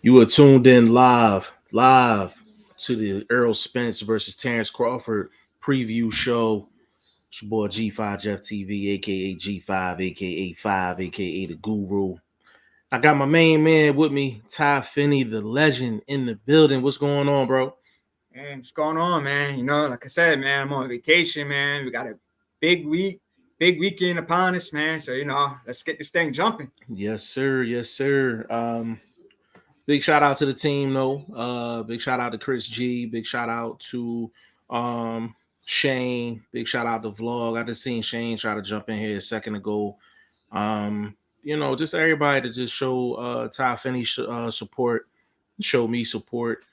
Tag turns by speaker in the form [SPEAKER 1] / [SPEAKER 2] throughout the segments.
[SPEAKER 1] You are tuned in live to the Earl Spence versus Terrence Crawford preview show. It's your boy G5 Jeff TV, aka G5, aka 5, aka the Guru. I got my main man with me, Ty Finney, the legend in the building. What's going on, bro?
[SPEAKER 2] Man, what's going on, man? Like I said, man, I'm on vacation, man. We got a big week, big weekend upon us, man. So, let's get this thing jumping.
[SPEAKER 1] Yes, sir. Yes, sir. Big shout out to the team, though. Big shout out to Chris G. Big shout out to um Shane. Big shout out to Vlog. I just seen Shane try to jump in here a second ago. Just everybody to just show Ty Finney support, show me support.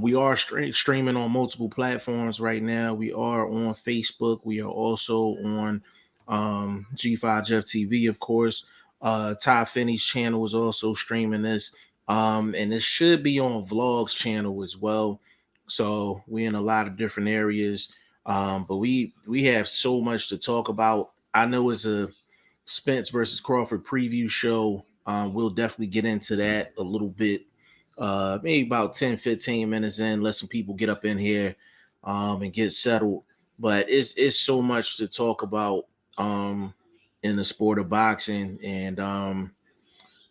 [SPEAKER 1] We are streaming on multiple platforms right now. We are on Facebook. We are also on G5 Jeff TV, of course. Ty Finney's channel is also streaming this. And this should be on Vlog's channel as well. So we're in a lot of different areas. But we have so much to talk about. I know it's a Spence versus Crawford preview show. We'll definitely get into that a little bit. Maybe about 10-15 minutes in, let some people get up in here and get settled. But it's so much to talk about in the sport of boxing. And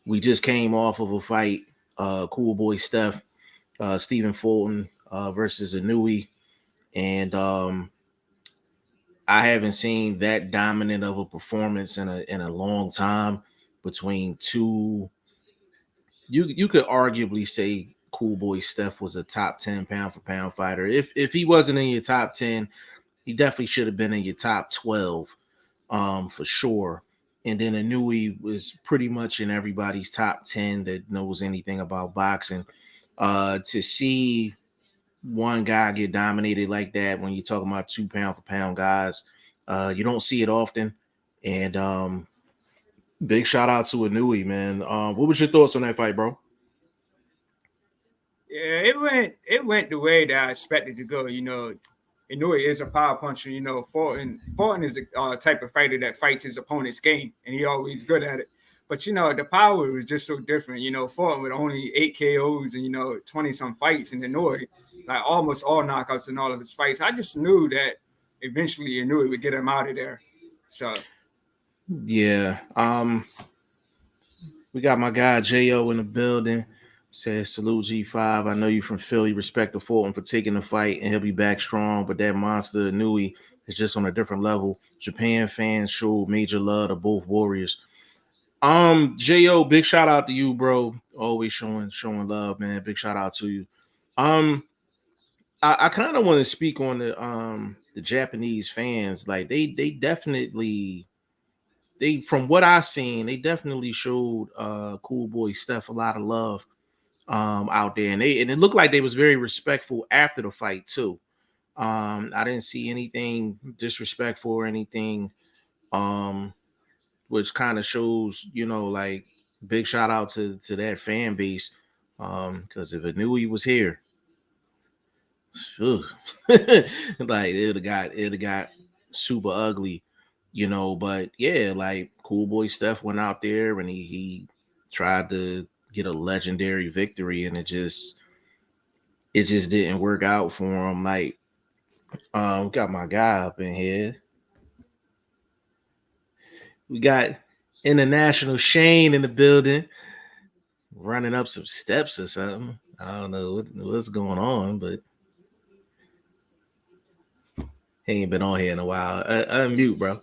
[SPEAKER 1] we just came off of a fight, Cool Boy Stephen Fulton versus Inui. And I haven't seen that dominant of a performance in a long time between two. You could arguably say Cool Boy Steph was a top 10 pound for pound fighter. If he wasn't in your top 10, he definitely should have been in your top 12 for sure. And then Inui was pretty much in everybody's top 10 that knows anything about boxing. To see one guy get dominated like that when you're talking about 2 pound for pound guys, you don't see it often. And big shout out to Inui, man. What was your thoughts on that fight, bro?
[SPEAKER 2] Yeah, it went the way that I expected to go. Inoue is a power puncher. Fulton is the type of fighter that fights his opponent's game, and he always good at it. But the power was just so different. Fulton with only 8 KOs and 20 some fights, and Inoue like almost all knockouts in all of his fights. I just knew that eventually Inoue would get him out of there. So
[SPEAKER 1] Yeah. We got my guy Jo in the building. Says salute G5. I know you from Philly. Respect to Fulton for taking the fight, and he'll be back strong. But that monster Nui is just on a different level. Japan fans showed major love to both warriors. Jo, big shout out to you, bro. Always showing love, man. Big shout out to you. Um, I kind of want to speak on the Japanese fans. Like they definitely from what I seen, they definitely showed Cool Boy Steph a lot of love out there, and it looked like they was very respectful after the fight too. I didn't see anything disrespectful or anything, which kind of shows, like big shout out to that fan base. Because if I knew he was here, like it'd have got super ugly, But yeah, like Cool Boy Steph went out there and he tried to get a legendary victory, and it just didn't work out for him. Like, got my guy up in here. We got International Shane in the building, running up some steps or something. I don't know what's going on, but he ain't been on here in a while. Unmute, bro.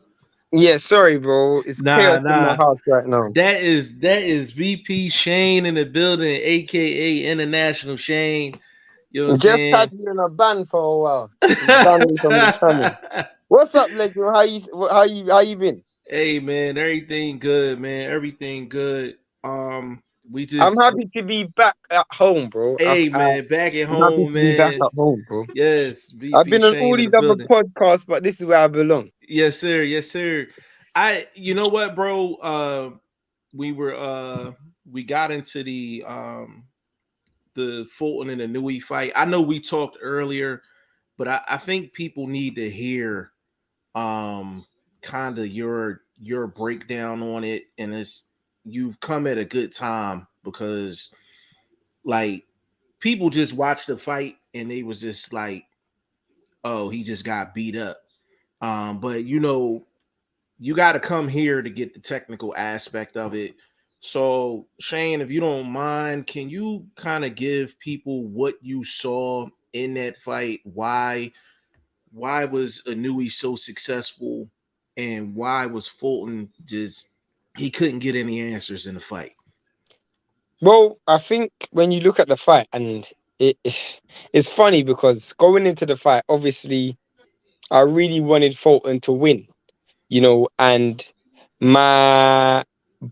[SPEAKER 3] Yeah, sorry, bro. It's
[SPEAKER 1] Nah,
[SPEAKER 3] chaos in my
[SPEAKER 1] nah.
[SPEAKER 3] house right now.
[SPEAKER 1] That is VP Shane in the building, aka International Shane. You know what I'm
[SPEAKER 3] Jeff
[SPEAKER 1] saying?
[SPEAKER 3] had me in a ban for a while. He's banned from the channel. What's up, legend? How you been?
[SPEAKER 1] Hey man, everything good, man. Everything good. We
[SPEAKER 3] I'm
[SPEAKER 1] just
[SPEAKER 3] happy to be back at home, bro.
[SPEAKER 1] hey man, back at
[SPEAKER 3] I'm happy
[SPEAKER 1] home,
[SPEAKER 3] to be back
[SPEAKER 1] man.
[SPEAKER 3] at home, bro.
[SPEAKER 1] Yes,
[SPEAKER 3] I've
[SPEAKER 1] VP
[SPEAKER 3] been on all
[SPEAKER 1] Shane in the
[SPEAKER 3] these other
[SPEAKER 1] building.
[SPEAKER 3] podcasts, but this is where I belong.
[SPEAKER 1] Yes, sir. Yes, sir. You know what, bro? We got into the Fulton and the Nui fight. I know we talked earlier, but I think people need to hear kind of your breakdown on it, and it's you've come at a good time because like people just watched the fight and they was just like, oh, he just got beat up. But you know, you got to come here to get the technical aspect of it. So, Shane, if you don't mind, can you kind of give people what you saw in that fight? Why was Anui so successful, and why was Fulton just he couldn't get any answers in the fight?
[SPEAKER 3] Well, I think when you look at the fight, and it it's funny because going into the fight, obviously, I really wanted Fulton to win, and my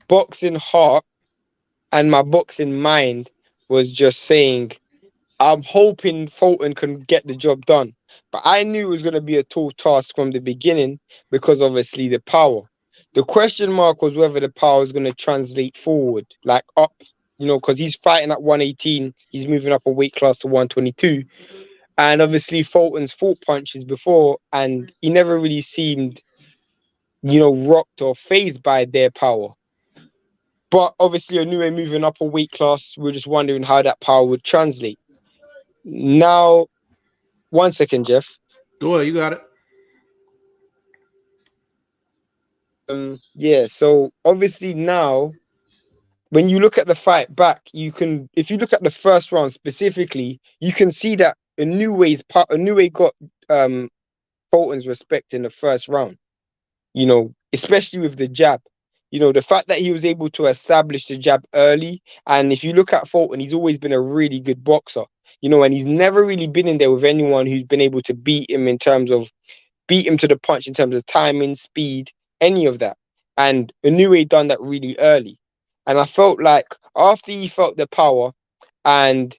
[SPEAKER 3] boxing heart and my boxing mind was just saying, I'm hoping Fulton can get the job done. But I knew it was going to be a tall task from the beginning because obviously the power. The question mark was whether the power is going to translate forward, like up, because he's fighting at 118. He's moving up a weight class to 122. And obviously Fulton's fought punches before, and he never really seemed, rocked or phased by their power. But obviously, Inoue moving up a weight class, we're just wondering how that power would translate. Now, 1 second, Jeff.
[SPEAKER 1] Go ahead, you got it.
[SPEAKER 3] Yeah, so obviously now, when you look at the fight back, if you look at the first round specifically, you can see that Inoue got Fulton's respect in the first round, especially with the jab. The fact that he was able to establish the jab early. And if you look at Fulton, he's always been a really good boxer, and he's never really been in there with anyone who's been able to beat him to the punch in terms of timing, speed, any of that. And Inoue done that really early. And I felt like after he felt the power and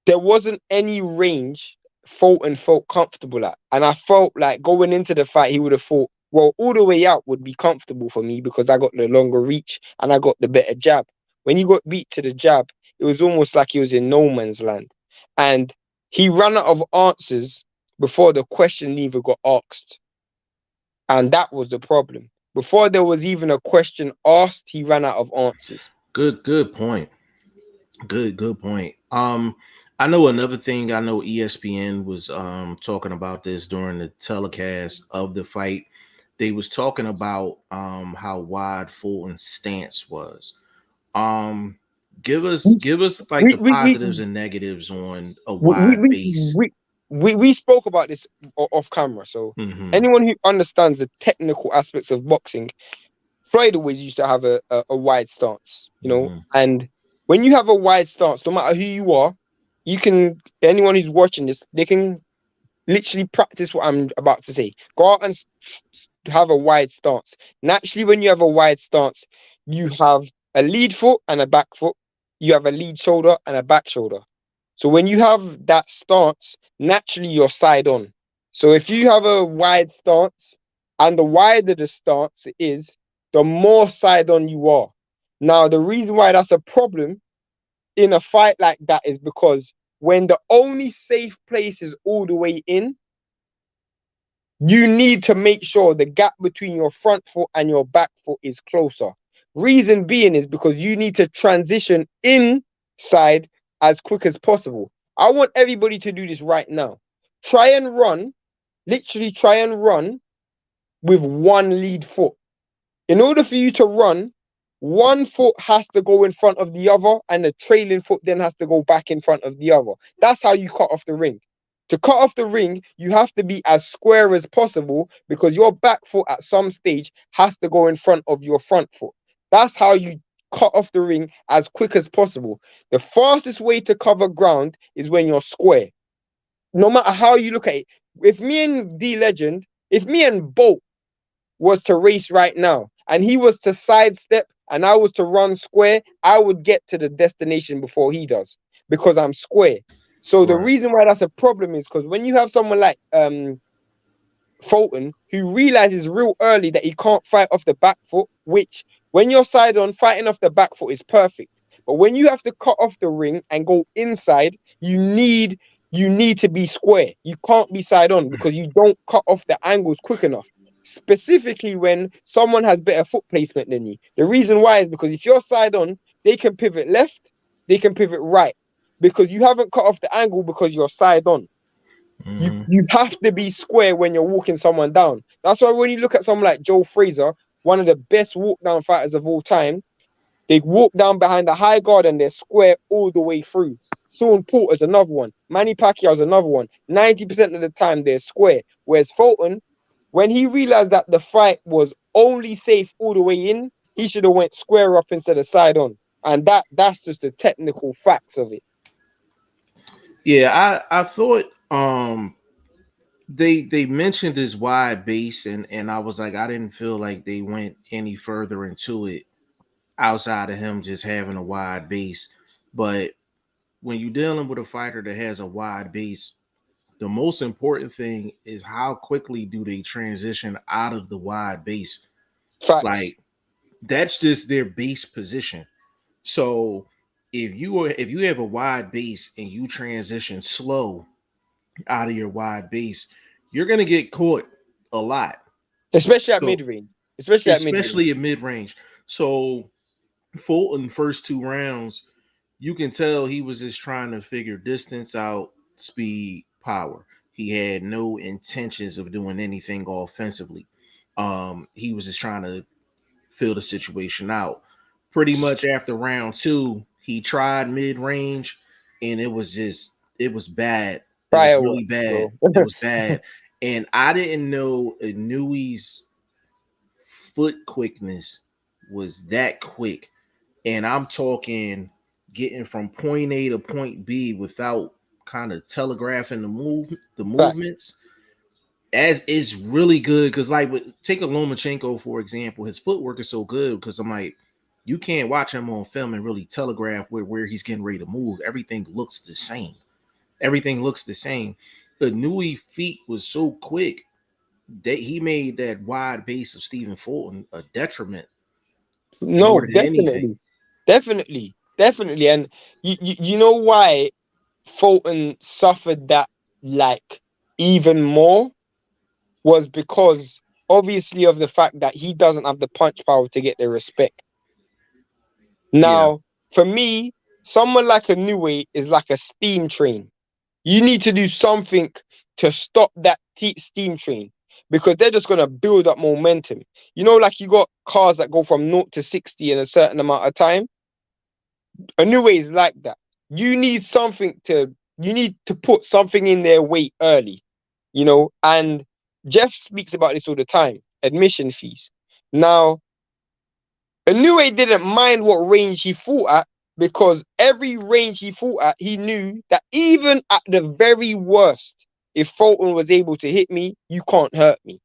[SPEAKER 3] there wasn't any range Fulton felt comfortable at. And I felt like going into the fight, he would have thought, well, all the way out would be comfortable for me because I got the longer reach and I got the better jab. When he got beat to the jab, it was almost like he was in no man's land. And he ran out of answers before the question even got asked. And that was the problem. Before there was even a question asked, he ran out of answers.
[SPEAKER 1] Good point. Good point. I know another thing. I know ESPN was talking about this during the telecast of the fight. They was talking about how wide Fulton's stance was. Um, give us like
[SPEAKER 3] We
[SPEAKER 1] the
[SPEAKER 3] we we
[SPEAKER 1] positives and negatives on a
[SPEAKER 3] we
[SPEAKER 1] wide
[SPEAKER 3] we,
[SPEAKER 1] base.
[SPEAKER 3] we, we spoke about this off camera. So
[SPEAKER 1] Hmm.
[SPEAKER 3] anyone who understands the technical aspects of boxing, Floyd always used to have a wide stance,
[SPEAKER 1] Hmm.
[SPEAKER 3] and when you have a wide stance, no matter who you are, anyone who's watching this, they can literally practice what I'm about to say. Go out and have a wide stance. Naturally, when you have a wide stance, you have a lead foot and a back foot. You have a lead shoulder and a back shoulder. So when you have that stance, naturally you're side on. So if you have a wide stance, and the wider the stance is, the more side on you are. Now, the reason why that's a problem in a fight like that is because when the only safe place is all the way in, you need to make sure the gap between your front foot and your back foot is closer. Reason being is because you need to transition inside as quick as possible. I want everybody to do this right now. Try and run, literally try and run with one lead foot. In order for you to run, one foot has to go in front of the other, and the trailing foot then has to go back in front of the other. That's how you cut off the ring. To cut off the ring, you have to be as square as possible because your back foot at some stage has to go in front of your front foot. That's how you cut off the ring as quick as possible. The fastest way to cover ground is when you're square. No matter how you look at it. If me and Bolt was to race right now and he was to sidestep and I was to run square, I would get to the destination before he does because I'm square. So the
[SPEAKER 1] Right.
[SPEAKER 3] reason why that's a problem is because when you have someone like Fulton who realizes real early that he can't fight off the back foot, which when you're side on, fighting off the back foot is perfect. But when you have to cut off the ring and go inside, you need to be square. You can't be side on because you don't cut off the angles quick enough. specifically when someone has better foot placement than you. The reason why is because if you're side on, they can pivot left, they can pivot right, because you haven't cut off the angle because you're side on.
[SPEAKER 1] Mhm.
[SPEAKER 3] You have to be square when you're walking someone down. That's why when you look at someone like Joe Frazier, one of the best walk down fighters of all time, they walk down behind the high guard and they're square all the way through. Sean Porter's another one. Manny Pacquiao's another one. 90% of the time they're square. Whereas Fulton, when he realized that the fight was only safe all the way in, he should have went square up instead of side on. And that's just the technical facts of it.
[SPEAKER 1] Yeah, I thought they mentioned this wide base, and I was like, I didn't feel like they went any further into it outside of him just having a wide base. But when you're dealing with a fighter that has a wide base, the most important thing is how quickly do they transition out of the wide base.
[SPEAKER 3] Facts.
[SPEAKER 1] Like that's just their base position. So if you have a wide base and you transition slow out of your wide base, you're gonna get caught a lot.
[SPEAKER 3] Especially at
[SPEAKER 1] So
[SPEAKER 3] mid range. Especially at mid range.
[SPEAKER 1] especially at mid range. So Fulton first 2 rounds, you can tell he was just trying to figure distance out, speed, power. He had no intentions of doing anything offensively. He was just trying to fill the situation out. Pretty much after round 2, he tried mid range, and it was bad. It was really
[SPEAKER 3] Fireworks,
[SPEAKER 1] bad.
[SPEAKER 3] bro.
[SPEAKER 1] It was bad, and I didn't know Inui's foot quickness was that quick. And I'm talking getting from point A to point B without kind of telegraphing the
[SPEAKER 3] Facts.
[SPEAKER 1] movements as is really good because like take a Lomachenko for example, his footwork is so good because I'm like you can't watch him on film and really telegraph where he's getting ready to move. Everything looks the same. Everything looks the same. The Nui feet was so quick that he made that wide base of Stephen Fulton a detriment more
[SPEAKER 3] No,
[SPEAKER 1] than anything.
[SPEAKER 3] definitely. And you know why Fulton suffered that like even more was because obviously of the fact that he doesn't have the punch power to get the respect.
[SPEAKER 1] Yeah.
[SPEAKER 3] Now, for me, someone like a Niue is like a steam train. You need to do something to stop that steam train because they're just gonna build up momentum. You know, like you got cars that go from 0 to 60 in a certain amount of time. A new way is like that. You need to put something in their weight early, and Jeff speaks about this all the time, admission fees. Now, Inoue didn't mind what range he fought at because every range he fought at, he knew that even at the very worst, if Fulton was able to hit me, you can't hurt me.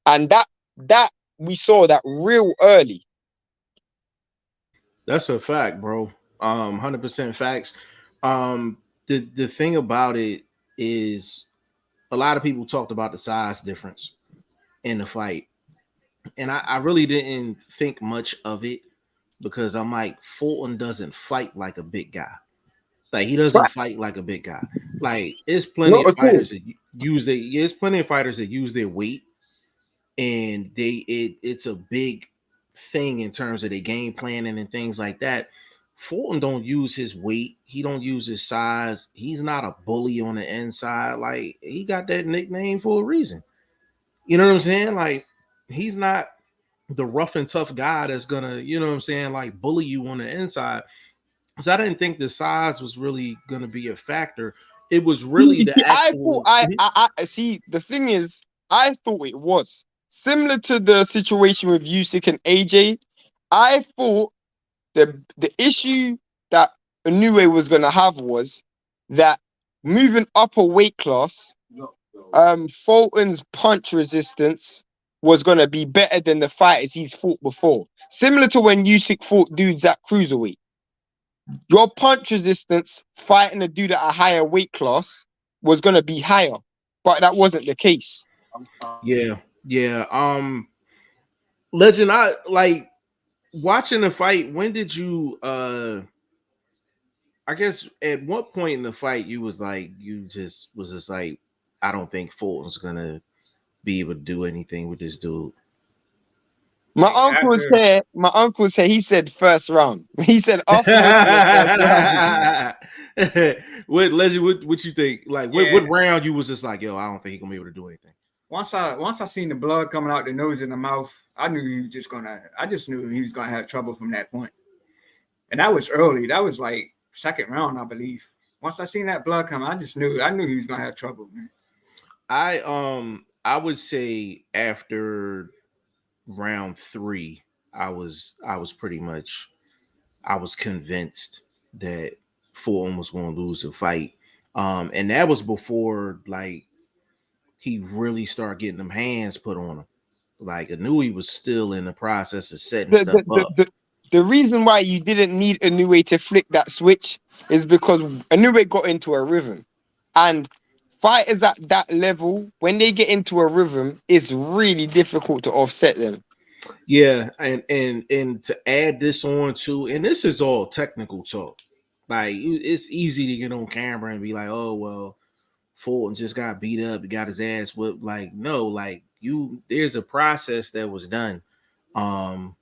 [SPEAKER 3] And that we saw that real early.
[SPEAKER 1] That's a fact, bro. 100% facts. The thing about it is a lot of people talked about the size difference in the fight, and I really didn't think much of it because I'm like Fulton doesn't fight like a big guy. Like he doesn't
[SPEAKER 3] Right.
[SPEAKER 1] fight like a big guy. Like it's plenty
[SPEAKER 3] Not
[SPEAKER 1] of
[SPEAKER 3] at all.
[SPEAKER 1] fighters that use their there's plenty of fighters that use their weight and it's a big thing in terms of their game planning and things like that. Fulton don't use his weight. He don't use his size. He's not a bully on the inside. Like he got that nickname for a reason. You know what I'm saying? Like he's not the rough and tough guy that's gonna, you know what I'm saying, like bully you on the inside. So I didn't think the size was really gonna be a factor. It was really the
[SPEAKER 3] I thought
[SPEAKER 1] actual.
[SPEAKER 3] I see. The thing is, I thought it was similar to the situation with Usyk and AJ. I thought the issue that Inoue was gonna have was that moving up a weight class, Fulton's punch resistance was gonna be better than the fighters he's fought before. Similar to when Usyk fought dudes at cruiserweight. Your punch resistance fighting a dude at a higher weight class was gonna be higher, but that wasn't the case.
[SPEAKER 1] Yeah, yeah. Legend, I like watching the fight. When did you I guess at what point in the fight you was like you just was just like I don't think Fulton's gonna be able to do anything with this dude.
[SPEAKER 3] My
[SPEAKER 2] Like
[SPEAKER 3] uncle's
[SPEAKER 2] after
[SPEAKER 3] here. My uncle's here. He said first round. He said afterwards in the first round.
[SPEAKER 1] What legend? What you think? Like,
[SPEAKER 2] yeah,
[SPEAKER 1] what round you was just like, yo, I don't think he gonna be able to do anything.
[SPEAKER 2] once I seen the blood coming out the nose and the mouth, I knew he was just gonna. I just knew he was gonna have trouble from that point. And that was early. That was like second round, I believe. Once I seen that blood come, I knew he was gonna have trouble, man.
[SPEAKER 1] I would say after round three, I was pretty much I was convinced that Fulton was going to lose the fight. And that was before like he really started getting them hands put on him. Like I knew he was still in the process of setting
[SPEAKER 3] The,
[SPEAKER 1] stuff
[SPEAKER 3] the, the,
[SPEAKER 1] up.
[SPEAKER 3] the, the reason why you didn't need Inoue to flick that switch is because Inoue got into a rhythm. And fighters at that level, when they get into a rhythm, it's really difficult to offset them.
[SPEAKER 1] Yeah, and to add this on too, and this is all technical talk. Like it's easy to get on camera and be like, "Oh well, Fulton just got beat up, he got his ass whipped." Like no, like there's a process that was done, um,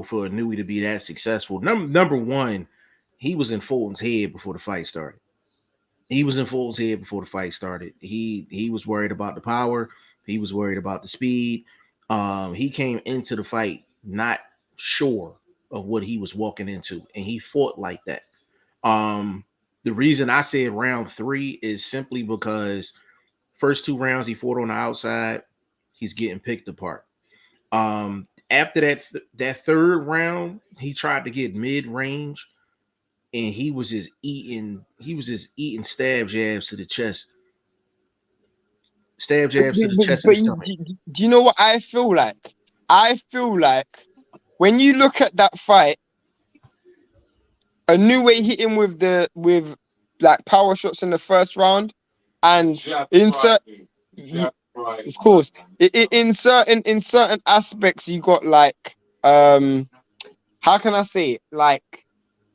[SPEAKER 1] for Nui to be that successful. Number one, he was in Fulton's head before the fight started. He was in Fulton's head before the fight started. He was worried about the power. He was worried about the speed. He came into the fight not sure of what he was walking into, and he fought like that. Um, the reason I said round three is simply because first two rounds he fought on the outside, he's getting picked apart. After that third round, he tried to get mid range, and he was just eating stab jabs to the chest and the stomach.
[SPEAKER 3] Do you know what I feel like? I feel like when you look at that fight, Inoue hit him with like power shots in the first round, and insert. Of course, in certain aspects, you got like how can I say it? Like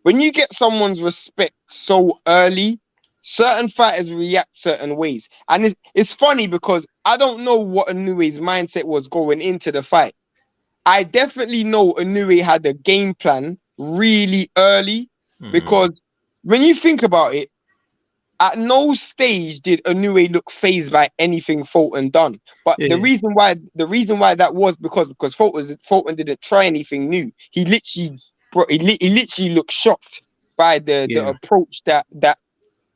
[SPEAKER 3] when you get someone's respect so early, certain fighters react certain ways, and it's funny because I don't know what Inoue's mindset was going into the fight. I definitely know Inoue had a game plan really early because when you think about it, at no stage did Inoue look phased by anything Fulton done. But
[SPEAKER 1] Yeah,
[SPEAKER 3] the reason why that was because Fulton didn't try anything new. He literally he literally looked shocked by the
[SPEAKER 1] yeah,
[SPEAKER 3] approach that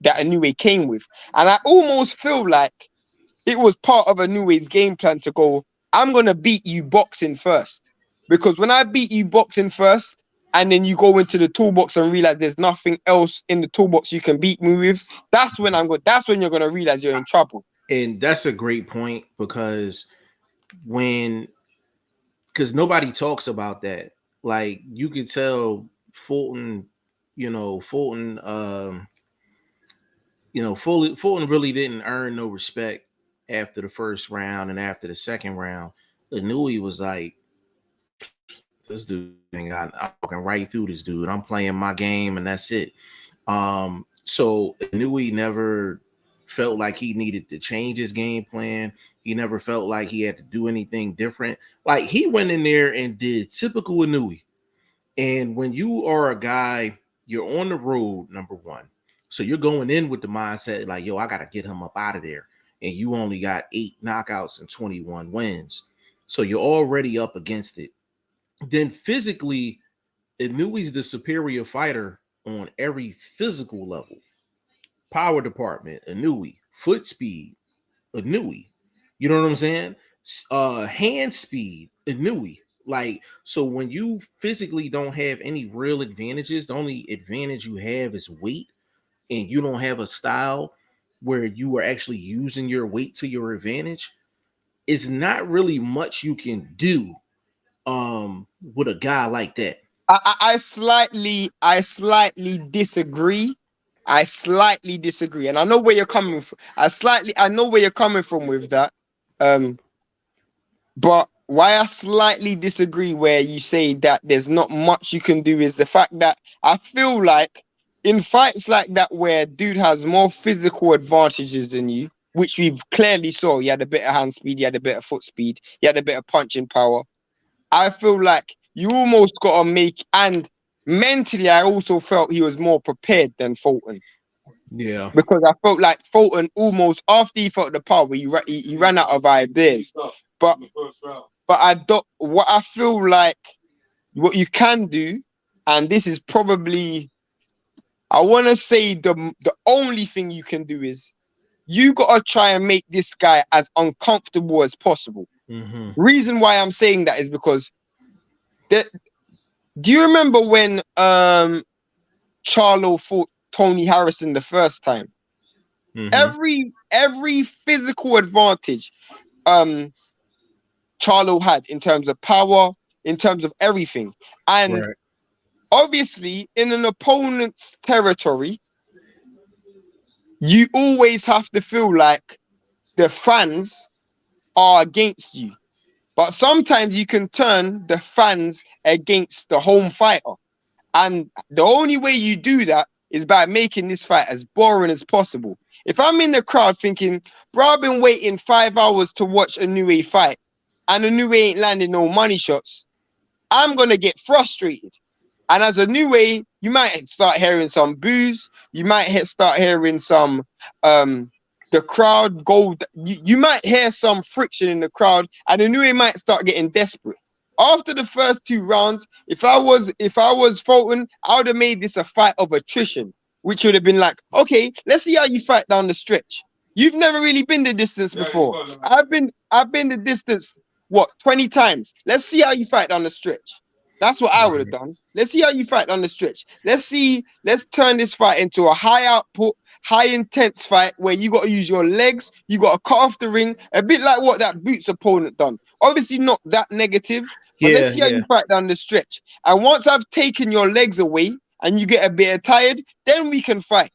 [SPEAKER 3] Inoue came with. And I almost feel like it was part of Inoue's game plan to go, I'm gonna beat you boxing first. Because when I beat you boxing first, and then you go into the toolbox and realize there's nothing else in the toolbox you can beat me with, that's when you're gonna realize you're in trouble.
[SPEAKER 1] and that's a great point when because nobody talks about that. Like you could tell Fulton, Fulton, Fulton really didn't earn no respect after the first round and after the second round. Inui was like, this dude ain't got. I'm walking right through this dude. I'm playing my game and that's it. So Inui never felt like he needed to change his game plan. He never felt like he had to do anything different. Like he went in there and did typical Inui. And when you are a guy, you're on the road, number one. So you're going in with the mindset like, yo, I got to get him up out of there. And you only got 8 knockouts and 21 wins. So you're already up against it. Then physically, Inui's the superior fighter on every physical level. Power department, Inui. Foot speed, Inui. You know what I'm saying? Hand speed, Inui. Like, so when you physically don't have any real advantages, the only advantage you have is weight, and you don't have a style where you are actually using your weight to your advantage, it's not really much you can do with a guy like that.
[SPEAKER 3] I slightly disagree. I slightly disagree, and I know where you're coming from. I know where you're coming from with that. Um, but why I slightly disagree where you say that there's not much you can do is the fact that I feel like in fights like that where dude has more physical advantages than you, which we've clearly saw. He had a bit of hand speed, he had a bit of foot speed, he had a bit of punching power. I feel like you almost got to make, and mentally, I also felt he was more prepared than Fulton.
[SPEAKER 1] Yeah.
[SPEAKER 3] Because I felt like Fulton almost, after he felt the power, he ran out of ideas. But what I feel like what you can do, and this is probably, I want to say the only thing you can do is you got to try and make this guy as uncomfortable as possible.
[SPEAKER 1] Mm-hmm.
[SPEAKER 3] Reason why I'm saying that is because do you remember when Charlo fought Tony Harrison the first time?
[SPEAKER 1] Mm-hmm.
[SPEAKER 3] Every physical advantage Charlo had in terms of power, in terms of everything. And
[SPEAKER 1] Right.
[SPEAKER 3] obviously in an opponent's territory, you always have to feel like the fans are against you. But sometimes you can turn the fans against the home fighter. And the only way you do that is by making this fight as boring as possible. If I'm in the crowd thinking, bro, I've been waiting 5 hours to watch Inoue fight, and Inoue ain't landing no money shots, I'm going to get frustrated. And as Inoue, you might start hearing some boos. You might start hearing some, the crowd go, you might hear some friction in the crowd, and Inoue might start getting desperate. After the first 2 rounds, if I was Fulton, I would have made this a fight of attrition, which would have been like, okay, let's see how you fight down the stretch. You've never really been the distance before. I've been the distance, 20 times. Let's see how you fight down the stretch. That's what I would have done. Let's see how you fight on the stretch. Let's turn this fight into a high output, high intense fight where you got to use your legs. You got to cut off the ring, a bit like what that Boots opponent done. Obviously not that negative, but let's see how you fight down the stretch. And once I've taken your legs away and you get a bit tired, then we can fight.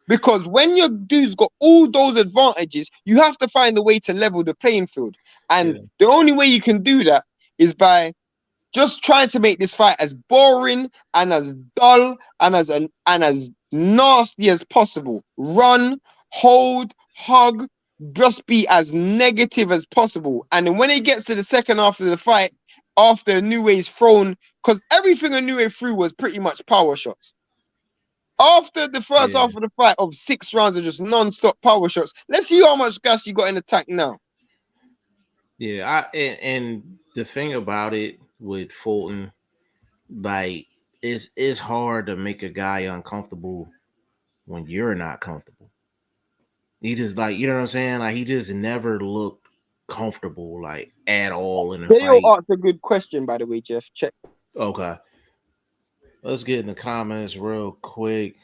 [SPEAKER 3] Because when your dude's got all those advantages, you have to find a way to level the playing field. And the only way you can do that is by just trying to make this fight as boring and as dull and as nasty as possible. Run, hold, hug, just be as negative as possible. And then when it gets to the second half of the fight, after Inoue's thrown, because everything Inoue threw was pretty much power shots. After the first half of the fight of 6 rounds of just non-stop power shots, let's see how much gas you got in the tank now.
[SPEAKER 1] Yeah, and the thing about it with Fulton, like, it's hard to make a guy uncomfortable when you're not comfortable. He just, like, you know what I'm saying? Like, he just never looked comfortable, like, at all in the fight.
[SPEAKER 3] Asked a good question, by the way, Jeff. Check.
[SPEAKER 1] Okay. Let's get in the comments real quick.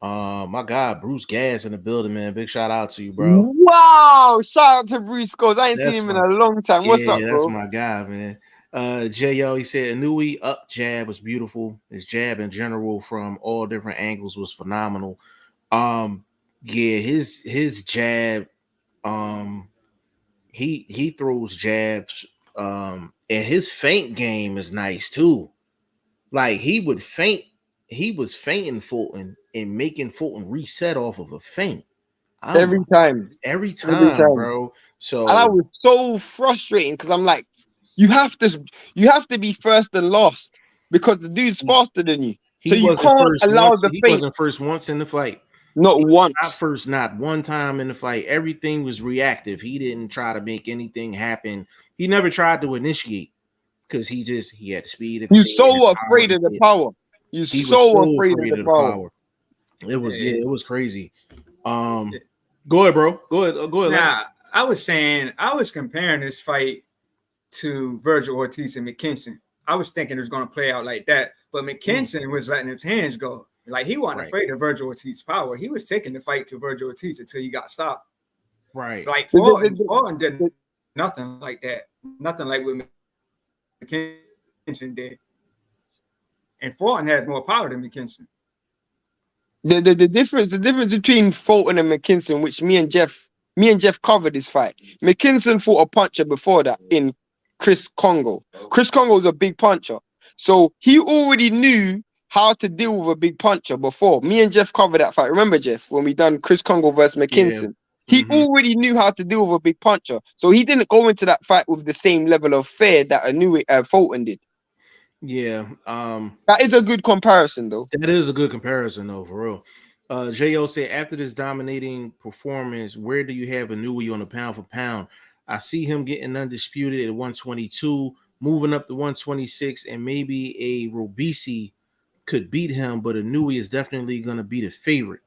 [SPEAKER 1] My guy Bruce Gas in the building, man. Big shout out to you, bro.
[SPEAKER 3] Wow! Shout out to Bruce Scores. I ain't seen him in a long time. What's up, bro?
[SPEAKER 1] That's my guy, man. J.O., he said Inoue up jab was beautiful. His jab in general from all different angles was phenomenal. His jab, he throws jabs, and his feint game is nice too. Like, he was feinting Fulton and making Fulton reset off of a feint.
[SPEAKER 3] Every time,
[SPEAKER 1] bro. So,
[SPEAKER 3] and I was so frustrating because I'm like, you have to be first and last because the dude's faster than you. So you can't allow the feint.
[SPEAKER 1] He wasn't first once in the fight.
[SPEAKER 3] Not once.
[SPEAKER 1] Not first, not one time in the fight. Everything was reactive. He didn't try to make anything happen. He never tried to initiate because he had the speed.
[SPEAKER 3] You're so afraid of the power. You're so afraid of the power.
[SPEAKER 1] It was crazy. Go ahead, bro. Go ahead.
[SPEAKER 2] Now, I was comparing this fight to Virgil Ortiz and McKinson. I was thinking it was going to play out like that, but McKinson was letting his hands go. Like, he wasn't afraid of Virgil Ortiz's power. He was taking the fight to Virgil Ortiz until he got stopped.
[SPEAKER 1] Right.
[SPEAKER 2] Like, Fulton did nothing like that. Nothing like what McKinson did. And Fulton had more power than McKinson.
[SPEAKER 3] The difference between Fulton and McKinson, which me and Jeff covered this fight. McKinson fought a puncher before that in Chris Congo. Chris Congo was a big puncher. So he already knew how to deal with a big puncher before. Me and Jeff covered that fight. Remember, Jeff, when we done Chris Congo versus McKinson? He already knew how to deal with a big puncher, so he didn't go into that fight with the same level of fear that Fulton did.
[SPEAKER 1] Yeah.
[SPEAKER 3] That is a good comparison, though.
[SPEAKER 1] That is a good comparison, though, for real. Jo said, after this dominating performance, where do you have Inouye on a pound for pound? I see him getting undisputed at 122, moving up to 126, and maybe a Robisi could beat him, but Inouye is definitely going to be the favorite.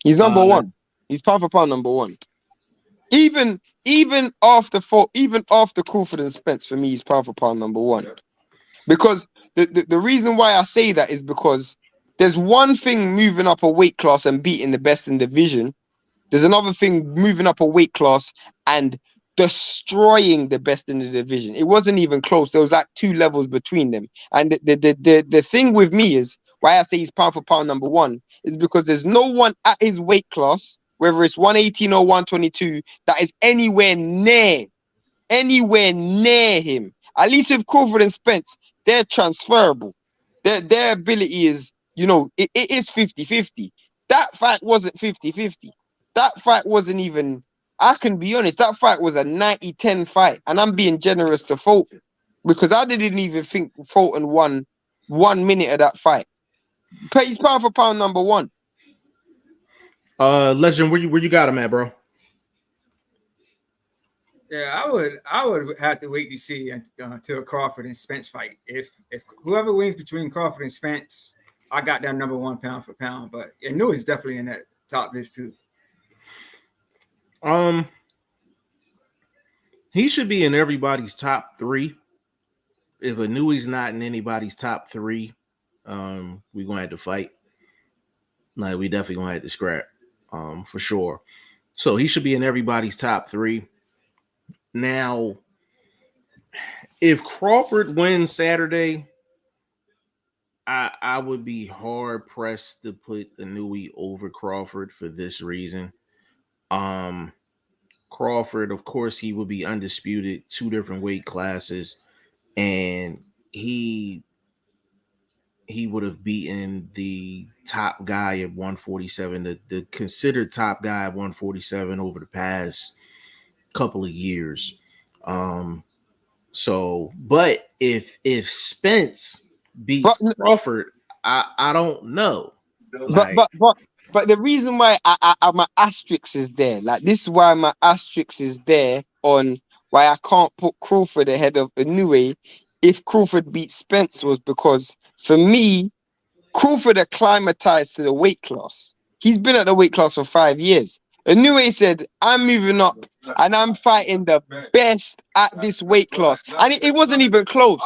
[SPEAKER 3] He's number one. He's pound for pound number one. Even after Crawford and Spence, for me, he's pound for pound number one. Because the reason why I say that is because there's one thing moving up a weight class and beating the best in the division. There's another thing moving up a weight class and destroying the best in the division. It wasn't even close. There was like 2 levels between them. And the thing with me is why I say he's pound for pound number one is because there's no one at his weight class, whether it's 118 or 122, that is anywhere near him. At least with Crawford and Spence, they're transferable. Their ability is, it is 50-50. That fight wasn't 50-50. That fight wasn't even, I can be honest, that fight was a 90-10 fight. And I'm being generous to Fulton because I didn't even think Fulton won 1 minute of that fight. He's pound for pound number one.
[SPEAKER 1] Legend, where you got him at, bro?
[SPEAKER 2] Yeah, I would have to wait to see until a Crawford and Spence fight. If whoever wins between Crawford and Spence, I got that number one pound for pound. But I know he's definitely in that top list too.
[SPEAKER 1] He should be in everybody's top 3. If Inouye's not in anybody's top 3, we're gonna have to fight. Like we definitely gonna have to scrap, for sure. So he should be in everybody's top 3. Now, if Crawford wins Saturday, I would be hard pressed to put Inouye over Crawford for this reason. Crawford, of course, he would be undisputed, 2 different weight classes, and he would have beaten the top guy at 147, the considered top guy at 147 over the past couple of years. But if Spence beats Crawford, I don't know.
[SPEAKER 3] But the reason why my asterisk is there, like this is why my asterisk is there on why I can't put Crawford ahead of Inouye if Crawford beats Spence was because for me, Crawford acclimatized to the weight class. He's been at the weight class for 5 years. Inouye said, I'm moving up and I'm fighting the best at this weight class. And it wasn't even close.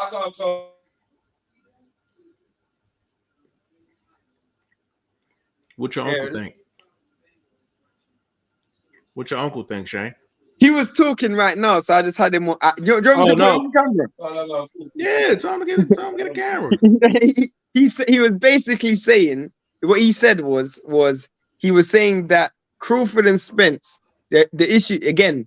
[SPEAKER 1] What your uncle think? What your uncle think, Shane?
[SPEAKER 3] He was talking right now, so I just had him on.
[SPEAKER 1] No. Yeah, tell him to get a camera.
[SPEAKER 3] He was basically saying what he said was he was saying that Crawford and Spence, the issue again,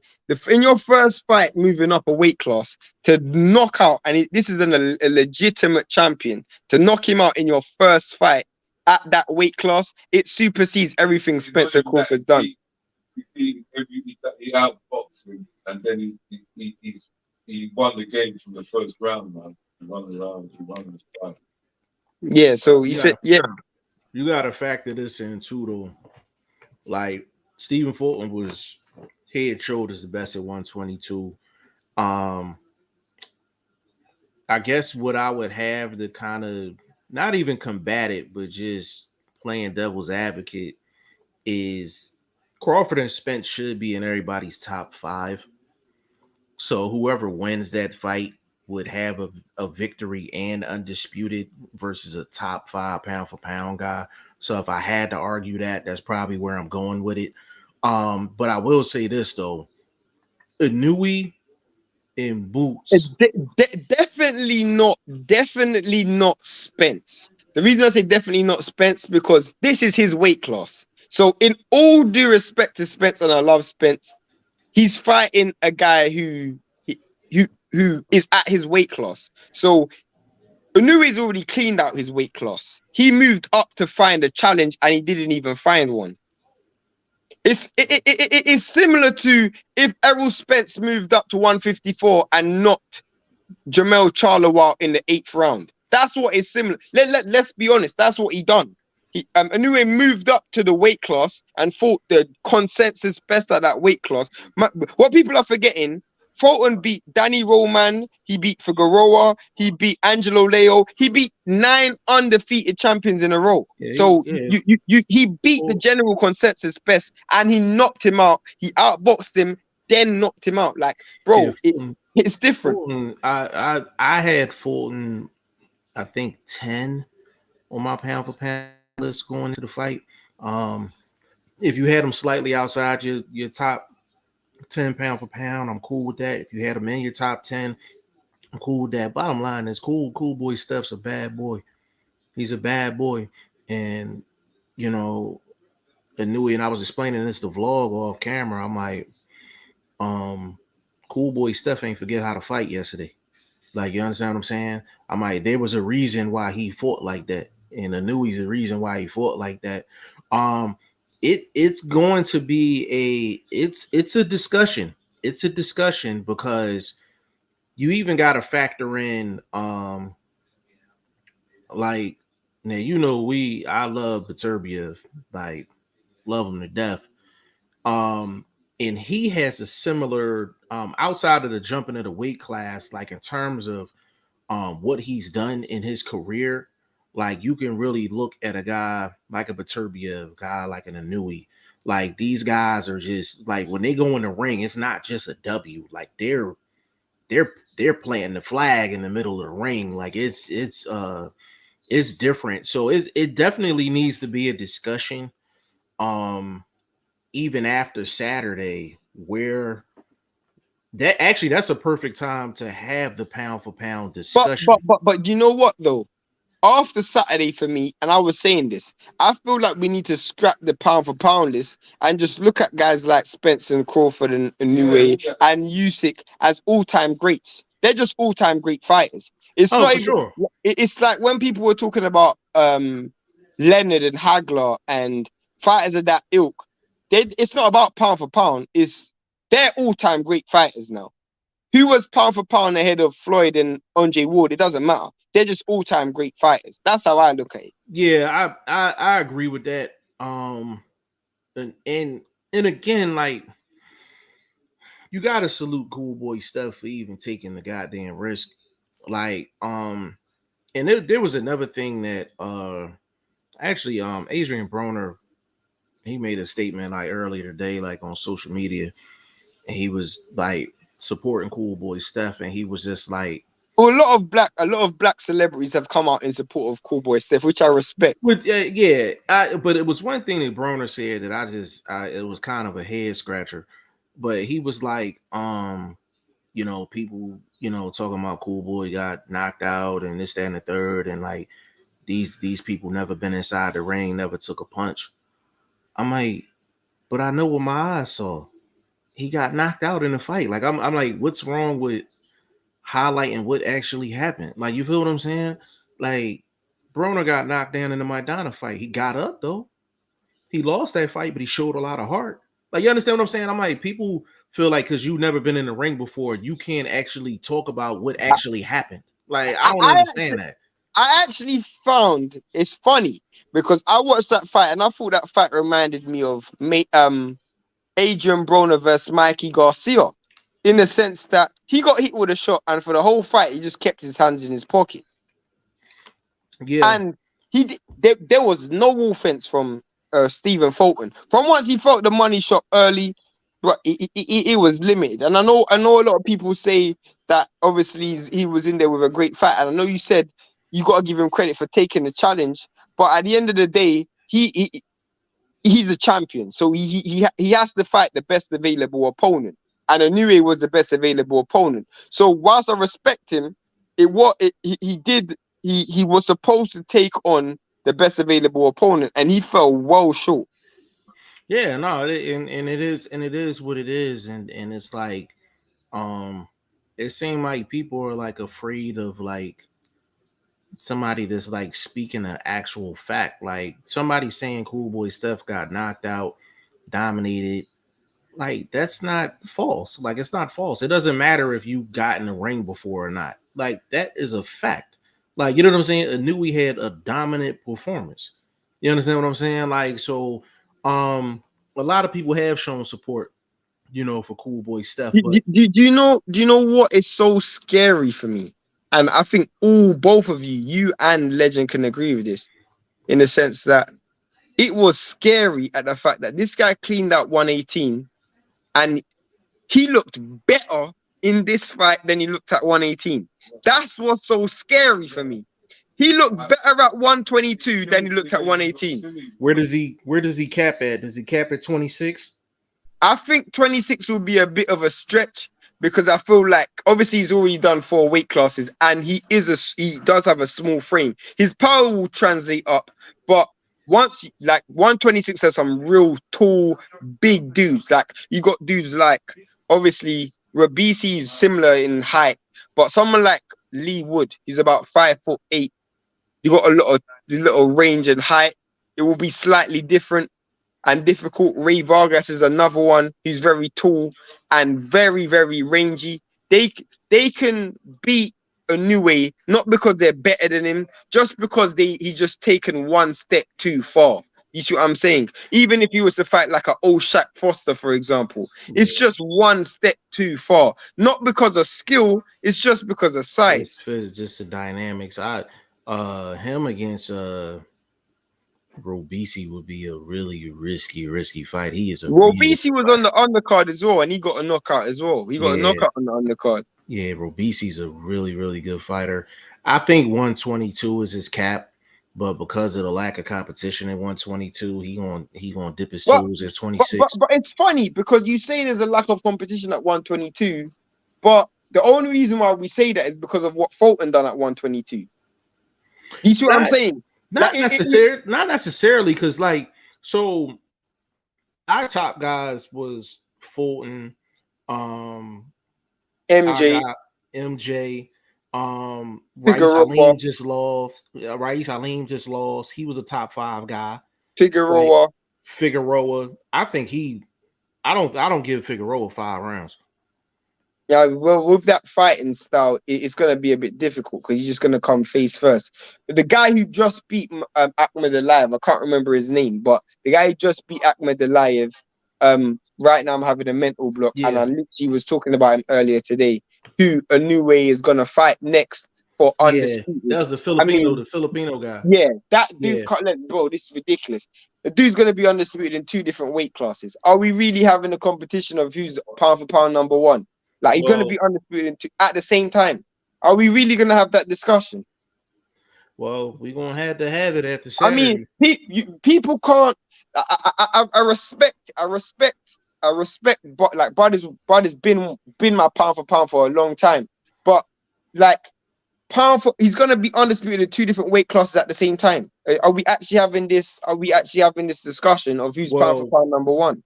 [SPEAKER 3] in your first fight moving up a weight class to knock out, and this is a legitimate champion, to knock him out in your first fight at that weight class, it supersedes everything Spencer Crawford's done.
[SPEAKER 4] He outboxed him, and then he won the game from the first round, man. He won the round, he won the fight.
[SPEAKER 3] Yeah, so he said, yeah.
[SPEAKER 1] You gotta factor this in too, though. Like Stephen Fulton was head shoulders the best at 122. I guess what I would have to kind of not even combat it, but just playing devil's advocate is Crawford and Spence should be in everybody's top 5. So whoever wins that fight would have a victory and undisputed versus a top 5 pound for pound guy. So if I had to argue that, that's probably where I'm going with it. But I will say this though, Inouye in boots.
[SPEAKER 3] Definitely not Spence. The reason I say definitely not Spence because this is his weight class. So in all due respect to Spence, and I love Spence, he's fighting a guy who is at his weight class. So Inouye's already cleaned out his weight class. He moved up to find a challenge and he didn't even find one. It's similar to if Errol Spence moved up to 154 and knocked Jamel Charlo out in the 8th round. That's what is similar. Let's be honest. That's what he done. Inoue moved up to the weight class and fought the consensus best at that weight class. What people are forgetting, Fulton beat Danny Roman, he beat Figueroa, he beat Angelo Leo, he beat 9 undefeated champions in a row.
[SPEAKER 1] Yeah,
[SPEAKER 3] So
[SPEAKER 1] yeah.
[SPEAKER 3] he beat the general consensus best and he knocked him out. He outboxed him, then knocked him out. Like, bro, it's different.
[SPEAKER 1] Fulton, I had Fulton, I think 10 on my pound for pound list going into the fight. If you had him slightly outside your top 10 pound for pound, I'm cool with that. If you had him in your top 10, I'm cool with that. Bottom line is cool boy Steph's a bad boy. He's a bad boy. And you know, Inui, and I was explaining this to vlog off camera. I'm like, cool boy Steph ain't forget how to fight yesterday. Like, you understand what I'm saying? I'm like, there was a reason why he fought like that. And Inui's the reason why he fought like that. It's going to be it's a discussion. It's a discussion because you even got to factor in like now I love Beterbiev, like love him to death. And he has a similar outside of the jumping of the weight class, like in terms of what he's done in his career. Like, you can really look at a guy like a Beterbiev, guy like an Inui. Like, these guys are just like, when they go in the ring, it's not just a W. Like, they're planting the flag in the middle of the ring. Like, it's different. So it definitely needs to be a discussion. Even after Saturday, where that's a perfect time to have the pound for pound discussion.
[SPEAKER 3] But you know what though? After Saturday for me, and I was saying this, I feel like we need to scrap the pound for pound list and just look at guys like Spence and Crawford and Inoue and Usyk as all-time greats. They're just all-time great fighters. It's not even.
[SPEAKER 1] Sure.
[SPEAKER 3] It's like when people were talking about Leonard and Hagler and fighters of that ilk. It's not about pound for pound. They're all-time great fighters now. Who was pound for pound ahead of Floyd and Andre Ward? It doesn't matter. They're just all-time great fighters. That's how I look at it.
[SPEAKER 1] Yeah, I agree with that. And again, like, you gotta salute Cool Boy Steph for even taking the goddamn risk. Like, and there was another thing that actually Adrian Broner, he made a statement like earlier today, like on social media, and he was like supporting Cool Boy Steph, and he was just like,
[SPEAKER 3] well, a lot of black celebrities have come out in support of Cool Boy Steph, which I respect.
[SPEAKER 1] But but it was one thing that Broner said that it was kind of a head scratcher. But he was like, people, talking about Cool Boy got knocked out and this, that, and the third, and like these people never been inside the ring, never took a punch. I'm like, but I know what my eyes saw. He got knocked out in the fight. Like, I'm like, what's wrong with highlighting what actually happened? Like, you feel what I'm saying? Like, Broner got knocked down in the Maidana fight. He got up though. He lost that fight, but he showed a lot of heart. Like, you understand what I'm saying? I'm like, people feel like because you've never been in the ring before, you can't actually talk about what actually happened. Like, I don't understand that.
[SPEAKER 3] I actually found it's funny because I watched that fight and I thought that fight reminded me of Adrian Broner versus Mikey Garcia, in the sense that he got hit with a shot and for the whole fight he just kept his hands in his pocket.
[SPEAKER 1] Yeah,
[SPEAKER 3] and there was no offense from Stephen Fulton. From once he felt the money shot early, but it was limited. And I know a lot of people say that obviously he was in there with a great fight. And I know you said you got to give him credit for taking the challenge, but at the end of the day, he's a champion, so he has to fight the best available opponent. And Inoue was the best available opponent. So whilst I respect him, he was supposed to take on the best available opponent, and he fell well short.
[SPEAKER 1] Yeah, no, and it is what it is, and it's like, it seemed like people are like afraid of like somebody that's like speaking an actual fact, like somebody saying Cool Boy Steph got knocked out. dominated. Like, that's not false. Like, it's not false. It doesn't matter if you got in the ring before or not. Like, that is a fact. Like, you know what I'm saying? Inouye had a dominant performance. You understand what I'm saying? Like, so a lot of people have shown support, for Cool Boy Steph, but
[SPEAKER 3] Do you know? Do you know what is so scary for me? And I think both of you and Legend can agree with this, in the sense that it was scary at the fact that this guy cleaned out 118, and he looked better in this fight than he looked at 118. That's what's so scary for me. He looked better at 122 than he looked at 118.
[SPEAKER 1] where does he cap at? Does he cap at 26?
[SPEAKER 3] I think 26 will be a bit of a stretch, because I feel like obviously he's already done 4 weight classes, and he does have a small frame. His power will translate up, but once, like, 126 has some real tall, big dudes. Like, you got dudes like, obviously Rabisi is similar in height, but someone like Lee Wood, he's about 5'8". You got a little range and height. It will be slightly different and difficult. Ray Vargas is another one who's very tall and very, very rangy. They can beat Inouye not because they're better than him, just because he just taken one step too far. You see what I'm saying? Even if he was to fight like an old Shaq Foster, for example, it's just one step too far. Not because of skill, it's just because of size.
[SPEAKER 1] It's just the dynamics. Him against Robisi would be a really risky fight. He is a
[SPEAKER 3] Robisi was on the undercard as well, and he got a knockout as well. He got a knockout on the undercard.
[SPEAKER 1] Yeah, Robisi's a really good fighter. I think 122 is his cap, but because of the lack of competition at 122, he gonna dip his toes at 26.
[SPEAKER 3] But it's funny because you say there's a lack of competition at 122, but the only reason why we say that is because of what Fulton done at 122. You see what I'm saying?
[SPEAKER 1] Not necessarily, because so our top guys was Fulton,
[SPEAKER 3] MJ,
[SPEAKER 1] Raïs Halim just lost. Raïs Halim just lost. He was a top 5 guy.
[SPEAKER 3] Figueroa.
[SPEAKER 1] I think I don't give Figueroa 5 rounds.
[SPEAKER 3] Yeah, well, with that fighting style, it's going to be a bit difficult because he's just going to come face first. The guy who just beat Ahmed Aliyev, I can't remember his name, but the guy who just beat Ahmed Aliyev, right now I'm having a mental block, and I literally was talking about him earlier today, who Inouye is going to fight next for undisputed.
[SPEAKER 1] That was the Filipino guy.
[SPEAKER 3] Yeah, that dude can't bro, this is ridiculous. The dude's going to be undisputed in 2 different weight classes. Are we really having a competition of who's pound for pound number 1? Like, he's going to be undisputed at the same time. Are we really going to have that discussion?
[SPEAKER 1] Well, we're going to have it after Saturday.
[SPEAKER 3] I mean, people can't. I respect. But like, Buddy's been my pound for pound for a long time. But like, he's going to be undisputed in 2 different weight classes at the same time. Are we actually having this? Are we actually having this discussion of who's pound for pound number 1?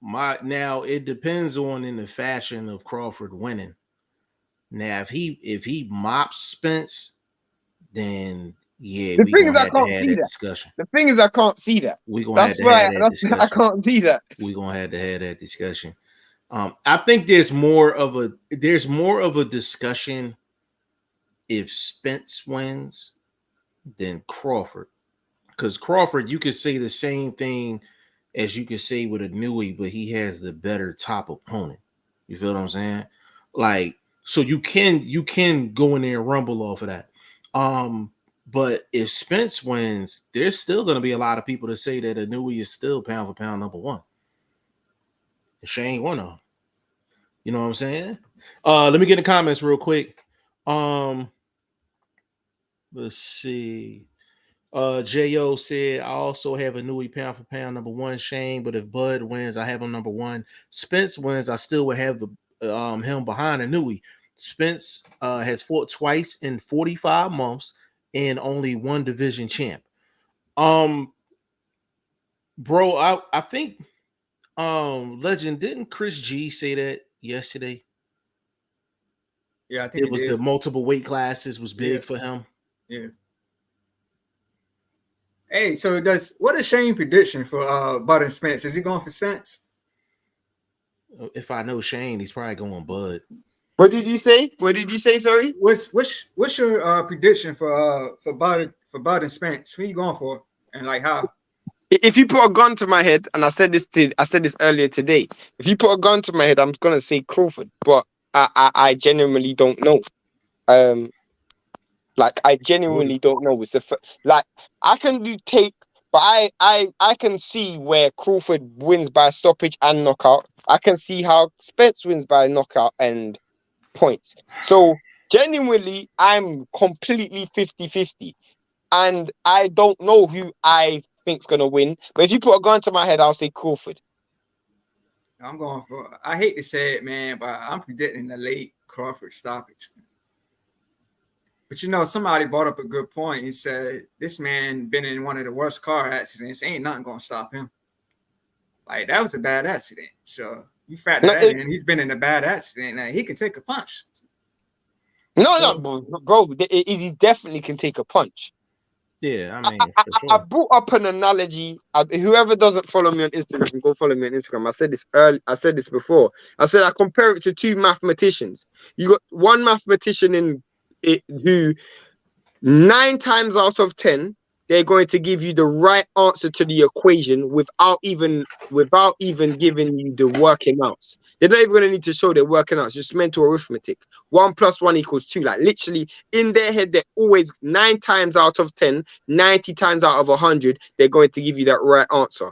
[SPEAKER 1] Now it depends on in the fashion of Crawford winning. Now if he mops Spence, then
[SPEAKER 3] the thing is I can't see that discussion. The thing is I can't see that. That's why I can't see that.
[SPEAKER 1] We're gonna have to have that discussion. I think there's more of a discussion if Spence wins than Crawford, because Crawford, you could say the same thing as you could say with Inouye, but he has the better top opponent. You feel what I'm saying? Like, so you can go in there and rumble off of that. But if Spence wins, there's still going to be a lot of people to say that Inouye is still pound for pound number 1. Shane one of them. You know what I'm saying? Let me get in the comments real quick. Let's see. Jo said, I also have Inouye pound for pound number 1, Shane, but if Bud wins, I have him number 1. Spence wins, I still would have him behind Inouye. Spence has fought twice in 45 months and only 1 division champ. Bro, I think Legend, didn't Chris G say that yesterday?
[SPEAKER 2] Yeah, I think
[SPEAKER 1] it was the multiple weight classes was big for him.
[SPEAKER 2] Yeah. Hey, so what is Shane prediction for Bud and Spence? Is he going for Spence?
[SPEAKER 1] If I know Shane, he's probably going Bud.
[SPEAKER 3] What did you say? What did you say? Sorry.
[SPEAKER 2] What's your prediction for Bud and Spence? Who you going for, and like how?
[SPEAKER 3] If you put a gun to my head, and I said this earlier today, if you put a gun to my head, I'm gonna say Crawford, but I genuinely don't know. Like I genuinely don't know. Like I can do tape, but I can see where Crawford wins by stoppage and knockout. I can see how Spence wins by knockout and points. So genuinely, I'm completely 50-50. And I don't know who I think's gonna win. But if you put a gun to my head, I'll say Crawford.
[SPEAKER 2] I'm going for. I hate to say it, man, but I'm predicting the late Crawford stoppage. But you know, somebody brought up a good point. He said this man been in one of the worst car accidents. Ain't nothing gonna stop him. Like that was a bad accident. So you factor that in. He's been in a bad accident. Now he can take a punch.
[SPEAKER 3] No, bro. He definitely can take a punch.
[SPEAKER 1] Yeah, I mean,
[SPEAKER 3] I brought up an analogy. Whoever doesn't follow me on Instagram, go follow me on Instagram. I said this early. I said this before. I said I compare it to two mathematicians. You got one mathematician in it who 9 times out of 10 they're going to give you the right answer to the equation without even giving you the working outs. They're not even going to need to show their working outs, just mental arithmetic. 1 + 1 = 2. Like literally in their head, they're always 9 times out of 10, 90 times out of 100, they're going to give you that right answer.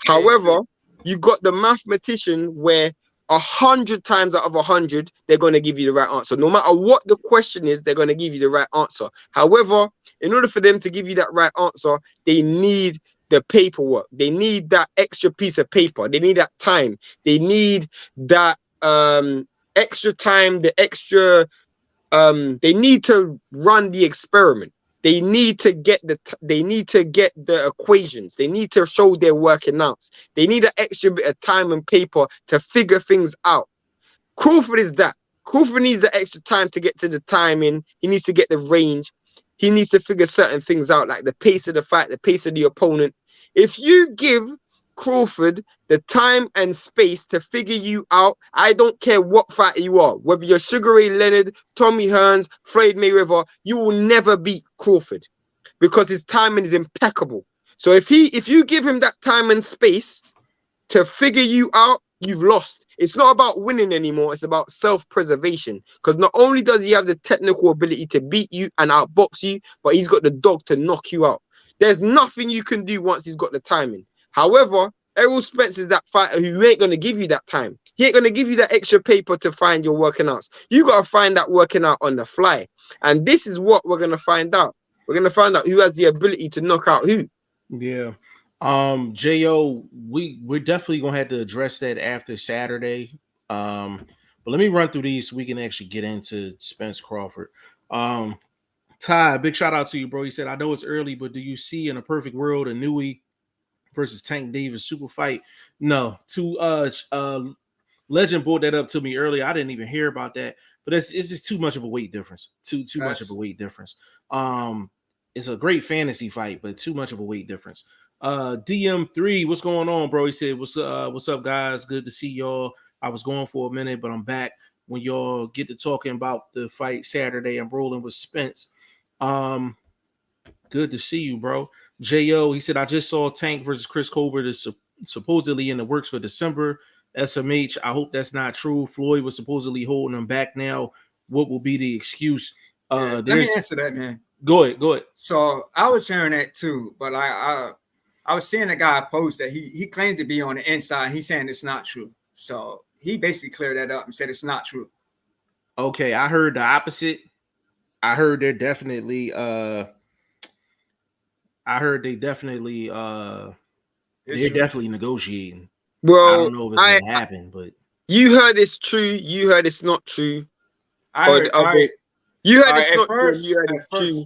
[SPEAKER 3] However, you got the mathematician where 100 times out of 100, they're going to give you the right answer. No matter what the question is, they're going to give you the right answer. However, in order for them to give you that right answer, they need the paperwork. They need that extra piece of paper. They need that time. They need that extra time, the extra they need to run the experiment. They need to get the equations. They need to show their working outs. They need an extra bit of time and paper to figure things out. Crawford is that. Crawford needs the extra time to get to the timing. He needs to get the range. He needs to figure certain things out, like the pace of the fight, the pace of the opponent. If you give Crawford the time and space to figure you out, I don't care what fighter you are, whether you're Sugar Ray Leonard, Tommy Hearns, Floyd Mayweather, you will never beat Crawford because his timing is impeccable. So if you give him that time and space to figure you out, you've lost. It's not about winning anymore. It's about self-preservation. Because not only does he have the technical ability to beat you and outbox you, but he's got the dog to knock you out. There's nothing you can do once he's got the timing. However, Errol Spence is that fighter who ain't going to give you that time. He ain't going to give you that extra paper to find your working outs. You got to find that working out on the fly. And this is what we're going to find out. We're going to find out who has the ability to knock out who.
[SPEAKER 1] Yeah. Jo, we're definitely gonna have to address that after Saturday. But let me run through these so we can actually get into Spence Crawford. Ty, big shout out to you, bro. He said, I know it's early, but do you see in a perfect world a Nui versus Tank Davis super fight? No. Legend brought that up to me earlier. I didn't even hear about that, but it's just too much of a weight difference. Too much of a weight difference. It's a great fantasy fight, but too much of a weight difference. DM3, what's going on, bro? He said, what's up, guys? Good to see y'all. I was going for a minute, but I'm back. When y'all get to talking about the fight Saturday, I'm rolling with Spence. Good to see you, bro. Jo, he said, I just saw Tank versus Chris Colbert is supposedly in the works for December. SMH, I hope that's not true. Floyd was supposedly holding him back now. What will be the excuse?
[SPEAKER 2] Let me answer that, man.
[SPEAKER 1] Go ahead.
[SPEAKER 2] So I was hearing that too, but I was seeing a guy post that he claims to be on the inside. He's saying it's not true. So he basically cleared that up and said it's not true.
[SPEAKER 1] Okay, I heard the opposite. I heard they're definitely negotiating.
[SPEAKER 3] Well,
[SPEAKER 1] I don't know if it's gonna happen, but
[SPEAKER 3] you heard it's true. You heard it's not true. You heard it's not true. You heard it's true.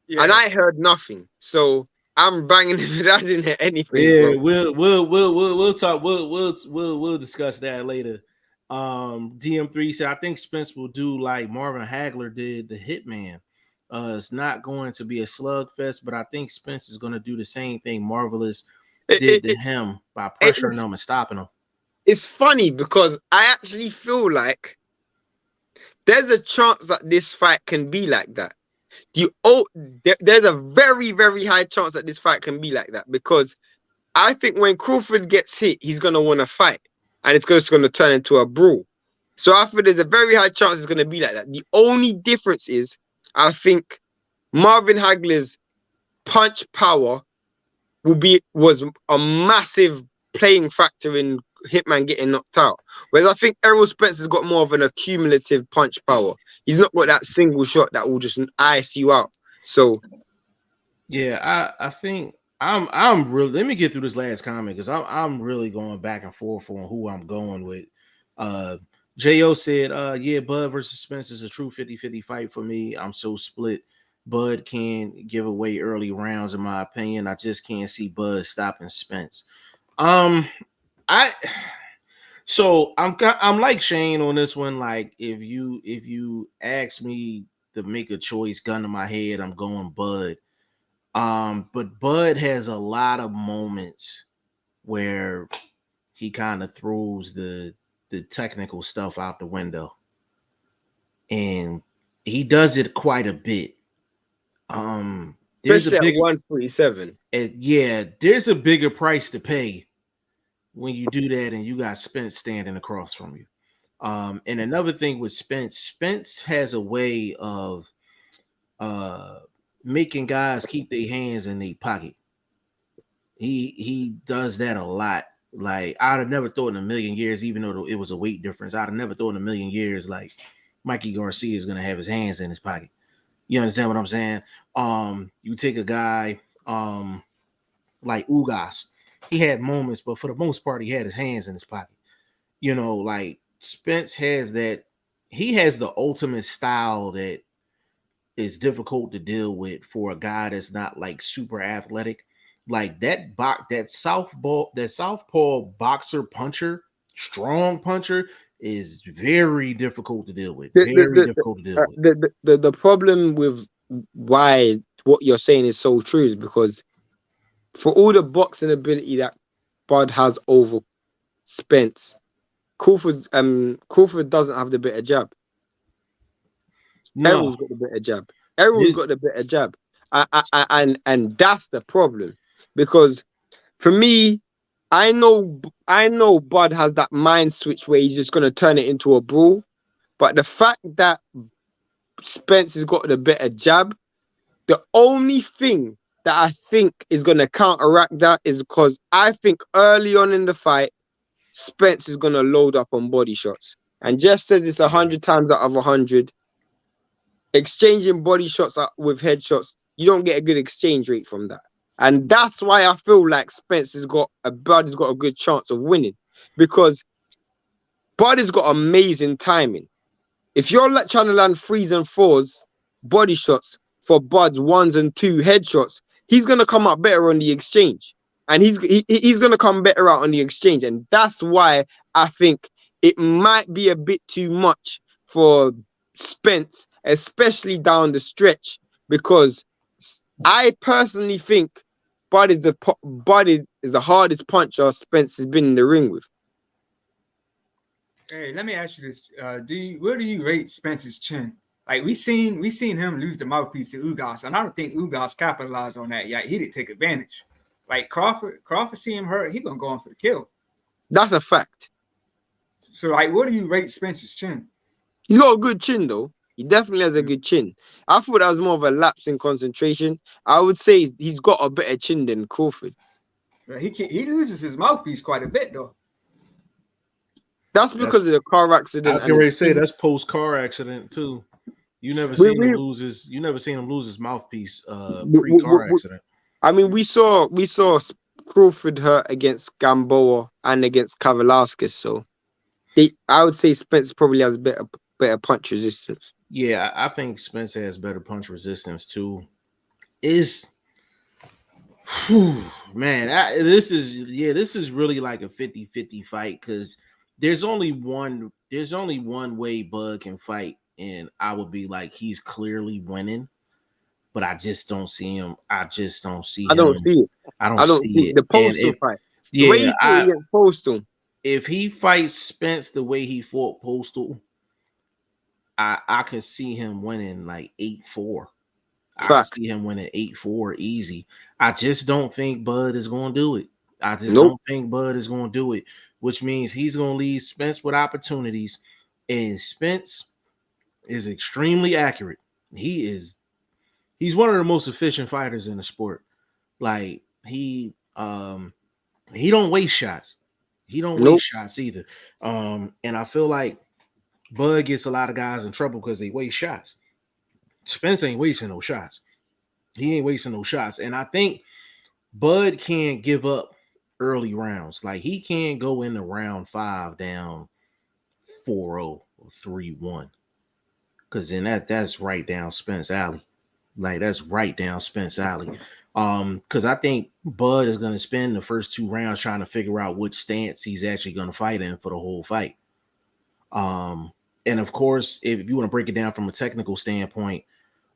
[SPEAKER 3] Yeah. And I heard nothing. So I'm banging it. I didn't hear anything.
[SPEAKER 1] Yeah, bro. we'll talk. We'll discuss that later. DM3 said, I think Spence will do like Marvin Hagler did the Hitman. It's not going to be a slugfest, but I think Spence is going to do the same thing Marvelous
[SPEAKER 3] It,
[SPEAKER 1] did
[SPEAKER 3] it,
[SPEAKER 1] to
[SPEAKER 3] it,
[SPEAKER 1] him by
[SPEAKER 3] it-
[SPEAKER 1] pressuring
[SPEAKER 3] it's,
[SPEAKER 1] him and stopping him.
[SPEAKER 3] it's funny because I actually feel like there's a chance that this fight can be like that. There's a very, very high chance that this fight can be like that because I think when Crawford gets hit, he's going to want to fight and it's just going to turn into a brawl. So I feel there's a very high chance it's going to be like that. The only difference is I think Marvin Hagler's punch power was a massive playing factor in Hitman getting knocked out. Whereas I think Errol Spence has got more of an accumulative punch power. He's not got that single shot that will just ice you out. So
[SPEAKER 1] Yeah, I think I'm really. Let me get through this last comment because I'm really going back and forth on who I'm going with. Jo said, yeah, Bud versus Spence is a true 50-50 fight for me. I'm so split. Bud can give away early rounds, in my opinion. I just can't see Bud stopping Spence. I so I'm like Shane on this one. Like if you ask me to make a choice, gun to my head, I'm going Bud. But Bud has a lot of moments where he kind of throws the technical stuff out the window. And he does it quite a bit. There's a
[SPEAKER 3] especially at
[SPEAKER 1] bigger
[SPEAKER 3] 147.
[SPEAKER 1] yeah, there's a bigger price to pay when you do that and you got Spence standing across from you. And another thing with Spence has a way of making guys keep their hands in their pocket. He does that a lot. Like I'd have never thought in a million years, even though it was a weight difference, I'd have never thought in a million years like Mikey Garcia is gonna have his hands in his pocket. You understand what I'm saying? You take a guy like Ugas, he had moments, but for the most part, he had his hands in his pocket. You know, like Spence has that. He has the ultimate style that is difficult to deal with for a guy that's not like super athletic. Like that southpaw boxer puncher, strong puncher is very difficult to deal with.
[SPEAKER 3] The,
[SPEAKER 1] Very
[SPEAKER 3] the,
[SPEAKER 1] difficult to
[SPEAKER 3] the,
[SPEAKER 1] deal with.
[SPEAKER 3] the problem with why what you're saying is so true is because for all the boxing ability that Bud has over Spence, Crawford doesn't have the better jab.
[SPEAKER 1] No,
[SPEAKER 3] Errol's got the better jab. Errol's got the better jab. And that's the problem. Because for me, I know Bud has that mind switch where he's just gonna turn it into a brawl. But the fact that Spence has got the better jab, the only thing that I think is gonna counteract that is because I think early on in the fight, Spence is gonna load up on body shots. And Jeff says it's 100 times out of 100. Exchanging body shots with headshots, you don't get a good exchange rate from that. And that's why I feel like Spence has got a good chance of winning. Because Bud has got amazing timing. If you're like trying to land 3s and 4s body shots for Bud's 1s and 2 headshots, he's gonna come out better on the exchange. And he's gonna come better out on the exchange. And that's why I think it might be a bit too much for Spence, especially down the stretch, because I personally think Bud is the hardest puncher Spence has been in the ring with.
[SPEAKER 2] Hey, let me ask you this: where do you rate Spence's chin? Like we seen him lose the mouthpiece to Ugas, and I don't think Ugas capitalized on that yet. He didn't take advantage. Like Crawford see him hurt, he gonna go on for the kill.
[SPEAKER 3] That's a fact.
[SPEAKER 2] So, like, where do you rate Spence's chin?
[SPEAKER 3] He's got a good chin, though. He definitely has a good chin. I thought that was more of a lapse in concentration. I would say he's got a better chin than Crawford.
[SPEAKER 2] He loses his mouthpiece quite a bit, though.
[SPEAKER 3] That's because of the car accident.
[SPEAKER 1] I was going to say that's post car accident too. You never seen him lose his mouthpiece pre car accident.
[SPEAKER 3] I mean, we saw Crawford hurt against Gamboa and against Kavalauskas, so I would say Spence probably has better punch resistance.
[SPEAKER 1] Yeah, I think Spence has better punch resistance too. Man, this is really like a 50-50 fight because there's only one way Bud can fight, and I would be like he's clearly winning. but I just don't see him. I just don't see
[SPEAKER 3] I don't
[SPEAKER 1] him.
[SPEAKER 3] see it.
[SPEAKER 1] I don't
[SPEAKER 3] I don't
[SPEAKER 1] see
[SPEAKER 3] see
[SPEAKER 1] it.
[SPEAKER 3] the
[SPEAKER 1] And
[SPEAKER 3] Postal fight. The way
[SPEAKER 1] yeah,
[SPEAKER 3] he fought against Postal.
[SPEAKER 1] if he fights Spence the way he fought Postal, I can see him winning like 8-4. I can
[SPEAKER 3] Fact.
[SPEAKER 1] see him winning 8-4 easy. I just don't think Bud is going to do it. I just
[SPEAKER 3] Nope.
[SPEAKER 1] don't think Bud is going to do it, which means he's going to leave Spence with opportunities. And Spence is extremely accurate. He's one of the most efficient fighters in the sport. Like he don't waste shots. He don't
[SPEAKER 3] Nope.
[SPEAKER 1] waste shots either. And I feel like Bud gets a lot of guys in trouble because they waste shots. Spence ain't wasting no shots. He ain't wasting no shots. And I think Bud can't give up early rounds. Like he can't go into round 5 down 4-0 or 3-1. Because then that's right down Spence alley. Like that's right down Spence alley. Because I think Bud is gonna spend the first 2 rounds trying to figure out which stance he's actually gonna fight in for the whole fight. And of course, if you want to break it down from a technical standpoint,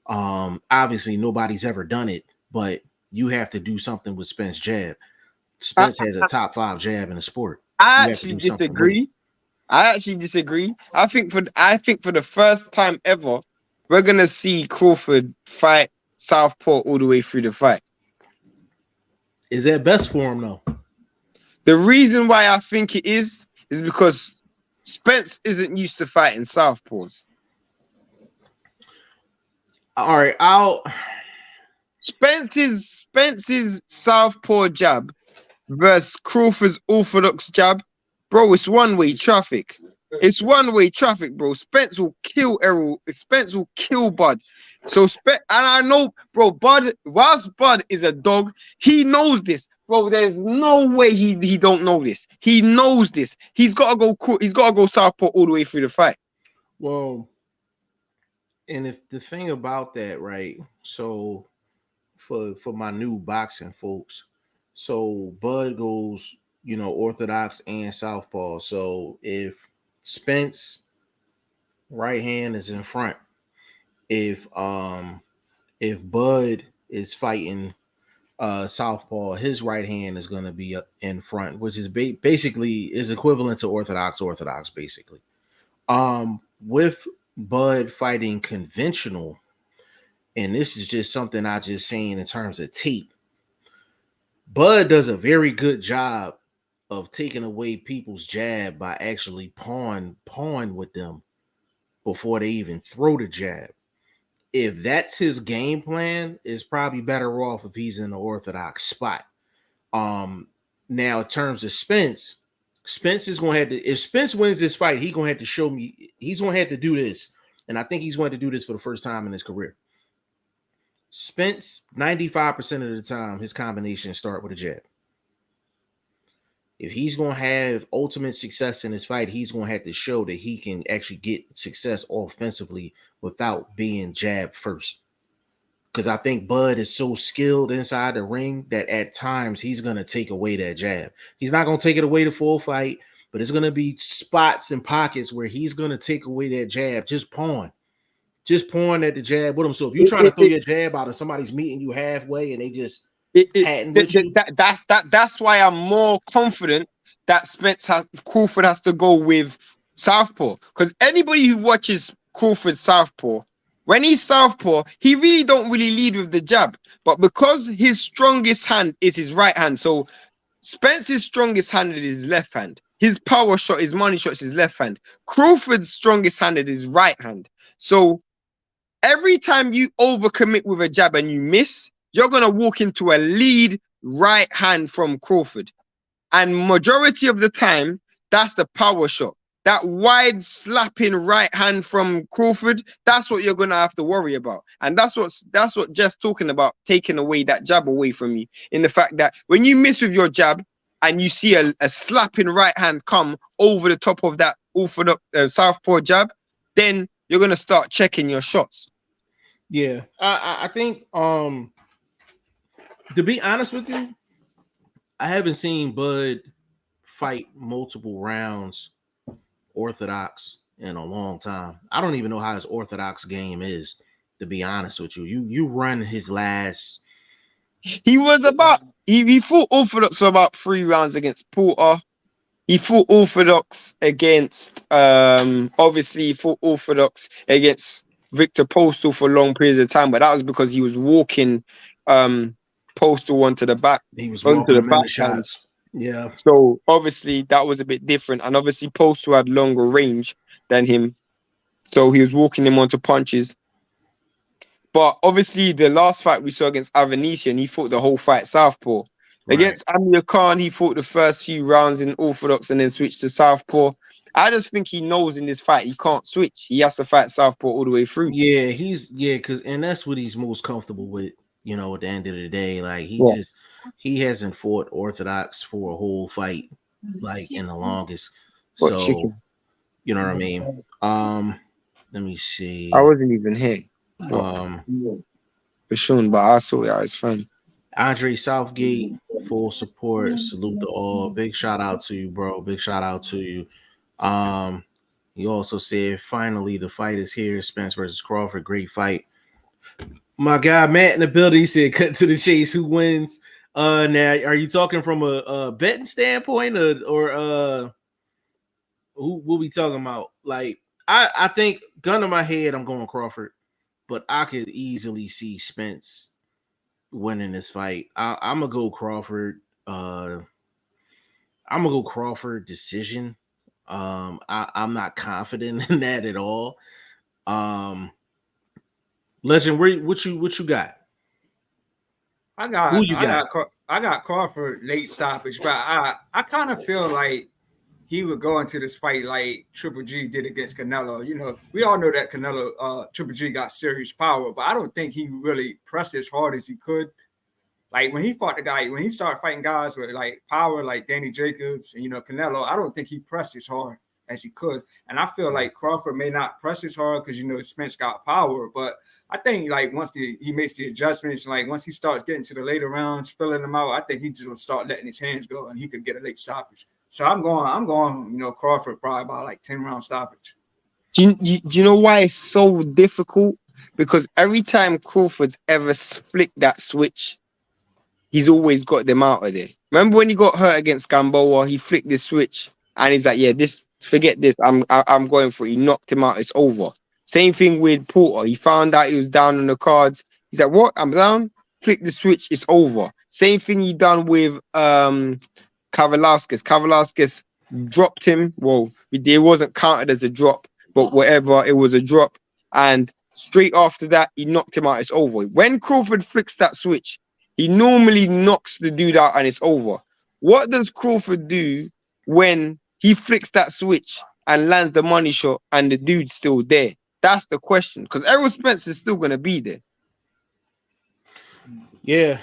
[SPEAKER 1] obviously nobody's ever done it, but you have to do something with Spence jab.
[SPEAKER 3] I,
[SPEAKER 1] Spence has a top 5 jab in the sport.
[SPEAKER 3] I
[SPEAKER 1] You have to
[SPEAKER 3] actually
[SPEAKER 1] do something with it.
[SPEAKER 3] disagree. I think for the first time ever, we're gonna see Crawford fight Southpaw all the way through the fight.
[SPEAKER 1] Is that best for him though?
[SPEAKER 3] The reason why I think it is because Spence isn't used to fighting Southpaws.
[SPEAKER 1] All right,
[SPEAKER 3] Spence's Southpaw jab versus Crawford's orthodox jab, bro. It's one-way traffic. It's one-way traffic, bro. Spence will kill Errol. Spence will kill Bud. So and I know, bro. Bud, whilst Bud is a dog, he knows this, bro. There's no way he don't know this. He knows this. He's gotta go Southpaw all the way through the fight.
[SPEAKER 1] well, and if the thing about that, right? So for my new boxing folks, so Bud goes, orthodox and southpaw. So if Spence right hand is in front, if Bud is fighting southpaw, his right hand is going to be up in front, which is basically is equivalent to orthodox basically. With Bud fighting conventional, and this is just something I just saying in terms of tape, Bud does a very good job of taking away people's jab by actually pawing with them before they even throw the jab. If that's his game plan, it's probably better off if he's in the orthodox spot. Now in terms of Spence is going to have to, if Spence wins this fight, he's going to have to show me, he's going to have to do this. And I think he's going to do this for the first time in his career. Spence, 95% of the time, his combinations start with a jab. If he's going to have ultimate success in this fight, he's going to have to show that he can actually get success offensively without being jabbed first. Because I think Bud is so skilled inside the ring that at times he's going to take away that jab. He's not going to take it away the full fight, but it's going to be spots and pockets where he's going to take away that jab, just pawing at the jab with him. So if you're trying to throw your jab out and somebody's meeting you halfway and they just
[SPEAKER 3] that's why I'm more confident that Crawford has to go with southpaw, because anybody who watches Crawford southpaw, when he's southpaw, he really don't lead with the jab, but because his strongest hand is his right hand, so Spence's strongest hand is his left hand. His power shot, his money shot is his left hand. Crawford's strongest hand is his right hand. So every time you overcommit with a jab and you miss, you're going to walk into a lead right hand from Crawford. And majority of the time, that's the power shot. That wide slapping right hand from Crawford, that's what you're going to have to worry about. And that's what Jeff's talking about, taking away that jab away from you. In the fact that when you miss with your jab and you see a slapping right hand come over the top of that orthodox southpaw jab, then you're going to start checking your shots.
[SPEAKER 1] Yeah, I think to be honest with you, I haven't seen Bud fight multiple rounds orthodox in a long time. I don't even know how his orthodox game is. To be honest with you, you run his last.
[SPEAKER 3] He was about he fought orthodox for about 3 rounds against Porter. He fought orthodox against obviously he fought orthodox against Victor Postal for long periods of time, but that was because he was walking Postal onto the
[SPEAKER 1] He was
[SPEAKER 3] onto
[SPEAKER 1] walking
[SPEAKER 3] the
[SPEAKER 1] him into
[SPEAKER 3] backhand.
[SPEAKER 1] shots. Yeah.
[SPEAKER 3] So obviously that was a bit different, and obviously Postal had longer range than him, so he was walking him onto punches. But obviously, the last fight we saw against Avanesian, he fought the whole fight southpaw.
[SPEAKER 1] Right.
[SPEAKER 3] Against Amir Khan, he fought the first few rounds in orthodox and then switched to southpaw. I just think he knows in this fight he can't switch. He has to fight southpaw all the way through.
[SPEAKER 1] Yeah, because that's what he's most comfortable with. At the end of the day, like
[SPEAKER 3] Yeah.
[SPEAKER 1] he hasn't fought orthodox for a whole fight like in the longest.
[SPEAKER 3] What
[SPEAKER 1] So
[SPEAKER 3] chicken?
[SPEAKER 1] you know what I mean. Let me see.
[SPEAKER 3] I wasn't even here.
[SPEAKER 1] Um,
[SPEAKER 3] For sure, but I saw it. It's fun.
[SPEAKER 1] Andre Southgate, full support. Salute to all. Big shout out to you, bro. Big shout out to you. He also said, finally, the fight is here. Spence versus Crawford. Great fight. My guy Matt in the building, he said, cut to the chase. Who wins? Now, are you talking from a betting standpoint or who will we talking about? Like, I think, gun to my head, I'm going Crawford, but I could easily see Spence winning this fight. I'm gonna go Crawford. I'm gonna go Crawford decision. I'm not confident in that at all. Legend, what you got?
[SPEAKER 2] I got
[SPEAKER 1] Who you got?
[SPEAKER 2] I got Crawford late stoppage, but I kind of feel like he would go into this fight like Triple G did against Canelo. We all know that Canelo, Triple G got serious power, but I don't think he really pressed as hard as he could. Like when he fought the guy, when he started fighting guys with like power, like Danny Jacobs and Canelo, I don't think he pressed as hard as he could. And I feel like Crawford may not press as hard because Spence got power, but I think like once he makes the adjustments, like once he starts getting to the later rounds, filling them out, I think he just will start letting his hands go and he could get a late stoppage. So I'm going, Crawford probably about like 10-round stoppage.
[SPEAKER 3] Do you know why it's so difficult? Because every time Crawford's ever flicked that switch, he's always got them out of there. Remember when he got hurt against Gamboa, he flicked the switch and he's like, yeah, forget this. I'm going for it. He knocked him out. It's over. Same thing with Porter. He found out he was down on the cards. He's like, what? I'm down. Flick the switch. It's over. Same thing he done with Kavalauskas. Kavalauskas dropped him. Well, it wasn't counted as a drop, but whatever, it was a drop. And straight after that, he knocked him out. It's over. When Crawford flicks that switch, he normally knocks the dude out and it's over. What does Crawford do when he flicks that switch and lands the money shot and the dude's still there? That's the question. Because Errol Spence is still going to be there.
[SPEAKER 1] Yeah.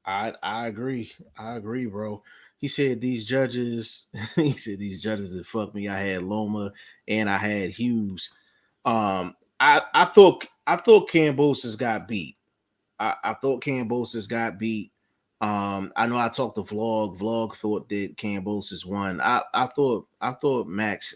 [SPEAKER 1] I agree. I agree, bro. He said these judges that fucked me. I had Loma and I had Hughes. I thought Kambosos got beat. I thought Kambosos got beat. I know I talked to Vlog. Vlog thought that Kambosos won. I thought Max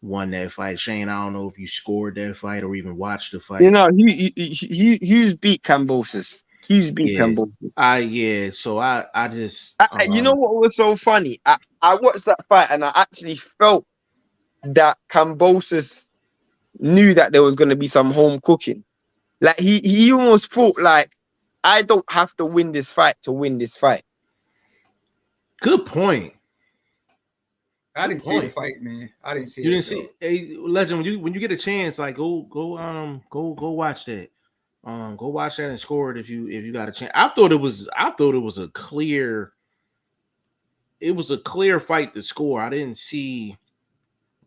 [SPEAKER 1] won that fight. Shane, I don't know if you scored that fight or even watched the fight.
[SPEAKER 3] Hughes beat Kambosos. Hughes beat Kambosos.
[SPEAKER 1] So I just
[SPEAKER 3] you know what was so funny? I watched that fight and I actually felt that Kambosos knew that there was going to be some home cooking. Like he almost felt like, I don't have to win this fight to win this fight.
[SPEAKER 1] Good point.
[SPEAKER 2] I didn't see the fight, man. I didn't see it.
[SPEAKER 1] You didn't see it? Hey, Legend, when you get a chance, like go watch that. Go watch that and score it if you got a chance. I thought it was a clear fight to score. I didn't see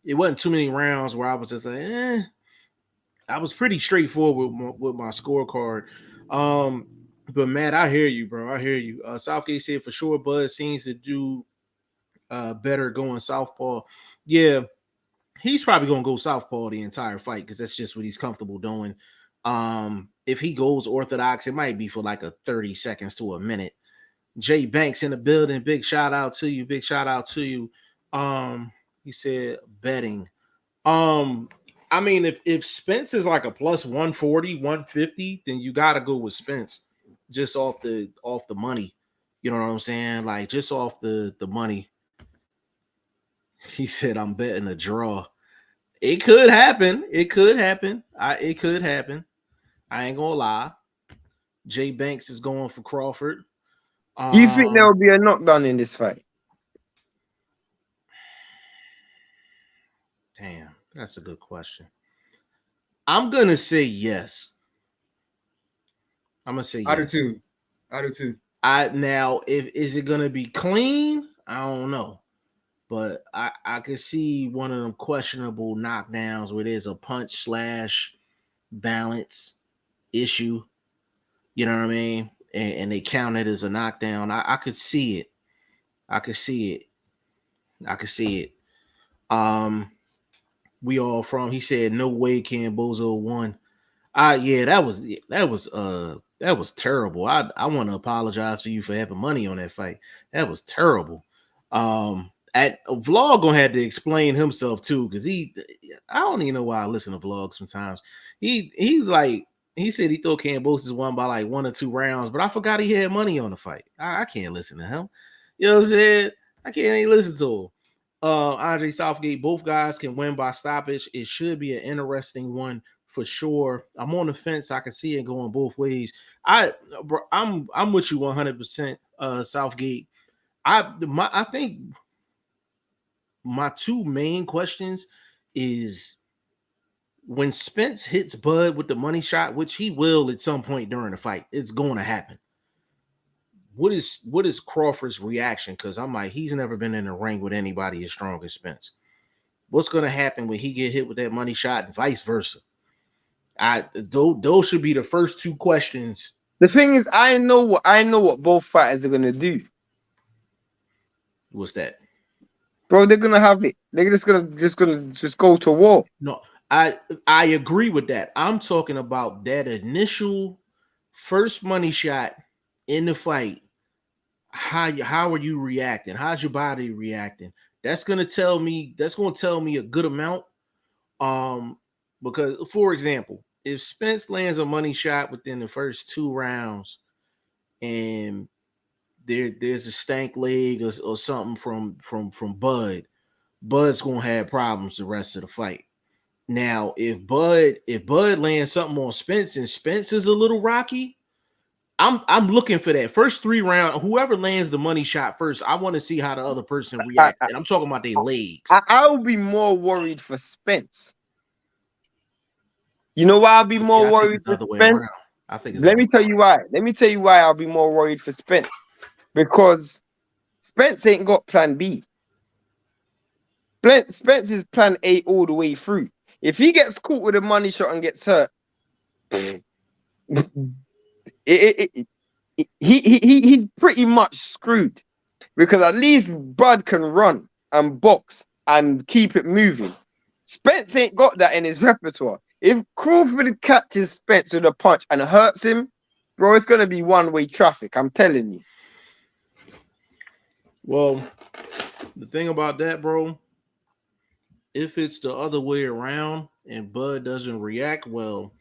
[SPEAKER 1] it wasn't too many rounds where I was just like, I was pretty straightforward with my scorecard. But Matt, I hear you, bro. I hear you. Southgate said for sure Buzz seems to do better going southpaw. Yeah, he's probably gonna go southpaw the entire fight because that's just what he's comfortable doing. If he goes orthodox, it might be for like a 30 seconds to a minute. Jay Banks in the building. Big shout out to you. Big shout out to you. He said betting. I mean, if Spence is like a plus 140, 150, then you gotta go with Spence just off the money. You know what I'm saying? Like just off the money. He said, I'm betting a draw. It could happen. It could happen. It could happen. I ain't gonna lie. Jay Banks is going for Crawford.
[SPEAKER 3] Do you think there
[SPEAKER 1] Um,
[SPEAKER 3] will be a knockdown in this fight?
[SPEAKER 1] damn, that's a good question. I'm gonna say yes. I'm gonna say
[SPEAKER 2] I do
[SPEAKER 1] yes.
[SPEAKER 2] too. I do too.
[SPEAKER 1] I now if is it gonna be clean? I don't know. But I could see one of them questionable knockdowns where there's a punch slash balance issue. You know what I mean? And they count it as a knockdown. I could see it. I could see it. I could see it. We all from. He said, "No way can Bozo won." Yeah, that was terrible. I want to apologize for you for having money on that fight. That was terrible. At a vlog gonna have to explain himself too, because I don't even know why I listen to vlogs sometimes. He's like he said he thought Cambosis won by like 1 or 2 rounds, but I forgot he had money on the fight. I can't listen to him. You know what I'm saying? I can't even listen to him. Andre Southgate, both guys can win by stoppage. It should be an interesting one for sure. I'm on the fence. I can see it going both ways. I'm with you 100%. Southgate. I think my two main questions is when Spence hits Bud with the money shot, which he will at some point during the fight. It's going to happen. What is Crawford's reaction? Because I'm like, he's never been in a ring with anybody as strong as Spence. What's going to happen when he get hit with that money shot and vice versa? Those should be the first two questions.
[SPEAKER 3] The thing is, I know what both fighters are gonna do.
[SPEAKER 1] What's that?
[SPEAKER 3] Bro, they're gonna have it. They're just gonna go to war.
[SPEAKER 1] No, I agree with that. I'm talking about that initial first money shot in the fight. How are you reacting? How's your body reacting? That's gonna tell me a good amount. Because for example, if Spence lands a money shot within the first 2 rounds and there's a stank leg or something from Bud's gonna have problems the rest of the fight. Now, if Bud lands something on Spence and Spence is a little rocky, I'm looking for that first 3 rounds. Whoever lands the money shot first, I want to see how the other person reacts. And I'm talking about their legs.
[SPEAKER 3] I'll be more worried for Spence. You know why I'll be more worried for Spence?
[SPEAKER 1] I think it's
[SPEAKER 3] Let me tell you why. Let me tell you why I'll be more worried for Spence. Because Spence ain't got plan B. Spence is plan A all the way through. If he gets caught with a money shot and gets hurt, he's pretty much screwed. Because at least Bud can run and box and keep it moving. Spence ain't got that in his repertoire. If Crawford catches Spence with a punch and hurts him, bro, it's gonna be one-way traffic. I'm telling you.
[SPEAKER 1] Well, the thing about that, bro, if it's the other way around and Bud doesn't react well,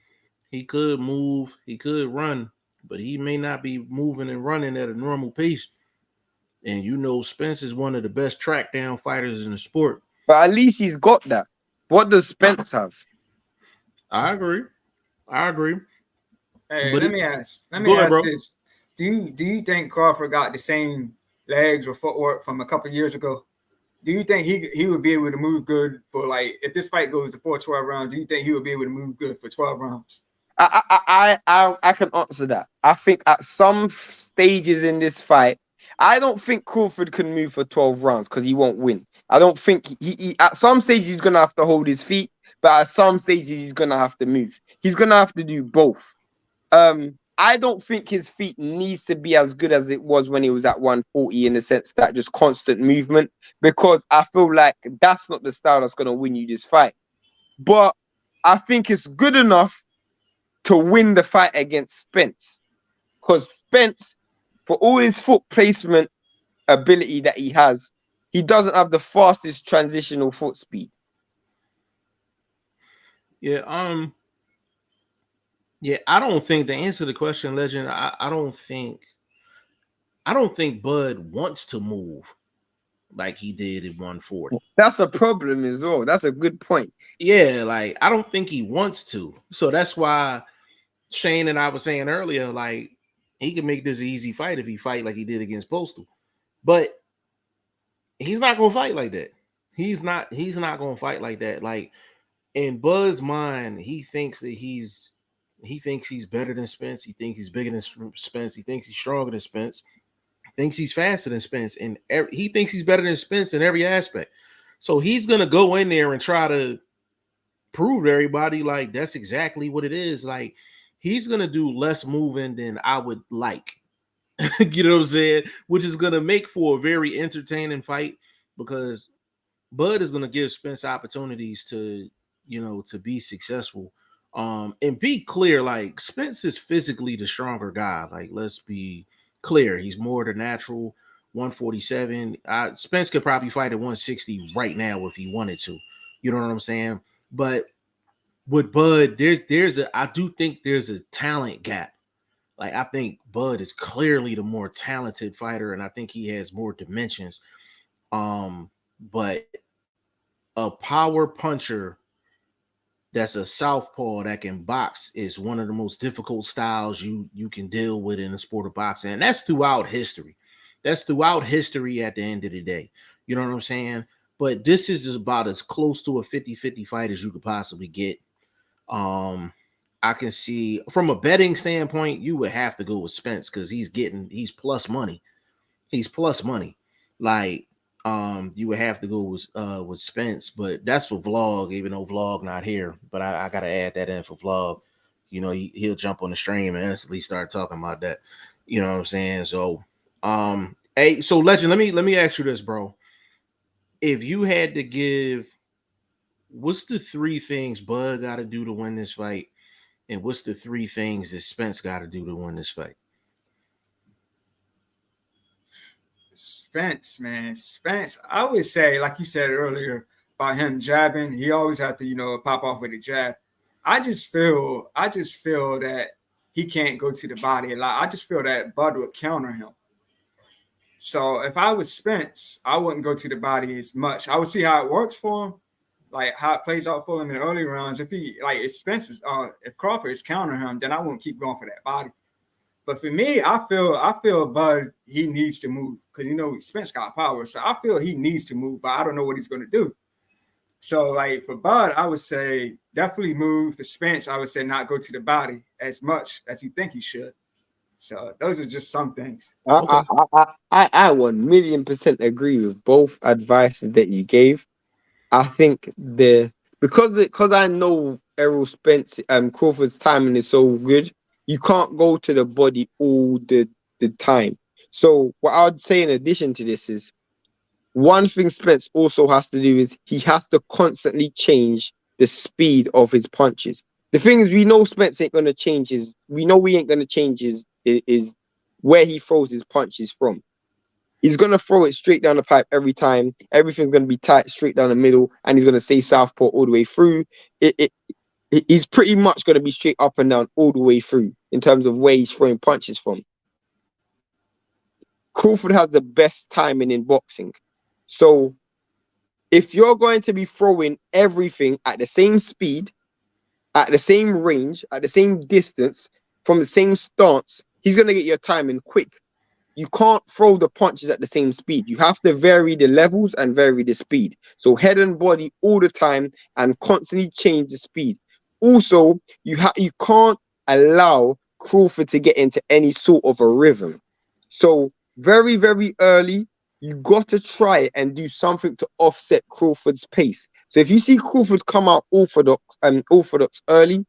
[SPEAKER 1] he could move, he could run, but he may not be moving and running at a normal pace. And you know, Spence is one of the best track down fighters in the sport.
[SPEAKER 3] But at least he's got that. What does Spence have?
[SPEAKER 1] I agree.
[SPEAKER 2] Hey,
[SPEAKER 1] But
[SPEAKER 2] let me ask
[SPEAKER 1] bro.
[SPEAKER 2] this: Do you think Crawford got the same legs or footwork from a couple years ago? Do you think he would be able to move good for, like, if this fight goes to 12 rounds? Do you think he would be able to move good for 12 rounds?
[SPEAKER 3] I can answer that. I think at some stages in this fight, I don't think Crawford can move for 12 rounds because he won't win. I don't think he at some stages he's gonna have to hold his feet, but at some stages he's gonna have to move. He's gonna have to do both. I don't think his feet needs to be as good as it was when he was at 140 in the sense that just constant movement, because I feel like that's not the style that's gonna win you this fight. But I think it's good enough to win the fight against Spence, because Spence, for all his foot placement ability that he has, he doesn't have the fastest transitional foot speed.
[SPEAKER 1] Yeah. Yeah. I don't think to answer the question, Legend. I don't think Bud wants to move like he did at 140.
[SPEAKER 3] That's a problem as well. That's a good point.
[SPEAKER 1] Yeah, like I don't think he wants to. So that's why Shane and I were saying earlier, like he can make this an easy fight if he fight like he did against Postal. But he's not gonna fight like that. He's not gonna fight like that. Like in Bud's mind, he thinks he's better than Spence. He thinks he's bigger than Spence. He thinks he's stronger than Spence. Thinks he's faster than Spence, and he thinks he's better than Spence in every aspect. So he's gonna go in there and try to prove to everybody like that's exactly what it is. Like he's gonna do less moving than I would like. You know what I'm saying? Which is gonna make for a very entertaining fight because Bud is gonna give Spence opportunities to, to be successful. And be clear, like Spence is physically the stronger guy. Like, let's be clear, he's more the natural 147. Spence could probably fight at 160 right now if he wanted to. You know what I'm saying? But with Bud, I do think there's a talent gap. Like I think Bud is clearly the more talented fighter, and I think he has more dimensions. But a power puncher that's a southpaw that can box is one of the most difficult styles you can deal with in the sport of boxing, and that's throughout history. That's throughout history at the end of the day. You know what I'm saying? But this is about as close to a 50-50 fight as you could possibly get. I can see from a betting standpoint, you would have to go with Spence because he's plus money. He's plus money. Like you would have to go with Spence, but that's for Vlog, even though Vlog not here. But I gotta add that in for Vlog. You know, he'll jump on the stream and instantly start talking about that. You know what I'm saying? So hey, so Legend, let me ask you this, bro. If you had to give, what's the three things Bud gotta do to win this fight? And what's the three things that Spence gotta do to win this fight?
[SPEAKER 2] Spence, man, Spence. I would say, like you said earlier about him jabbing, he always have to, pop off with a jab. I just feel that he can't go to the body a lot. I just feel that Bud would counter him. So if I was Spence, I wouldn't go to the body as much. I would see how it works for him, like how it plays out for him in the early rounds. If Crawford is countering him, then I won't keep going for that body. But for me, I feel Bud, he needs to move because Spence got power. So I feel he needs to move, but I don't know what he's going to do. So like for Bud, I would say definitely move. For Spence, I would say not go to the body as much as he think he should. So those are just some things.
[SPEAKER 3] I 1,000,000% agree with both advices that you gave. I think because I know Errol Spence Crawford's timing is so good, you can't go to the body all the time. So what I would say in addition to this is one thing Spence also has to do is he has to constantly change the speed of his punches. The thing is, we know Spence ain't gonna change we know he ain't gonna change is where he throws his punches from. He's gonna throw it straight down the pipe every time. Everything's gonna be tight, straight down the middle, and he's gonna stay southpaw all the way through. He's pretty much gonna be straight up and down all the way through in terms of where he's throwing punches from. Crawford has the best timing in boxing. So if you're going to be throwing everything at the same speed, at the same range, at the same distance, from the same stance, he's going to get your timing quick. You can't throw the punches at the same speed. You have to vary the levels and vary the speed. So head and body all the time and constantly change the speed. Also, you can't allow Crawford to get into any sort of a rhythm. So very, very early, you got to try and do something to offset Crawford's pace. So if you see Crawford come out orthodox early,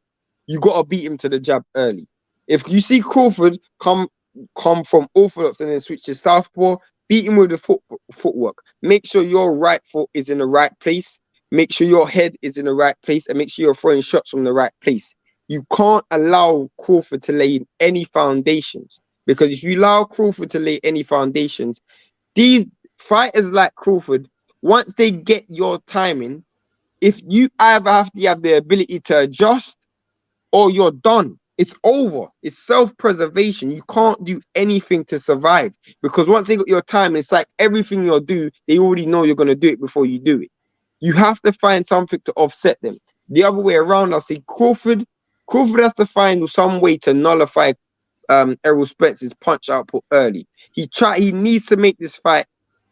[SPEAKER 3] you got to beat him to the jab early. If you see Crawford come from orthodox and then switch to southpaw, beat him with the footwork. Make sure your right foot is in the right place. Make sure your head is in the right place, and make sure you're throwing shots from the right place. You can't allow Crawford to lay any foundations, because if you allow Crawford to lay any foundations, these fighters like Crawford, once they get your timing, if you either have to have the ability to adjust or you're done. It's over. It's self-preservation. You can't do anything to survive because once they got your time, it's like everything you'll do, they already know you're gonna do it before you do it. You have to find something to offset them. The other way around, I'll say Crawford has to find some way to nullify Errol Spence's punch output early. He needs to make this fight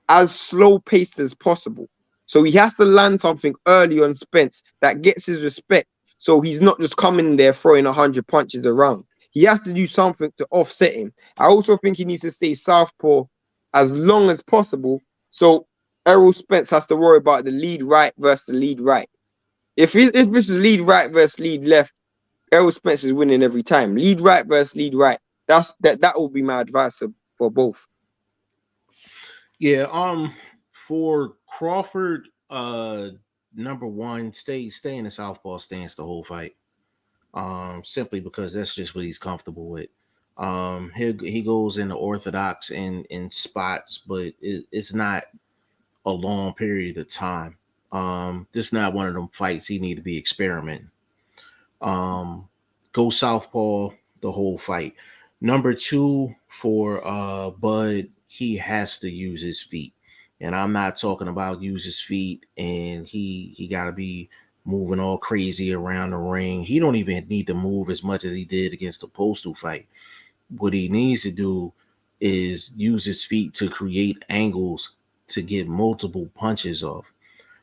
[SPEAKER 3] as slow paced as possible. So he has to land something early on Spence that gets his respect. So he's not just coming there throwing 100 punches around. He has to do something to offset him. I also think he needs to stay southpaw as long as possible. So Errol Spence has to worry about the lead right versus the lead right. If this is lead right versus lead left, Errol Spence is winning every time. Lead right versus lead right. That will be my advice for both.
[SPEAKER 1] Yeah, for Crawford, number one, stay in the southpaw stance the whole fight. Simply because that's just what he's comfortable with. He goes into orthodox in spots, but it's not a long period of time. This is not one of them fights he need to be experimenting. Go southpaw the whole fight. Number two for Bud, he has to use his feet. And I'm not talking about use his feet and he gotta be moving all crazy around the ring. He don't even need to move as much as he did against the Postal fight. What he needs to do is use his feet to create angles to get multiple punches off.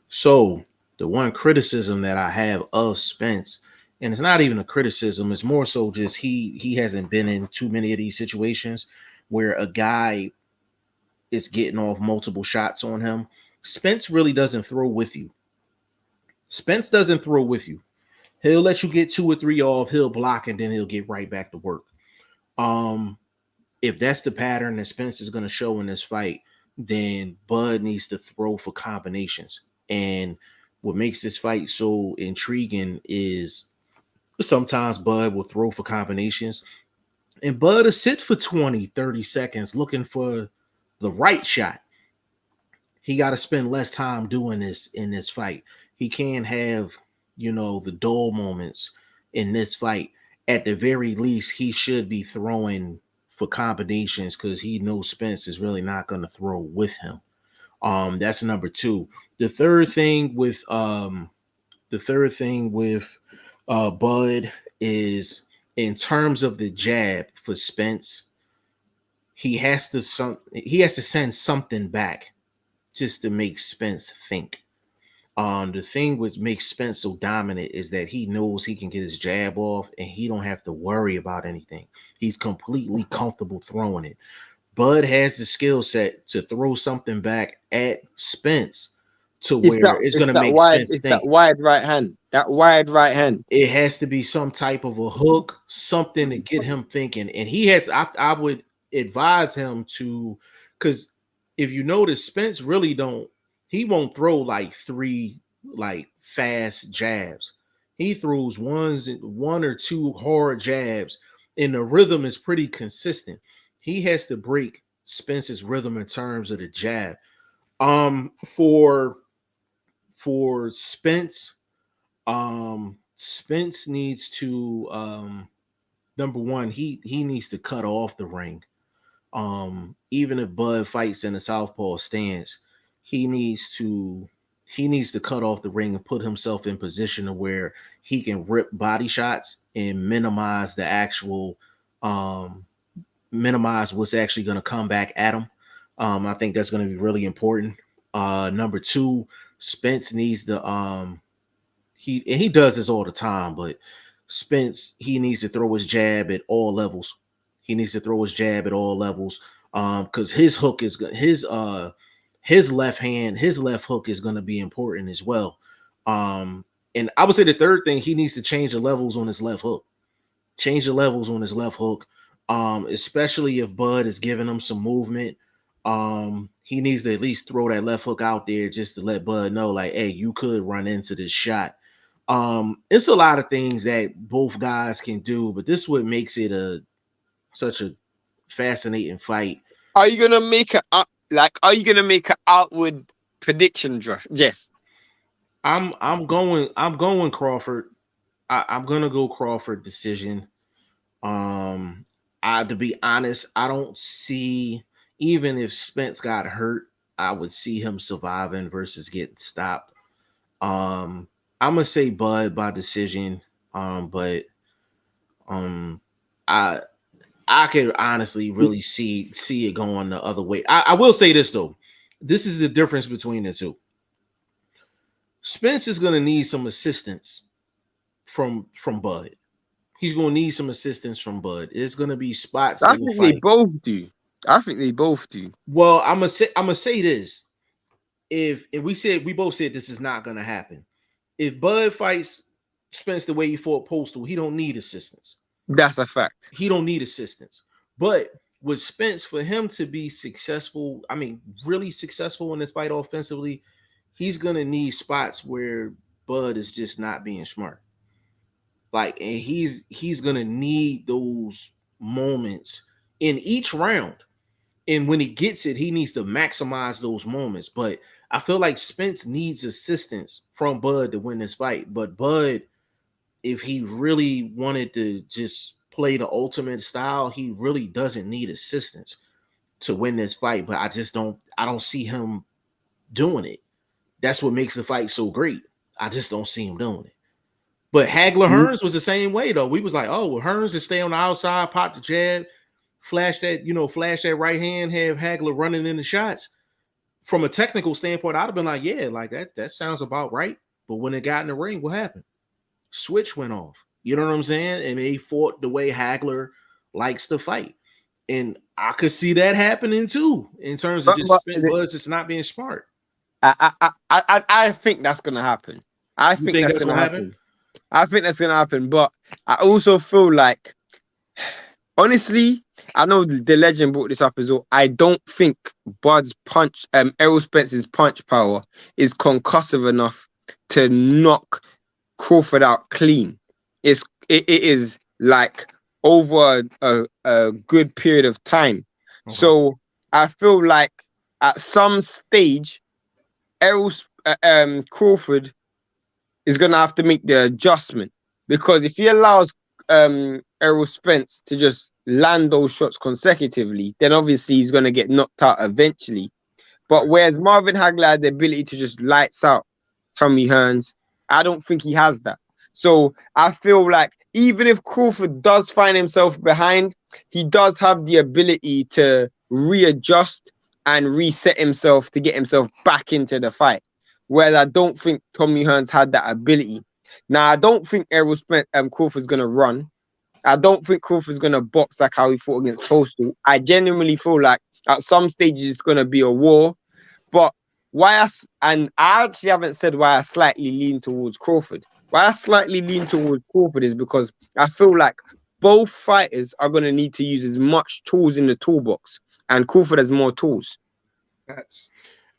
[SPEAKER 1] So the one criticism that I have of Spence, and it's not even a criticism, it's more so just he hasn't been in too many of these situations where a guy is getting off multiple shots on him. Spence really doesn't throw with you. Spence doesn't throw with you. He'll let you get 2 or 3 off, he'll block, and then he'll get right back to work. If that's the pattern that Spence is going to show in this fight, then Bud needs to throw for combinations. And what makes this fight so intriguing is sometimes Bud will throw for combinations and Bud will sit for 20, 30 seconds looking for the right shot. He got to spend less time doing this in this fight. He can't have, the dull moments in this fight. At the very least, he should be throwing for combinations because he knows Spence is really not going to throw with him. That's number two. The third thing with Bud is in terms of the jab for Spence, he has to send something back just to make Spence think. The thing which makes Spence so dominant is that he knows he can get his jab off and he don't have to worry about anything. He's completely comfortable throwing it. Bud has the skill set to throw something back at Spence to where it's going to make Spence think.
[SPEAKER 3] That wide right hand. That wide right hand.
[SPEAKER 1] It has to be some type of a hook, something to get him thinking. And he has, I would advise him to, because if you notice, Spence really he won't throw like 3 like fast jabs. He throws 1 or 2 hard jabs, and the rhythm is pretty consistent. He has to break Spence's rhythm in terms of the jab. For Spence, Spence needs to number one, he needs to cut off the ring. Even if Bud fights in a southpaw stance, he needs to cut off the ring and put himself in position to where he can rip body shots and minimize the actual minimize what's actually going to come back at him. I think that's going to be really important. Number two, Spence needs the he does this all the time, but Spence, he needs to throw his jab at all levels. He needs to throw his jab at all levels. Because his hook is his left hook is going to be important as well. And I would say the third thing, he needs to change the levels on his left hook. Change the levels on his left hook. Especially if Bud is giving him some movement. He needs to at least throw that left hook out there just to let Bud know, like, hey, you could run into this shot. It's a lot of things that both guys can do, but this is what makes it such a fascinating fight.
[SPEAKER 3] Are you gonna make an outward prediction, Jeff?
[SPEAKER 1] I'm going Crawford. I'm gonna go Crawford decision. To be honest, I don't see, even if Spence got hurt, I would see him surviving versus getting stopped. I'm gonna say Bud by decision. But um, I I could honestly really see it going the other way. I will say this though, this is the difference between the two. Spence is gonna need some assistance from Bud. He's gonna need some assistance from Bud. It's gonna be spots
[SPEAKER 3] I
[SPEAKER 1] in the
[SPEAKER 3] think they
[SPEAKER 1] fight.
[SPEAKER 3] both do. I think they both do.
[SPEAKER 1] Well, I'm gonna say this. If we both said this is not gonna happen. If Bud fights Spence the way he fought Postal, he don't need assistance.
[SPEAKER 3] That's a fact.
[SPEAKER 1] He don't need assistance. But with Spence, for him to be successful, I mean, really successful in this fight offensively, he's gonna need spots where Bud is just not being smart. Like, and he's gonna need those moments in each round. And when he gets it, he needs to maximize those moments. But I feel like Spence needs assistance from Bud to win this fight. But Bud, if he really wanted to just play the ultimate style, he really doesn't need assistance to win this fight. But I don't see him doing it. That's what makes the fight so great. I just don't see him doing it. But Hagler Hearns was the same way though. We was like, oh, well, Hearns is stay on the outside, pop the jab, flash that right hand, have Hagler running in the shots. From a technical standpoint, I'd have been like, yeah, like that sounds about right. But when it got in the ring, what happened? Switch went off. You know what I'm saying? And they fought the way Hagler likes to fight. And I could see that happening too, in terms of just Buzz just not being smart.
[SPEAKER 3] I think that's gonna happen. I think that's gonna happen. I think that's gonna happen. But I also feel like, honestly, I know the legend brought this up as well. I don't think Bud's punch, Errol Spence's punch power is concussive enough to knock Crawford out clean. It is like over a good period of time. Okay. So I feel like at some stage, Crawford is gonna have to make the adjustment, because if he allows Errol Spence to just land those shots consecutively, then obviously he's gonna get knocked out eventually. But whereas Marvin Hagler had the ability to just lights out Tommy Hearns, I don't think he has that. So I feel like even if Crawford does find himself behind, he does have the ability to readjust and reset himself to get himself back into the fight. Whereas I don't think Tommy Hearns had that ability. Now, I don't think Errol Spence Crawford's going to run. I don't think Crawford's going to box like how he fought against Postal. I genuinely feel like at some stages it's going to be a war. But I actually haven't said why I slightly lean towards Crawford. Why I slightly lean towards Crawford is because I feel like both fighters are going to need to use as much tools in the toolbox, and Crawford has more tools.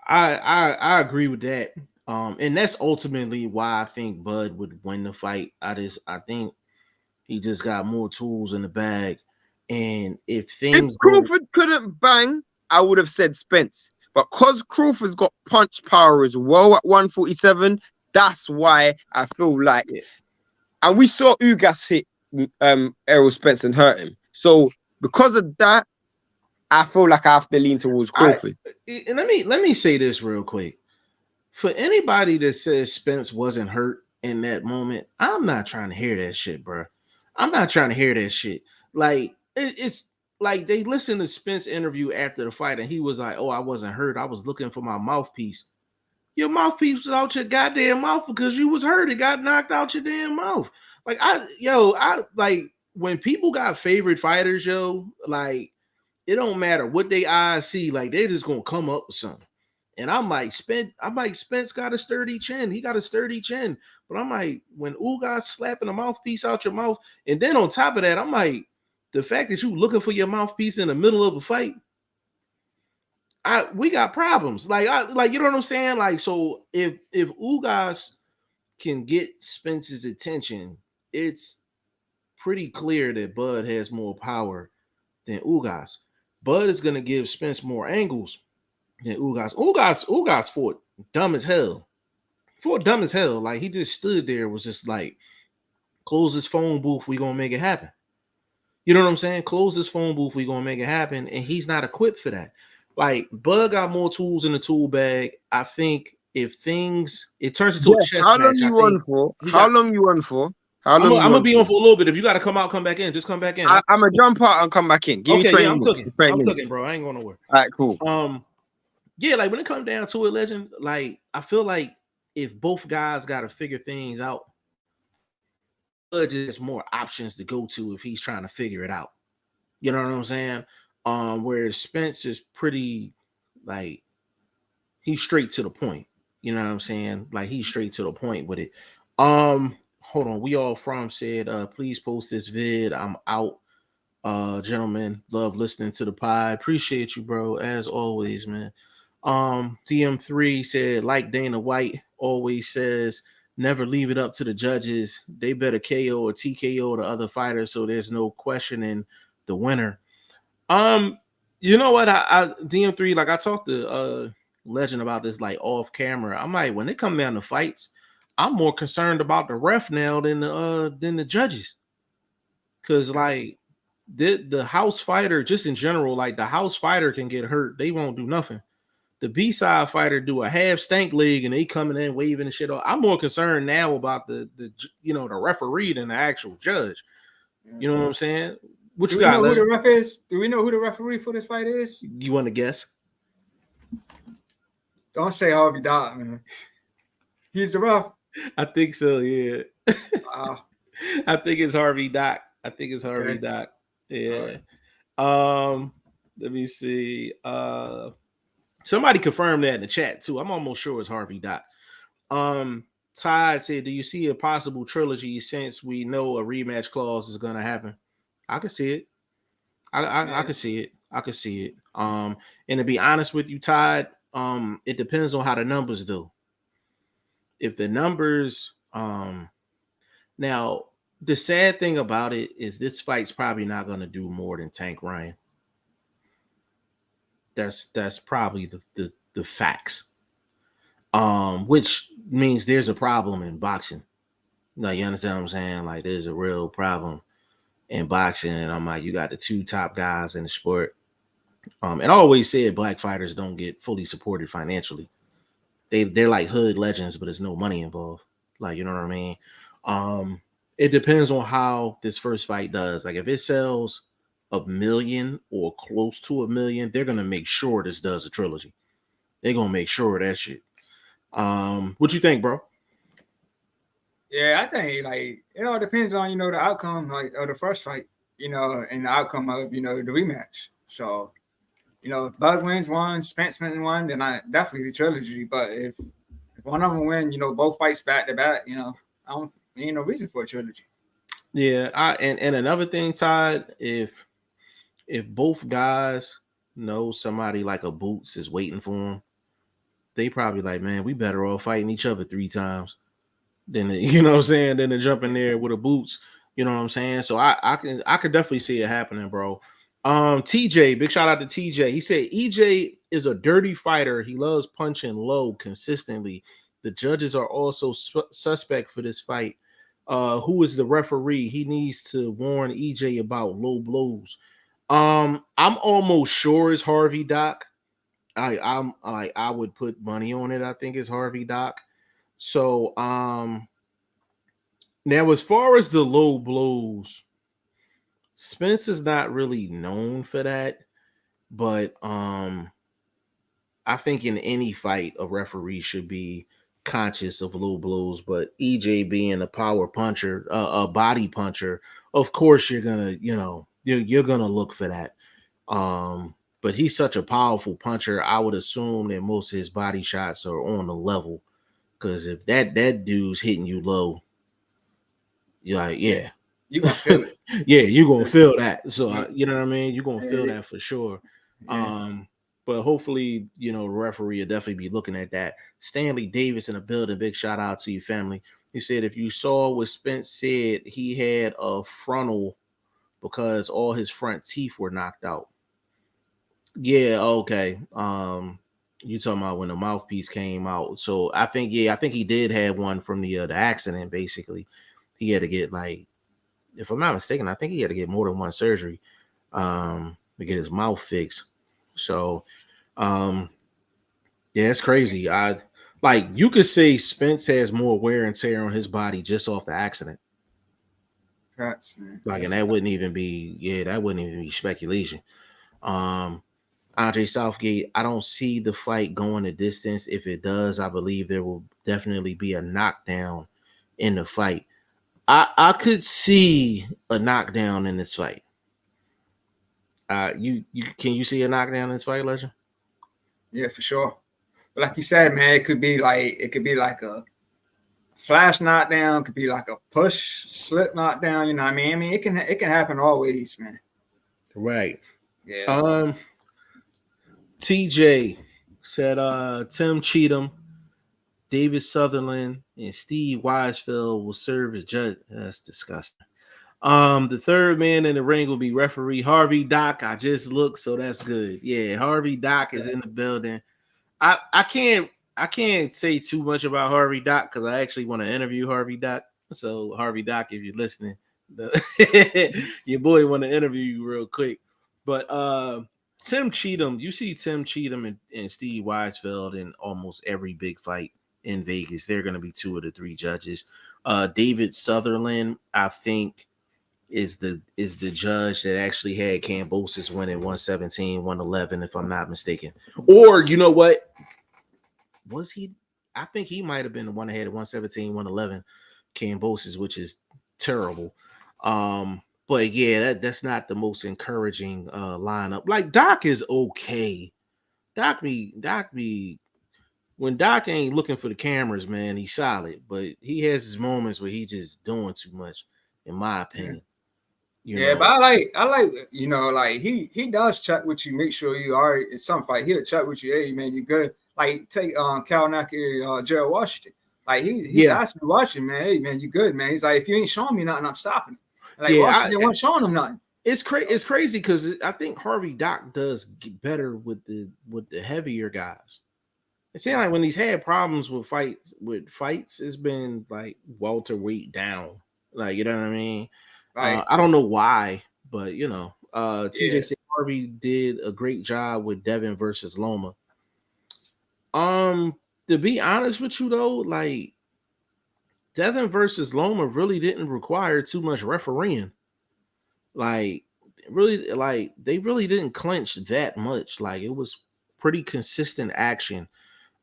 [SPEAKER 1] I agree with that. And that's ultimately why I think Bud would win the fight. I think he just got more tools in the bag. And if
[SPEAKER 3] Crawford couldn't bang, I would have said Spence. But because Crawford's got punch power as well at 147, that's why I feel like it. And we saw Ugas hit Errol Spence and hurt him. So because of that, I feel like I have to lean towards Crawford.
[SPEAKER 1] Let me say this real quick. For anybody that says Spence wasn't hurt in that moment, I'm not trying to hear that shit, bro. I'm not trying to hear that shit. Like, it's like they listened to Spence interview after the fight, and he was like, "Oh, I wasn't hurt. I was looking for my mouthpiece." Your mouthpiece was out your goddamn mouth because you was hurt. It got knocked out your damn mouth. Like, I like when people got favorite fighters, like, it don't matter what they eyes see, like they're just gonna come up with something. And I'm like, Spence got a sturdy chin. He got a sturdy chin. But I'm like, when Ugas slapping a mouthpiece out your mouth, and then on top of that, I'm like, the fact that you looking for your mouthpiece in the middle of a fight, we got problems. Like you know what I'm saying? Like, so if Ugas can get Spence's attention, it's pretty clear that Bud has more power than Ugas. Bud is gonna give Spence more angles than Ugas. Ugas fought dumb as hell for dumb as hell. Like he just stood there, was just like, close this phone booth, we gonna make it happen. You know what I'm saying? Close this phone booth, we gonna make it happen. And he's not equipped for that. Like Bud got more tools in the tool bag. I think if it turns into a
[SPEAKER 3] Yes.
[SPEAKER 1] chess
[SPEAKER 3] How long
[SPEAKER 1] match, I
[SPEAKER 3] you
[SPEAKER 1] think
[SPEAKER 3] on for?
[SPEAKER 1] he
[SPEAKER 3] How
[SPEAKER 1] got.
[SPEAKER 3] long you on for? How
[SPEAKER 1] I'm
[SPEAKER 3] long you
[SPEAKER 1] gonna
[SPEAKER 3] on
[SPEAKER 1] be on
[SPEAKER 3] for?
[SPEAKER 1] for a little bit. If you gotta come out, come back in. Just come back in.
[SPEAKER 3] I'm gonna jump out and come back in. Give me
[SPEAKER 1] Okay,
[SPEAKER 3] 20
[SPEAKER 1] yeah, I'm
[SPEAKER 3] minutes.
[SPEAKER 1] cooking.
[SPEAKER 3] 20
[SPEAKER 1] I'm
[SPEAKER 3] minutes.
[SPEAKER 1] cooking, bro. I ain't going nowhere.
[SPEAKER 3] All right, cool.
[SPEAKER 1] Yeah, like when it comes down to it, legend, like I feel like if both guys got to figure things out, Bud just has more options to go to if he's trying to figure it out. You know what I'm saying? Whereas Spence is pretty like he's straight to the point. You know what I'm saying? Like he's straight to the point with it. Hold on. We all from said, please post this vid. I'm out. Gentlemen, love listening to the pod. Appreciate you, bro, as always, man. TM3 said, like Dana White always says, never leave it up to the judges. They better KO or TKO the other fighters, so there's no questioning the winner. You know what? I DM3, like I talked to Legend about this like off camera. I'm like, when it come down to fights, I'm more concerned about the ref now than the judges. Cause like the house fighter, just in general, like the house fighter can get hurt, they won't do nothing. The B-side fighter do a half stank leg and they coming in waving and shit off. I'm more concerned now about the the referee than the actual judge. You know what I'm saying? What
[SPEAKER 2] Do
[SPEAKER 1] you
[SPEAKER 2] we
[SPEAKER 1] got,
[SPEAKER 2] know who
[SPEAKER 1] Legend?
[SPEAKER 2] the ref is? Do we know who the referee for this fight is?
[SPEAKER 1] You want to guess?
[SPEAKER 2] Don't say Harvey Dot, man. He's the ref.
[SPEAKER 1] I think so, yeah.
[SPEAKER 2] Wow.
[SPEAKER 1] I think it's Harvey Doc. I think it's Harvey
[SPEAKER 2] Okay.
[SPEAKER 1] Doc. Yeah.
[SPEAKER 2] Right.
[SPEAKER 1] Let me see. Somebody confirmed that in the chat too. I'm almost sure it's Harvey Doc. Todd said, do you see a possible trilogy since we know a rematch clause is gonna happen? I can see it. I can see it. I can see it. And to be honest with you, Todd, it depends on how the numbers do. If the numbers, now the sad thing about it is this fight's probably not gonna do more than Tank Ryan. That's probably the facts. Which means there's a problem in boxing. No, you understand what I'm saying? Like there's a real problem in boxing, and I'm like, you got the two top guys in the sport. And I always said black fighters don't get fully supported financially. They're like hood legends, but there's no money involved. Like, you know what I mean? It depends on how this first fight does. Like if it sells 1,000,000 or close to 1,000,000, they're gonna make sure this does a trilogy. They're gonna make sure of that shit. What you think, bro?
[SPEAKER 2] Yeah, I think like it all depends on the outcome of the first fight, and the outcome of the rematch. So if Bud wins one, Spence wins one, then I definitely the trilogy. But if one of them win, both fights back to back, I don't ain't no reason for a trilogy.
[SPEAKER 1] Yeah, and another thing, Todd, if both guys know somebody like a Boots is waiting for them, they probably like, man, we better all fighting each other 3 times than you know what I'm saying, than to jump in there with a Boots. You know what I'm saying? So I could definitely see it happening, bro. TJ, big shout out to TJ. He said EJ is a dirty fighter. He loves punching low consistently. The judges are also suspect for this fight. Who is the referee? He needs to warn EJ about low blows. I'm almost sure it's Harvey Doc. I would put money on it. I think it's Harvey Doc. So now as far as the low blows, Spence is not really known for that, but I think in any fight a referee should be conscious of low blows. But EJ being a power puncher, a body puncher, of course you're gonna, you're gonna look for that. But he's such a powerful puncher. I would assume that most of his body shots are on the level. Because if that dude's hitting you low, you're like, yeah,
[SPEAKER 2] You gonna feel it.
[SPEAKER 1] yeah, you're gonna feel that. So you know what I mean? You're gonna feel
[SPEAKER 2] Yeah.
[SPEAKER 1] that for sure.
[SPEAKER 2] Yeah.
[SPEAKER 1] But hopefully, the referee will definitely be looking at that. Stanley Davis in the building. Big shout out to your family. He said if you saw what Spence said, he had a frontal because all his front teeth were knocked out. Yeah, okay. You talking about when the mouthpiece came out? So I think I think he did have one from the accident. Basically, he had to get like, if I'm not mistaken, I think he had to get more than one surgery to get his mouth fixed. So um, yeah, it's crazy. I like you could say Spence has more wear and tear on his body just off the accident.
[SPEAKER 2] Facts, man.
[SPEAKER 1] Like, and
[SPEAKER 2] That's
[SPEAKER 1] that wouldn't even be that wouldn't even be speculation. Um, Andre Southgate, I don't see the fight going a distance. If it does, I believe there will definitely be a knockdown in the fight. I could see a knockdown in this fight. You can you see a knockdown in this fight, Legend?
[SPEAKER 2] yeah, for sure. But like you said, man, it could be like a flash knockdown, could be like a push slip knockdown. You know what I mean? I mean, it can happen always, man.
[SPEAKER 1] Right.
[SPEAKER 2] Yeah.
[SPEAKER 1] TJ said Tim Cheatham, David Sutherland, and Steve Weisfeld will serve as judge. That's disgusting. The third man in the ring will be referee Harvey Dock. I just looked, so that's good. Yeah, Harvey Dock is in the building. I can't say too much about Harvey Dock because I actually want to interview Harvey Dock. So Harvey Dock, if you're listening, your boy want to interview you real quick. But Tim Cheatham, you see Tim Cheatham and Steve Weisfeld in almost every big fight in Vegas. They're going to be two of the three judges. David Sutherland, I think, is the judge that actually had Kambosos winning 117, 111, if I'm not mistaken. Or you know what? Was he? I think he might have been the one that had 117, 111 Kambosos, which is terrible. But yeah, that's not the most encouraging lineup. Like Doc is okay. Doc be when Doc ain't looking for the cameras, man, he's solid. But he has his moments where he just doing too much, in my opinion.
[SPEAKER 2] Yeah, but I like you know, like he does chat with you, make sure you are in some fight. He'll chat with you, hey man, you good. Like take Cal Naki, Gerald Washington. Like he's asking watching, man, hey man, you good, man. He's like, if you ain't showing me nothing, I'm stopping. Like Washington wasn't showing him nothing.
[SPEAKER 1] It's crazy because I think Harvey Dock does get better with the heavier guys. It seems like when he's had problems with fights, it's been like welterweight down. Like, you know what I mean?
[SPEAKER 2] Right.
[SPEAKER 1] I don't know why, but you know, TJ said Harvey did a great job with Devin versus Loma. To be honest with you though, like Devin versus Loma really didn't require too much refereeing. Like, really, like they really didn't clinch that much. Like, it was pretty consistent action.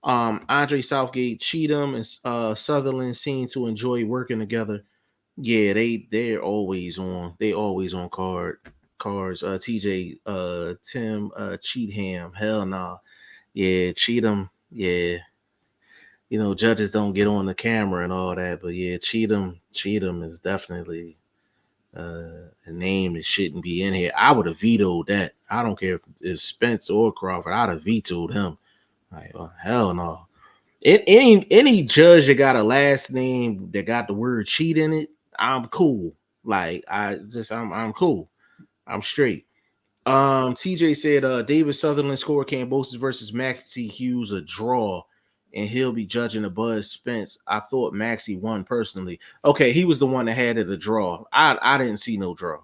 [SPEAKER 1] Andre Southgate, Cheatham, and Sutherland seem to enjoy working together. Yeah, they're always on. They always on cards. TJ, Tim, Cheatham. Hell nah. Yeah, Cheatham. Yeah, you know, judges don't get on the camera and all that, but yeah, Cheatham is definitely a name that shouldn't be in here. I would have vetoed that. I don't care if it's Spence or Crawford. I'd have vetoed him. Like, oh, hell no. Any judge that got a last name that got the word cheat in it, I'm cool. Like I'm cool. I'm straight. TJ said David Sutherland scored Kambosos versus Maxie Hughes a draw, and he'll be judging the Buzz Spence. I thought Maxie won personally. Okay, he was the one that had it a draw. I didn't see no draw.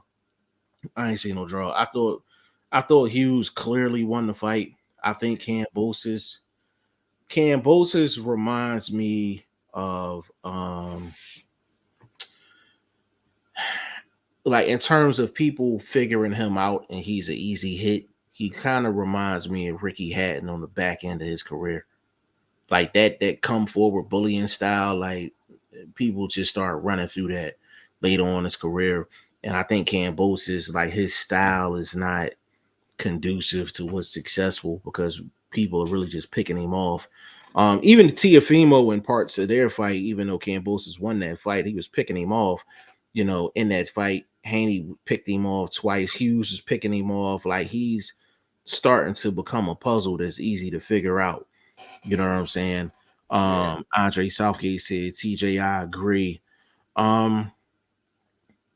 [SPEAKER 1] I ain't see no draw. I thought Hughes clearly won the fight. I think Kambosos reminds me of like in terms of people figuring him out and he's an easy hit. He kind of reminds me of Ricky Hatton on the back end of his career. Like that come forward bullying style, like people just start running through that later on in his career. And I think Kambosos, like his style is not conducive to what's successful because people are really just picking him off. Even Tiafimo in parts of their fight, even though Kambosos won that fight, he was picking him off. You know, in that fight, Haney picked him off twice. Hughes was picking him off. Like he's starting to become a puzzle that's easy to figure out. You know what I'm saying? Andre Southgate said, TJ, I agree.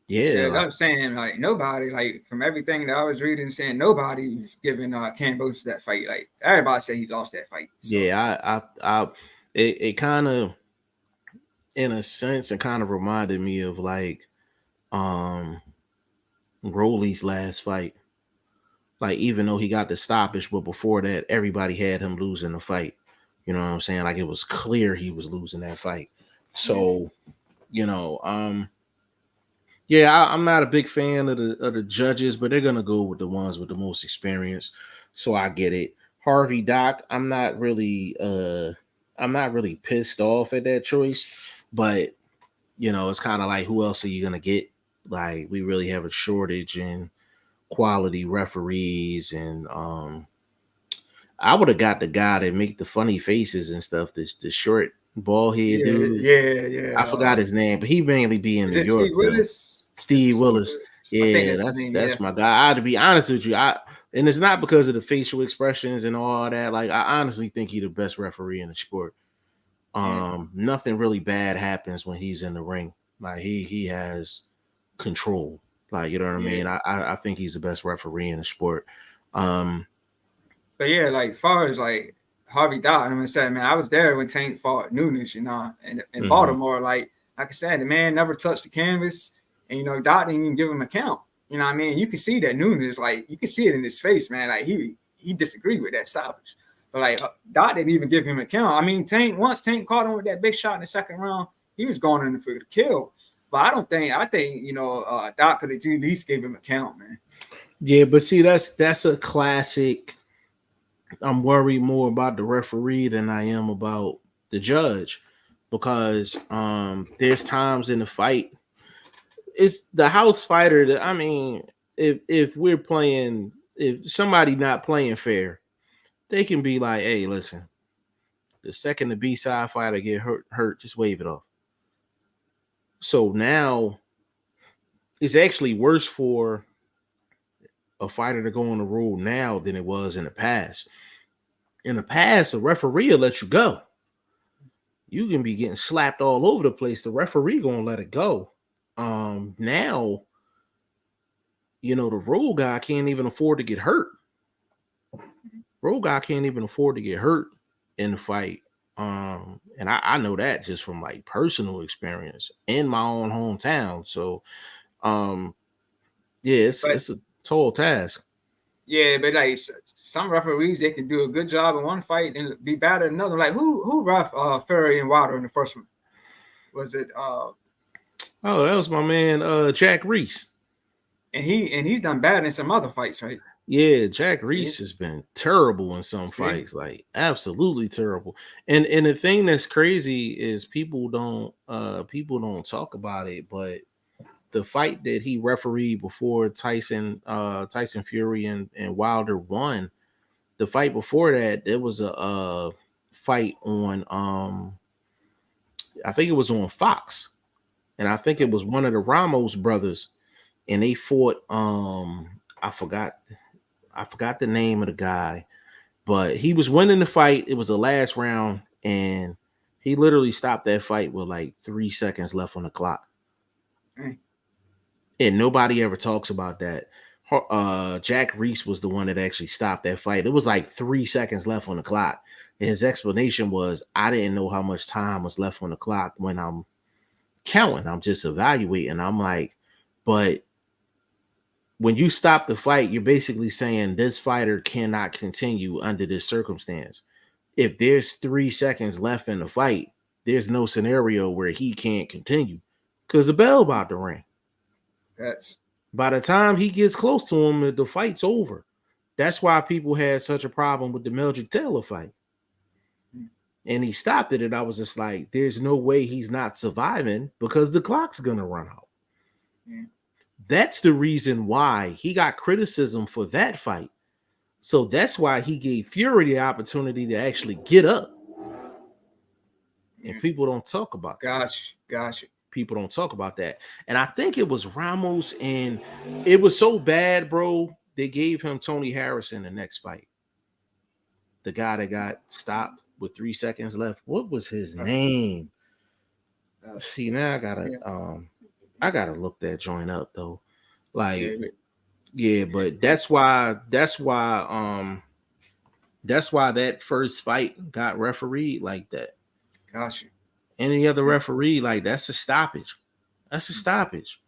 [SPEAKER 1] Yeah,
[SPEAKER 2] I'm saying like nobody, like from everything that I was reading, saying nobody's giving Cambosis that fight. Like everybody said he lost that fight. So.
[SPEAKER 1] yeah. It kind of, in a sense, it kind of reminded me of like um Rolly's last fight. Like, even though he got the stoppage, but before that, everybody had him losing the fight. You know what I'm saying? Like, it was clear he was losing that fight. So, you know, yeah, I'm not a big fan of the judges, but they're gonna go with the ones with the most experience. So I get it. Harvey Doc, I'm not really pissed off at that choice, but you know, it's kind of like, who else are you gonna get? Like, we really have a shortage in quality referees, and I would have got the guy that make the funny faces and stuff, this the short bald head dude.
[SPEAKER 2] Yeah.
[SPEAKER 1] I forgot his name, but he mainly be in
[SPEAKER 2] Is
[SPEAKER 1] New
[SPEAKER 2] it
[SPEAKER 1] York
[SPEAKER 2] Steve
[SPEAKER 1] though.
[SPEAKER 2] Willis?
[SPEAKER 1] Steve Willis.
[SPEAKER 2] I think
[SPEAKER 1] Yeah,
[SPEAKER 2] that's his name.
[SPEAKER 1] that's my guy. To be honest with you, and it's not because of the facial expressions and all that. Like, I honestly think he's the best referee in the sport. Nothing really bad happens when he's in the ring. Like, he has control. Like, you know what I mean? I think he's the best referee in the sport.
[SPEAKER 2] But yeah, like far as like Harvey Dot, I'm gonna say, man, I was there when Tank fought Nunes, you know, in Baltimore. Like I said, the man never touched the canvas, and you know, Dot didn't even give him a count. You know what I mean? You can see that Nunes, like you can see it in his face, man. Like he disagreed with that stoppage. But like Dot didn't even give him a count. I mean, Tank caught him with that big shot in the second round, he was going in for the kill. But I think you know, Dot could have at least gave him a count, man.
[SPEAKER 1] Yeah, but see, that's a classic. I'm worried more about the referee than I am about the judge, because there's times in the fight, it's the house fighter that, I mean, if we're playing, if somebody not playing fair, they can be like, hey, listen, the second the B-side fighter get hurt, just wave it off. So now it's actually worse for a fighter to go on the rule now than it was in the past. In the past, a referee will let you go. You can be getting slapped all over the place. The referee gonna let it go. Now, you know, the rule guy can't even afford to get hurt. Rule guy can't even afford to get hurt in the fight. And I know that just from like personal experience in my own hometown. So, yeah, it's a tall task.
[SPEAKER 2] Yeah, but like some referees, they can do a good job in one fight and be bad at another. Like who ref Fury and Wilder in the first one? Was it
[SPEAKER 1] Oh, that was my man Jack Reese.
[SPEAKER 2] And he's done bad in some other fights, right?
[SPEAKER 1] Yeah, Jack Reese has been terrible in some fights, like absolutely terrible. And the thing that's crazy is people don't talk about it, but the fight that he refereed before Tyson Fury and Wilder won, the fight before that, there was a fight on I think it was on Fox, and I think it was one of the Ramos brothers, and they fought I forgot the name of the guy, but he was winning the fight. It was the last round, and he literally stopped that fight with like 3 seconds left on the clock. And nobody ever talks about that. Jack Reese was the one that actually stopped that fight. It was like 3 seconds left on the clock. And his explanation was, I didn't know how much time was left on the clock when I'm counting. I'm just evaluating. I'm like, but when you stop the fight, you're basically saying this fighter cannot continue under this circumstance. If there's 3 seconds left in the fight, there's no scenario where he can't continue because the bell about to ring. By the time he gets close to him, the fight's over. That's why people had such a problem with the Mildred Taylor fight. And he stopped it, and I was just like, there's no way he's not surviving because the clock's going to run out. That's the reason why he got criticism for that fight. So that's why he gave Fury the opportunity to actually get up. And people don't talk about that.
[SPEAKER 2] Gotcha.
[SPEAKER 1] People don't talk about that. And I think it was Ramos, and it was so bad, bro. They gave him Tony Harrison the next fight. The guy that got stopped with 3 seconds left. What was his name? See, now I gotta I gotta look that joint up though. Like,
[SPEAKER 2] Yeah,
[SPEAKER 1] yeah, but that's why that first fight got refereed like that.
[SPEAKER 2] gotcha.
[SPEAKER 1] Any other referee, like that's a stoppage. That's a stoppage.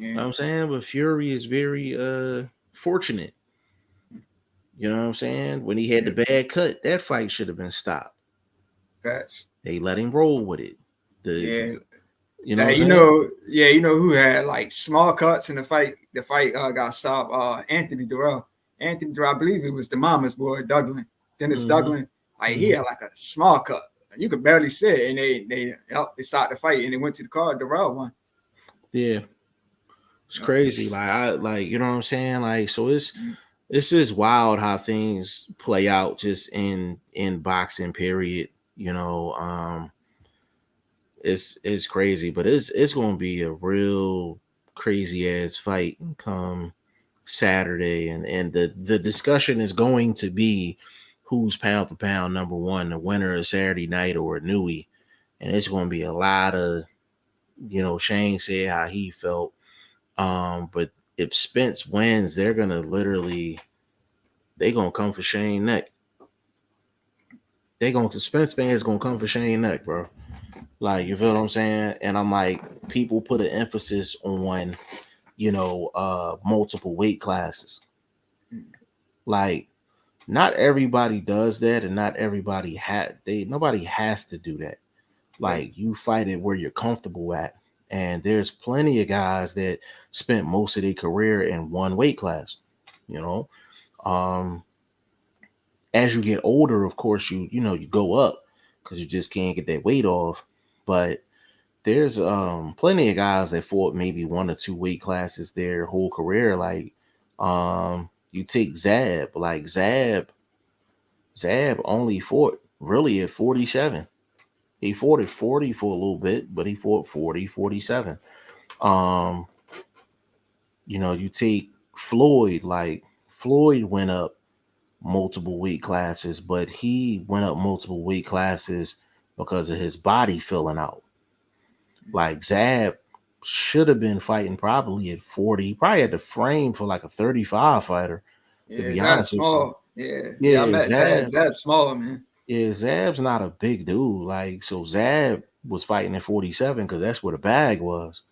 [SPEAKER 1] You
[SPEAKER 2] Yeah,
[SPEAKER 1] know what I'm saying? But Fury is very fortunate. You know what I'm saying? When he had
[SPEAKER 2] yeah,
[SPEAKER 1] the bad cut, that fight should have been stopped.
[SPEAKER 2] facts.
[SPEAKER 1] They let him roll with it. The
[SPEAKER 2] Yeah,
[SPEAKER 1] you know what I'm
[SPEAKER 2] you
[SPEAKER 1] saying?
[SPEAKER 2] know, yeah, you know who had like small cuts in the fight. The fight got stopped. Anthony Durrell. Anthony Durrell, I believe it was the mama's boy, Douglas. Dennis
[SPEAKER 1] Mm-hmm.
[SPEAKER 2] Douglas. Like he
[SPEAKER 1] Mm-hmm.
[SPEAKER 2] had like a small cut. You could barely see it, and they stopped the fight, and they went to the car. Durrell won.
[SPEAKER 1] Yeah, it's
[SPEAKER 2] Yep.
[SPEAKER 1] crazy. Like I like you know what I'm saying? Like so
[SPEAKER 2] Mhm.
[SPEAKER 1] it's just wild how things play out just in boxing period. You know, it's crazy, but it's gonna be a real crazy ass fight come Saturday, and the discussion is going to be who's pound for pound number one, the winner of Saturday night or Nui, and it's going to be a lot of Shane said how he felt, but if Spence wins, they're gonna come for Shane neck. Spence fans gonna come for Shane neck, bro. Like you feel what I'm saying? And I'm like, people put an emphasis on multiple weight classes. Like not everybody does that, and not everybody nobody has to do that.
[SPEAKER 2] Right.
[SPEAKER 1] Like you fight it where you're comfortable at. And there's plenty of guys that spent most of their career in one weight class. You know, um, as you get older, of course, you go up because you just can't get that weight off. But there's plenty of guys that fought maybe one or two weight classes their whole career. Like you take Zab only fought really at 47. He fought at 40 for a little bit, but he fought 40, 47. Um, you take Floyd, like Floyd went up multiple weight classes, but he went up multiple weight classes because of his body filling out. Like Zab should have been fighting probably at 40, probably had the frame for like a 35 fighter, to
[SPEAKER 2] Yeah,
[SPEAKER 1] be
[SPEAKER 2] Zab's
[SPEAKER 1] honest with you.
[SPEAKER 2] small. Yeah, yeah, I
[SPEAKER 1] Yeah,
[SPEAKER 2] met Zab.
[SPEAKER 1] Zab.
[SPEAKER 2] Zab's small, man.
[SPEAKER 1] Yeah, Zab's not a big dude. Like, so Zab was fighting at 47 because that's where the bag was.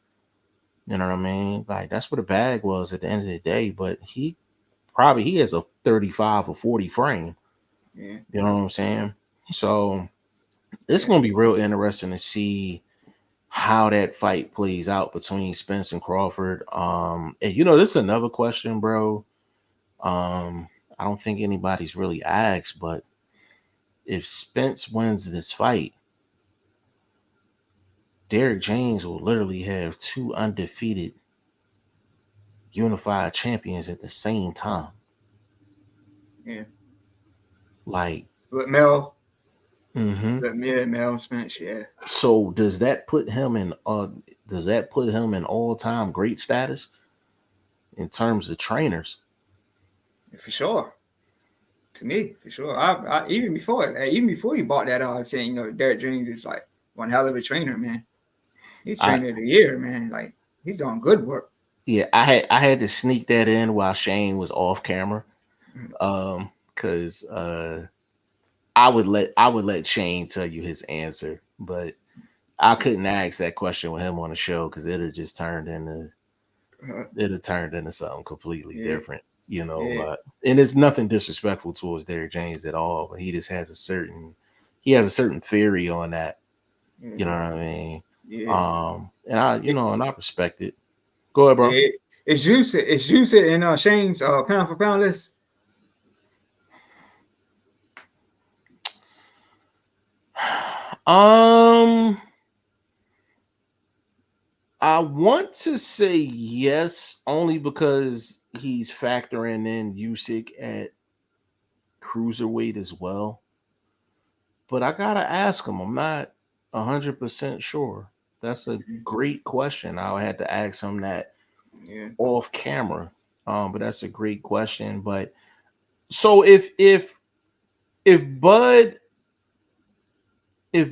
[SPEAKER 1] You know what I mean? Like, that's where the bag was at the end of the day. But he has a 35 or 40 frame.
[SPEAKER 2] Yeah,
[SPEAKER 1] You know what I'm saying? So it's
[SPEAKER 2] yeah,
[SPEAKER 1] gonna be real interesting to see how that fight plays out between Spence and Crawford. And this is another question, bro. I don't think anybody's really asked, but if Spence wins this fight, Derek James will literally have two undefeated unified champions at the same time.
[SPEAKER 2] yeah.
[SPEAKER 1] Like,
[SPEAKER 2] But Mel,
[SPEAKER 1] hmm
[SPEAKER 2] but yeah, Mel Spence, yeah,
[SPEAKER 1] so does that put him in all time great status in terms of trainers?
[SPEAKER 2] for sure. To me, for sure. I even before he bought that, I was saying, Derek James is like one hell of a trainer, man. He's
[SPEAKER 1] I
[SPEAKER 2] trainer of the year, man. Like he's doing good work.
[SPEAKER 1] Yeah, I had to sneak that in while Shane was off camera.
[SPEAKER 2] Mhm.
[SPEAKER 1] Because I would let Shane tell you his answer, but I
[SPEAKER 2] Yeah,
[SPEAKER 1] couldn't ask that question with him on the show because
[SPEAKER 2] uh,
[SPEAKER 1] it'd have turned into something completely
[SPEAKER 2] yeah,
[SPEAKER 1] different,
[SPEAKER 2] yeah,
[SPEAKER 1] and it's nothing disrespectful towards Derek James at all, but he has a certain theory on that, you know
[SPEAKER 2] yeah,
[SPEAKER 1] what I mean?
[SPEAKER 2] yeah.
[SPEAKER 1] And I
[SPEAKER 2] It,
[SPEAKER 1] and I respect it. Go ahead, bro.
[SPEAKER 2] yeah. It's juicy in Shane's pound for pound list.
[SPEAKER 1] Um, I want to say yes, only because he's factoring in Usyk at cruiserweight as well. But I gotta ask him. I'm not 100% sure. That's a
[SPEAKER 2] Mhm.
[SPEAKER 1] great question. I'll have to ask him that
[SPEAKER 2] Yeah,
[SPEAKER 1] off camera. But that's a great question. But so if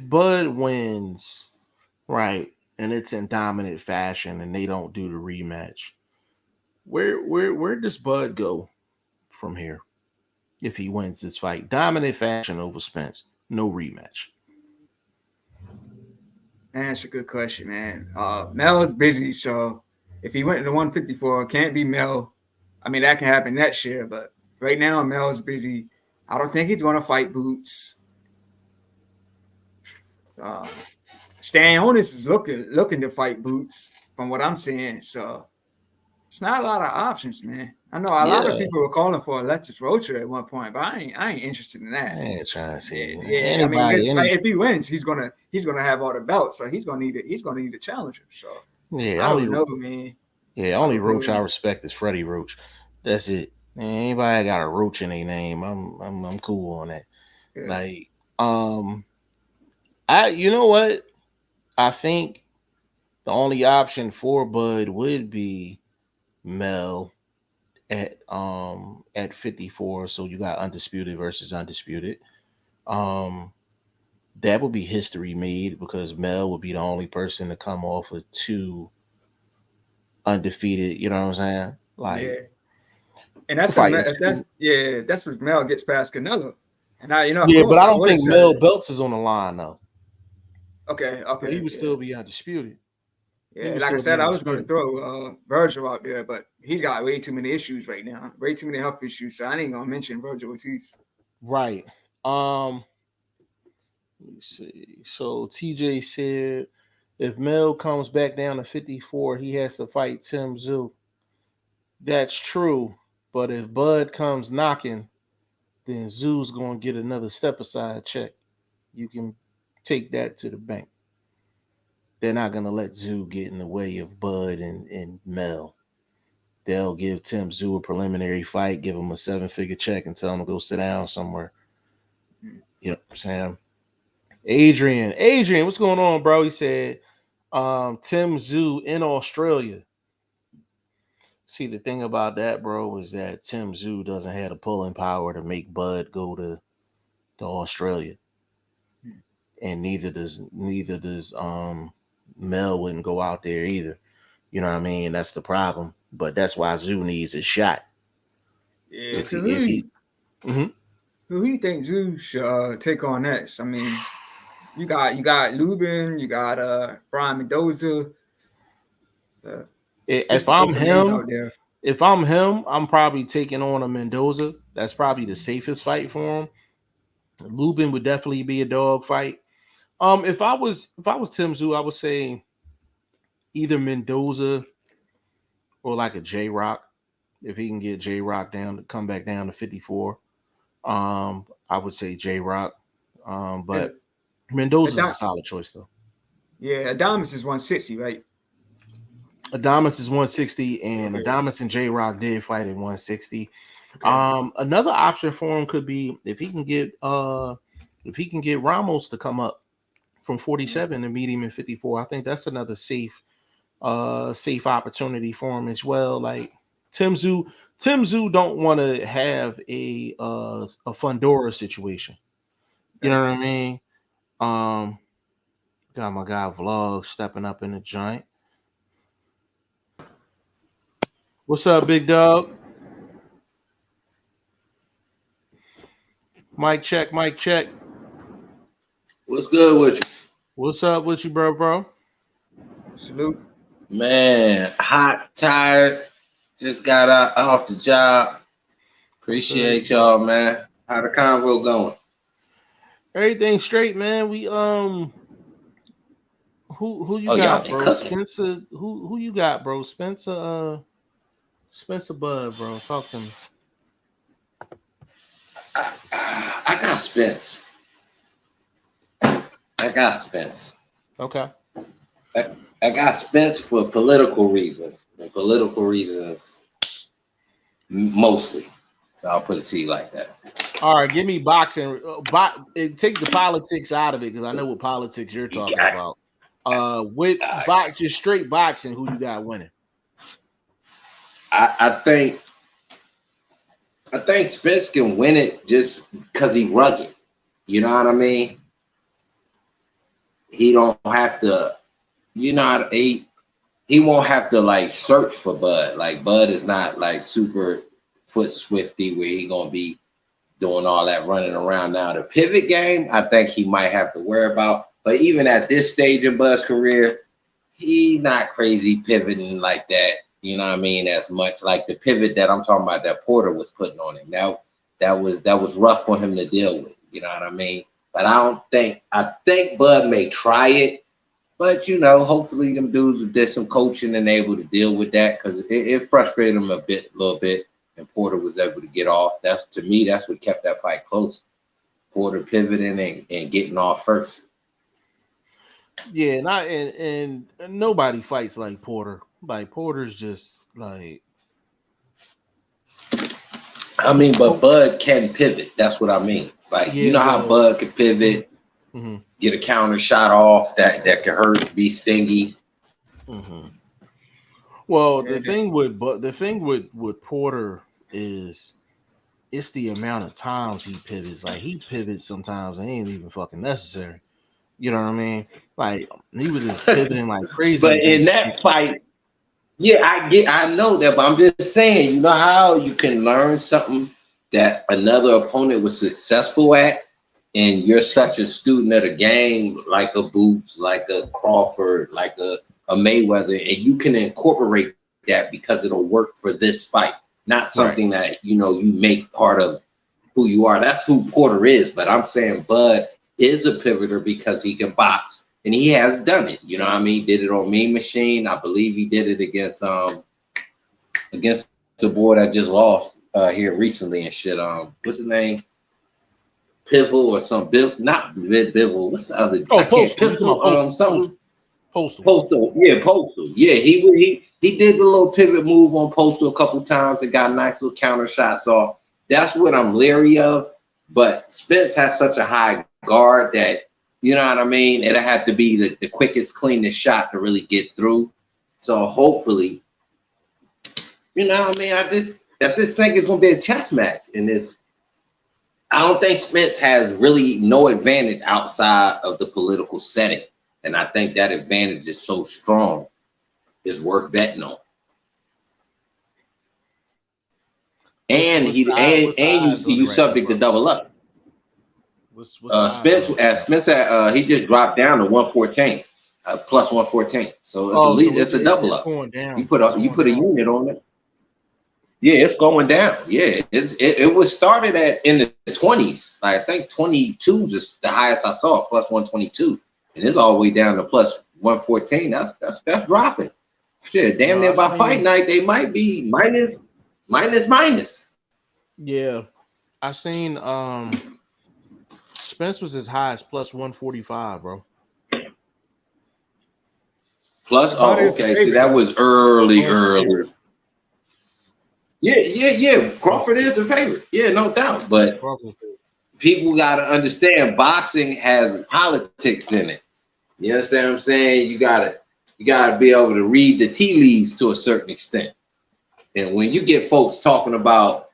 [SPEAKER 1] Bud wins, right, and it's in dominant fashion, and they don't do the rematch, where does Bud go from here if he wins this fight? Dominant fashion over Spence, no rematch.
[SPEAKER 2] Man, that's a good question, man. Mel is busy, so if he went to the 154, can't be Mel. I mean, that can happen next year, but right now Mel is busy. I don't think he's going to fight Boots. Stan Honus is looking to fight Boots, from what I'm seeing. So it's not a lot of options, man. I know a lot of people were calling for Alexis Rocha at one point, but I ain't interested in that.
[SPEAKER 1] I ain't trying to see.
[SPEAKER 2] Yeah. I mean, if he wins, he's gonna have all the belts, but he's gonna need a challenger. So
[SPEAKER 1] yeah,
[SPEAKER 2] I don't know, man.
[SPEAKER 1] Yeah, only Roach I respect is Freddie Roach. That's it. Anybody got a Roach in their name, I'm cool on that. Yeah. Like, you know what? I think the only option for Bud would be Mel at 54. So you got undisputed versus undisputed. That would be history made because Mel would be the only person to come off with 2 undefeated. You know what I'm saying? Like,
[SPEAKER 2] yeah. And that's if Mel gets past Canelo. And
[SPEAKER 1] but I don't think Mel belts is on the line though.
[SPEAKER 2] Okay.
[SPEAKER 1] So he would still be undisputed.
[SPEAKER 2] Yeah, like I said, I was going to throw Virgil out there, but he's got way too many issues right now, way too many health issues. So I ain't gonna mention Virgil Ortiz.
[SPEAKER 1] Right. Let me see. So TJ said, if Mel comes back down to 54, he has to fight Tim Tszyu. That's true, but if Bud comes knocking, then Zoo's gonna get another step aside check. You can take that to the bank. They're not gonna let Zoo get in the way of Bud and Mel. They'll give Tim Tszyu a preliminary fight, give him a 7-figure check, and tell him to go sit down somewhere. You know what I'm saying? Adrian, what's going on, bro? He said, Tim Tszyu in Australia. See, the thing about that, bro, is that Tim Tszyu doesn't have the pulling power to make Bud go to Australia. And neither does Mel wouldn't go out there either. You know what I mean? That's the problem. But that's why Tszyu needs a shot.
[SPEAKER 2] Yeah. Who do you think Tszyu should take on next? I mean, you got Lubin, you got Brian Mendoza.
[SPEAKER 1] If I'm him, I'm probably taking on a Mendoza. That's probably the safest fight for him. Lubin would definitely be a dog fight. If I was Tim Tszyu, I would say either Mendoza or like a J Rock. If he can get J Rock down to come back down to 54, I would say J Rock. But Mendoza's a solid choice though.
[SPEAKER 2] Yeah, Adamas is 160, right?
[SPEAKER 1] Adamas is 160, and Adamas and J Rock did fight at 160. Okay. Another option for him could be if he can get Ramos to come up from 47 and meet him in 54. I think that's another safe opportunity for him as well. Like Tim Tszyu don't want to have a Fundora situation. You know what I mean? Got my guy Vlog stepping up in the joint. What's up, big dog? Mic check.
[SPEAKER 5] What's good with you?
[SPEAKER 1] What's up with you, bro?
[SPEAKER 2] Salute.
[SPEAKER 5] Man, hot, tired. Just got off the job. Appreciate y'all, man. How the convo going?
[SPEAKER 1] Everything straight, man. We who you got, bro?
[SPEAKER 5] Cooking.
[SPEAKER 1] Spencer. Who you got, bro? Spencer Bud, bro. Talk to me.
[SPEAKER 5] I got Spence.
[SPEAKER 1] Okay.
[SPEAKER 5] I got Spence for political reasons. And political reasons mostly. So I'll put it to you like that.
[SPEAKER 1] All right, give me boxing. Take the politics out of it because I know what politics you're talking about. Just straight boxing, who you got winning?
[SPEAKER 5] I think Spence can win it just because he's rugged. You know what I mean? He don't have to you know, he won't have to like search for Bud. Like Bud is not like super foot swifty where he gonna be doing all that running around. Now the pivot game, I think he might have to worry about. But even at this stage in Bud's career, he's not crazy pivoting like that. You know what I mean? As much like the pivot that I'm talking about that Porter was putting on him. Now that was rough for him to deal with. You know what I mean? But I think Bud may try it. But you know, hopefully them dudes did some coaching and able to deal with that because it frustrated him a little bit. And Porter was able to get off. That's to me, that's what kept that fight close. Porter pivoting and getting off first.
[SPEAKER 1] Yeah, and nobody fights like Porter. Like Porter's just like.
[SPEAKER 5] I mean, but Bud can pivot. That's what I mean. Like you know how Bud can pivot, get a counter shot off that can hurt, be stingy.
[SPEAKER 1] Mm-hmm. Well, the thing with Porter is it's the amount of times he pivots. Like he pivots sometimes and it ain't even fucking necessary. You know what I mean? Like he was just pivoting like crazy.
[SPEAKER 5] But in that fight, yeah, I know that, but I'm just saying, you know how you can learn something that another opponent was successful at, and you're such a student of the game, like a Boots, like a Crawford, like a Mayweather, and you can incorporate that because it'll work for this fight, not something that you know you make part of who you are. That's who Porter is. But I'm saying Bud is a pivoter because he can box, and he has done it. You know what I mean? He did it on Mean Machine. I believe he did it against the boy that just lost here recently and shit. What's his name? Pivel or something. Not Bivel. What's the other?
[SPEAKER 1] Postal.
[SPEAKER 5] Something.
[SPEAKER 1] Postal.
[SPEAKER 5] Yeah, Postal. Yeah, he did the little pivot move on Postal a couple times and got nice little counter shots off. That's what I'm leery of. But Spence has such a high guard that, you know what I mean? It'll have to be the quickest, cleanest shot to really get through. So hopefully, you know what I mean? I just think it's gonna be a chess match, and I don't think Spence has really no advantage outside of the political setting. And I think that advantage is so strong, it's worth betting on. And you subject to double up. Spence he just dropped down to 114, plus 114. So it's a double up. You put a unit on it. Yeah, it's going down. Yeah, it was started in the 20s. Like, I think 22 is the highest I saw, plus 122, and it's all the way down to plus 114. That's dropping. Shit, damn near by fight night they might be minus.
[SPEAKER 1] Yeah, I seen Spence was as high as plus 145, bro.
[SPEAKER 5] Plus, okay. See, that was early. Yeah. Crawford is the favorite. Yeah, no doubt. But people got to understand boxing has politics in it. You understand what I'm saying? You gotta be able to read the tea leaves to a certain extent. And when you get folks talking about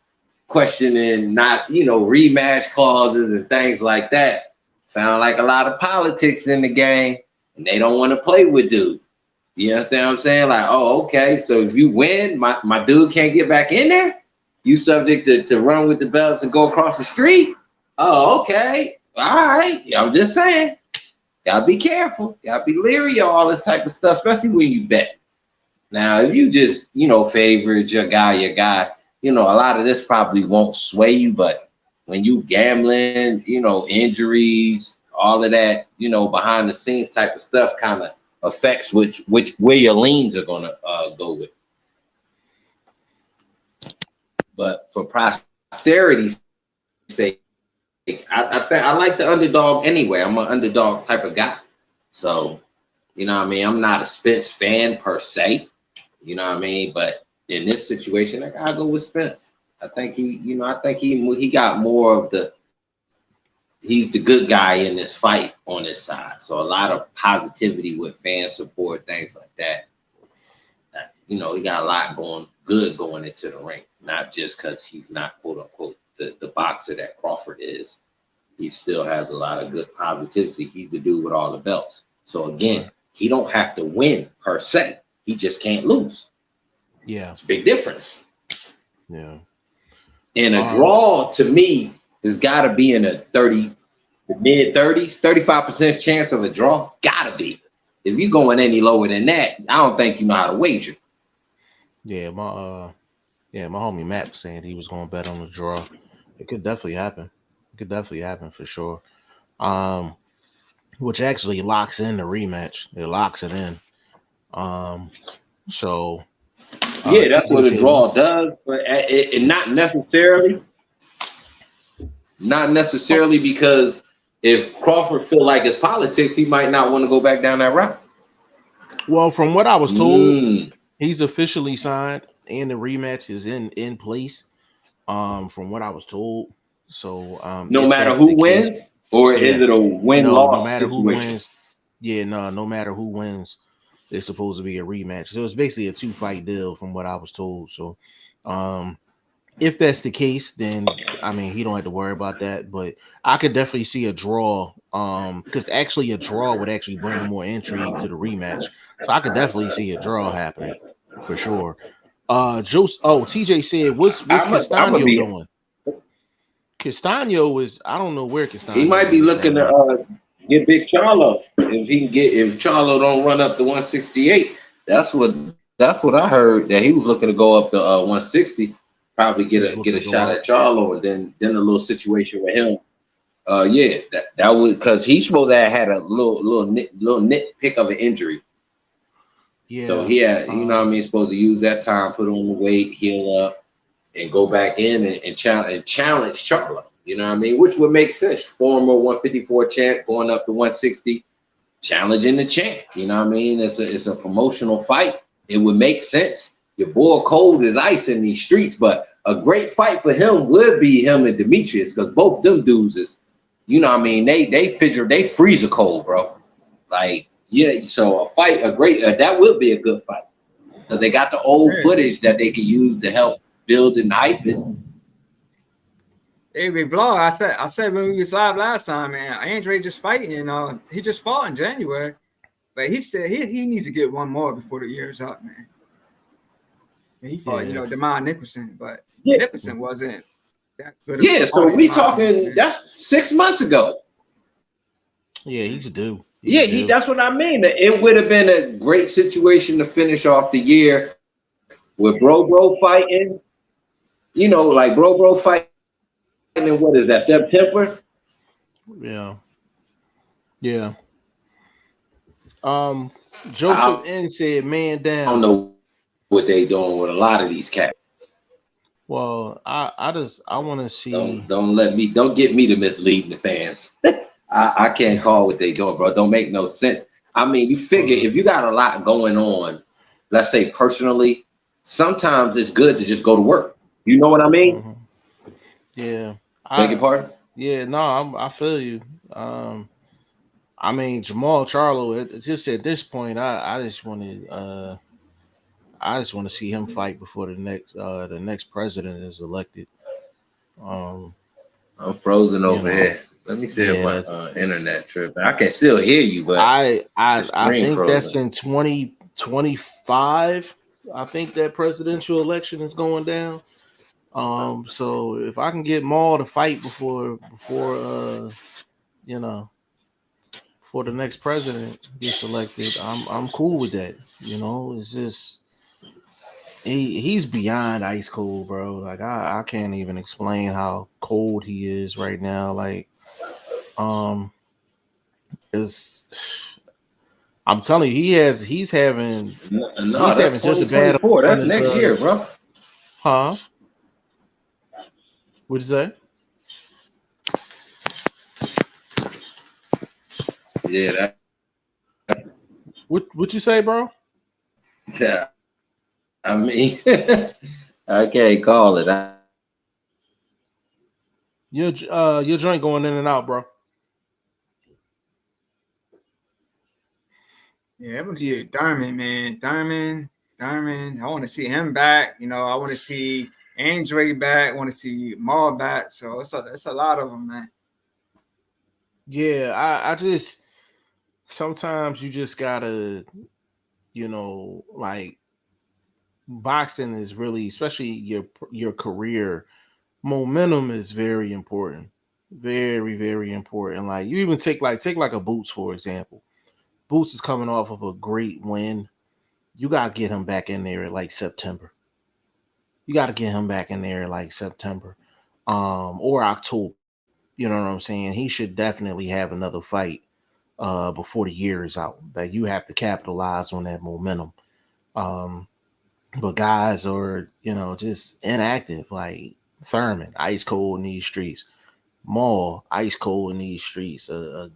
[SPEAKER 5] questioning rematch clauses and things like that, sound like a lot of politics in the game, and they don't want to play with dude. You understand what I'm saying? Like, oh, okay, so if you win, my dude can't get back in there? You subject to run with the belts and go across the street? Oh, okay. All right. I'm just saying. Gotta be careful. Gotta be leery of all this type of stuff, especially when you bet. Now, if you just, favorite your guy, a lot of this probably won't sway you, but when you gambling, injuries, all of that, behind the scenes type of stuff kind of affects where your leans are gonna go with. But for posterity's sake, I like the underdog anyway. I'm an underdog type of guy. So, I'm not a Spence fan per se. You know what I mean? But in this situation, I gotta go with Spence. I think he got more of he's the good guy in this fight on his side. So a lot of positivity with fan support, things like that. He got a lot going into the ring, not just because he's not quote unquote the boxer that Crawford is. He still has a lot of good positivity. He's the dude with all the belts. So again, He don't have to win per se. He just can't lose.
[SPEAKER 1] Yeah.
[SPEAKER 5] It's a big difference.
[SPEAKER 1] Yeah.
[SPEAKER 5] And a draw to me has got to be in a mid 30s, 35% chance of a draw. Gotta be. If you're going any lower than that, I don't think you know how to wager.
[SPEAKER 1] Yeah, my homie Matt was saying he was going to bet on the draw. It could definitely happen. It could definitely happen for sure. Which actually locks in the rematch. It locks it in. So
[SPEAKER 5] yeah, that's what a draw does, but it not necessarily. Not necessarily, because if Crawford feel like it's politics, he might not want to go back down that route.
[SPEAKER 1] Well, from what I was told, he's officially signed and the rematch is in place. From what I was told. So
[SPEAKER 5] no matter who wins, or is it a win-loss
[SPEAKER 1] no matter
[SPEAKER 5] situation?
[SPEAKER 1] Who wins. Yeah, no matter who wins, it's supposed to be a rematch. So it's basically a 2-fight deal from what I was told. So if that's the case, then I mean he don't have to worry about that. But I could definitely see a draw. Because actually a draw would actually bring more intrigue to the rematch. So I could definitely see a draw happening for sure. TJ said, what's Castano doing? Castano is, I don't know where Castano.
[SPEAKER 5] He might be looking to get Big Charlo. If Charlo don't run up to 168, that's what I heard, that he was looking to go up to 160, probably get a shot at Charlo, and then a little situation with him. That would, because he's supposed to have had a little nitpick of an injury.
[SPEAKER 1] Yeah.
[SPEAKER 5] So he had, you know what I mean, supposed to use that time, put on the weight, heal up, and go back in and challenge Charlo. You know what I mean? Which would make sense. Former 154 champ going up to 160, challenging the champ. You know what I mean? It's a promotional fight. It would make sense. Your boy cold as ice in these streets, but a great fight for him would be him and Demetrius, because both them dudes is, you know what I mean? They freeze a cold, bro. Like, yeah, so that would be a good fight, because they got the old footage that they could use to help build and hype it.
[SPEAKER 2] Hey, Vlog, I said when we was live last time, man, Andre just fighting. He just fought in January, but he said he needs to get one more before the year's up, man. And he fought, DeMar Nicholson, but Nicholson wasn't that good.
[SPEAKER 5] Yeah, so we talking, that's 6 months ago.
[SPEAKER 1] Yeah, he's due.
[SPEAKER 5] That's what I mean. It would have been a great situation to finish off the year with Bro fighting. You know, like Bro fighting in, what is that, September?
[SPEAKER 1] Yeah. Joseph N said, "Man down."
[SPEAKER 5] I don't know what they doing with a lot of these cats.
[SPEAKER 1] Well, I want to see.
[SPEAKER 5] Don't get me to misleading the fans. I can't call what they doing, bro. Don't make no sense. I mean, you figure if you got a lot going on, let's say personally, sometimes it's good to just go to work. You know what I mean?
[SPEAKER 1] Mm-hmm. Yeah.
[SPEAKER 5] Beg your pardon?
[SPEAKER 1] Yeah, no, I feel you. I mean, Jamal Charlo, just at this point, I just want to see him fight before the next president is elected.
[SPEAKER 5] I'm frozen over here. Let me see if my internet trip. I can still hear you, but
[SPEAKER 1] I think
[SPEAKER 5] frozen.
[SPEAKER 1] that's in 2025. I think that presidential election is going down. So if I can get Maul to fight before the next president gets elected, I'm cool with that. You know, it's just he's beyond ice cold, bro. Like I can't even explain how cold he is right now. Like, I'm telling you, he's having
[SPEAKER 5] that's just a bad. That's next year, bro.
[SPEAKER 1] Huh? What'd you say?
[SPEAKER 5] Yeah.
[SPEAKER 1] What you say, bro?
[SPEAKER 5] Yeah. I mean, I can't call it.
[SPEAKER 1] Your joint going in and out, bro.
[SPEAKER 2] Yeah, I want to see Thurman, man. Thurman. I want to see him back. You know, I want to see Andre back. I want to see Maul back. So it's a lot of them, man.
[SPEAKER 1] Yeah, I just sometimes you just gotta, like boxing is really, especially your career, momentum is very important. Very, very important. Like you even take like a Boots, for example. Boots is coming off of a great win. You gotta get him back in there at like September. You gotta get him back in there like September. Or October. You know what I'm saying? He should definitely have another fight before the year is out. That you have to capitalize on that momentum. Um, but guys are, just inactive. Like Thurman, ice cold in these streets. Maul, ice cold in these streets.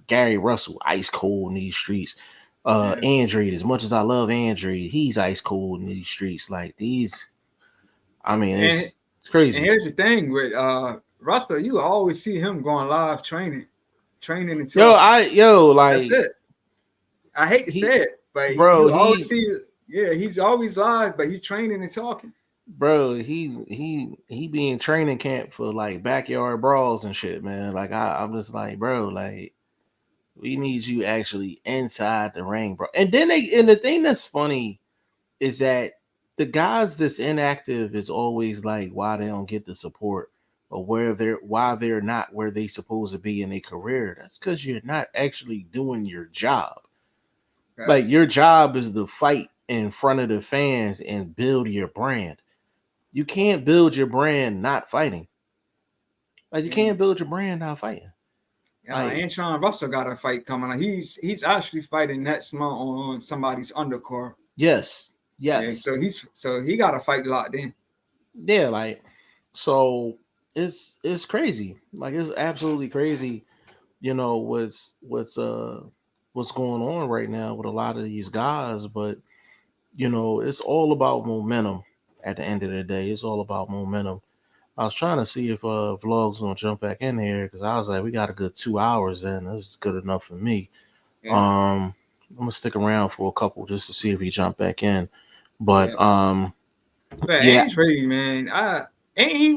[SPEAKER 1] Gary Russell, ice cold in these streets.
[SPEAKER 2] Yeah.
[SPEAKER 1] Andre, as much as I love Andre, he's ice cold in these streets. Like these, I mean,
[SPEAKER 2] And
[SPEAKER 1] it's crazy.
[SPEAKER 2] here's the thing with Russell, you always see him going live training and
[SPEAKER 1] Yo,
[SPEAKER 2] talking. That's
[SPEAKER 1] like
[SPEAKER 2] it. I hate to
[SPEAKER 1] he,
[SPEAKER 2] say it, but
[SPEAKER 1] bro,
[SPEAKER 2] you always see, yeah, he's always live, but he's training and talking.
[SPEAKER 1] bro, he be in training camp for like backyard brawls and shit, man. Like I'm just like, bro, like we need you actually inside the ring, bro. And the thing that's funny is that the guys that's inactive is always like why they don't get the support or why they're not where they supposed to be in their career. That's because you're not actually doing your job. Like
[SPEAKER 2] Guys.
[SPEAKER 1] your job is to fight in front of the fans and build your brand. You can't build your brand not fighting. Like you can't build your brand not fighting. Like
[SPEAKER 2] Antron Russell got a fight coming up. He's actually fighting next month on somebody's undercard.
[SPEAKER 1] yes,
[SPEAKER 2] Yeah,
[SPEAKER 1] yes,
[SPEAKER 2] so he got a fight locked in.
[SPEAKER 1] yeah. Like so, it's crazy. Like it's absolutely crazy. What's going on right now with a lot of these guys, but it's all about momentum. At the end of the day, it's all about momentum. I was trying to see if Vlog's gonna jump back in here because I was like, we got a good 2 hours in. This is good enough for me.
[SPEAKER 2] Yeah.
[SPEAKER 1] I'm gonna stick around for a couple just to see if he jump back in. But
[SPEAKER 2] Yeah. But
[SPEAKER 1] yeah,
[SPEAKER 2] Andre, man, ain't he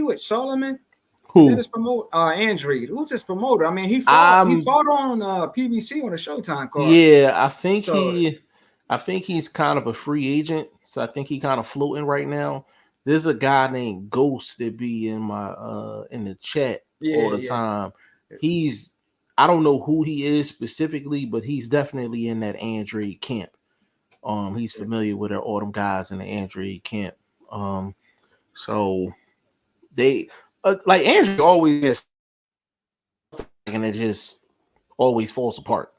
[SPEAKER 2] with Solomon? Is that
[SPEAKER 1] who
[SPEAKER 2] his promoter? Andre, who's his promoter? I mean, he
[SPEAKER 1] I'm
[SPEAKER 2] fought on PBC on the Showtime card.
[SPEAKER 1] yeah,
[SPEAKER 2] So
[SPEAKER 1] I think he's kind of a free agent, so I think he kind of floating right now. There's a guy named Ghost that be in my in the chat all the
[SPEAKER 2] yeah.
[SPEAKER 1] time. He's I don't know who he is specifically, but he's definitely in that Andre camp. He's familiar with all them guys in the Andre camp. So they like Andre always gets and it just always falls apart.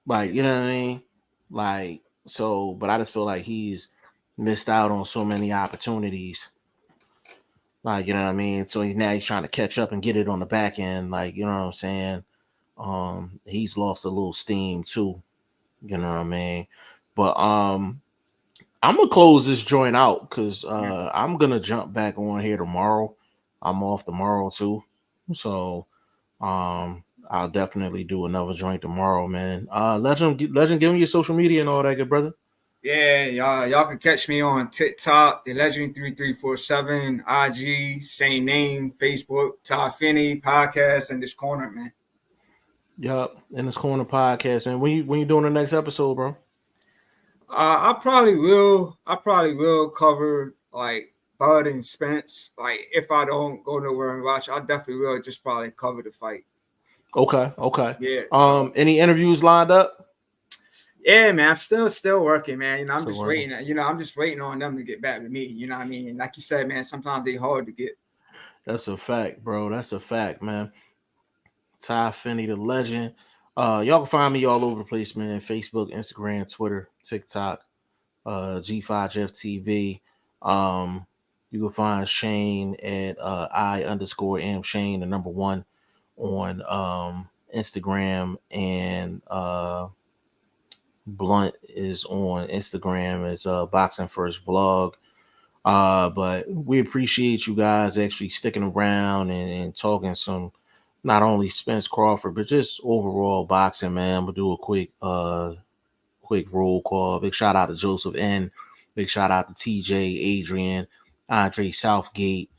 [SPEAKER 1] Like, you know what I mean? Like, so, but I just feel like he's missed out on so many opportunities. Like, you know what I mean? So he's trying to catch up and get it on the back end. Like, you know what I'm saying? He's lost a little steam too. You know what I mean? But I'm gonna close this joint out because I'm gonna jump back on here tomorrow. I'm off tomorrow too. So I'll definitely do another joint tomorrow, man. Legend, give me your social media and all that, good brother.
[SPEAKER 2] Yeah, y'all can catch me on TikTok, the Legend 3347, IG, same name, Facebook, Todd Finney, podcast in this corner, man.
[SPEAKER 1] Yup, in this corner podcast, man. When you doing the next episode, bro?
[SPEAKER 2] I probably will cover like Bud and Spence. Like if I don't go nowhere and watch, I definitely will just probably cover the fight.
[SPEAKER 1] Okay.
[SPEAKER 2] Yeah. So.
[SPEAKER 1] Any interviews lined up?
[SPEAKER 2] Yeah, man, I'm still working, man. I'm
[SPEAKER 1] Still
[SPEAKER 2] just
[SPEAKER 1] working.
[SPEAKER 2] waiting. I'm just waiting on them to get back with me. You know what I mean? And like you said, man, sometimes they hard to get.
[SPEAKER 1] That's a fact, bro. That's a fact, man. Ty Finney, the legend. Y'all can find me all over the place, man. Facebook, Instagram, Twitter, TikTok, G5FTV. You can find Shane at I_am Shane, the number 1 on Instagram, and Blunt is on Instagram as Boxing First Vlog. But we appreciate you guys actually sticking around and talking some, not only Spence Crawford, but just overall boxing, man. We'll do a quick roll call. Big shout out to Joseph N. Big shout out to TJ, Adrian, Andre Southgate.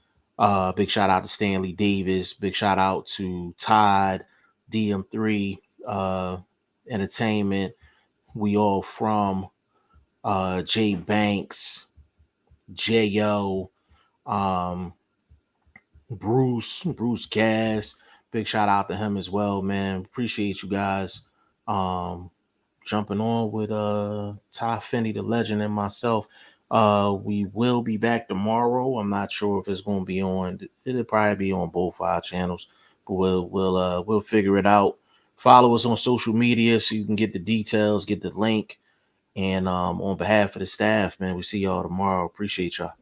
[SPEAKER 1] Big shout out to Stanley Davis. Big shout out to Todd, DM3, Entertainment. We all from Jay Banks, J.O., Bruce Gas. Big shout out to him as well, man. Appreciate you guys jumping on with Ty Finney, the legend, and myself. We will be back tomorrow. I'm not sure if it's going to be on. It'll probably be on both our channels, but we'll figure it out. Follow us on social media so you can get the details, get the link. And on behalf of the staff, man, we see y'all tomorrow. Appreciate y'all.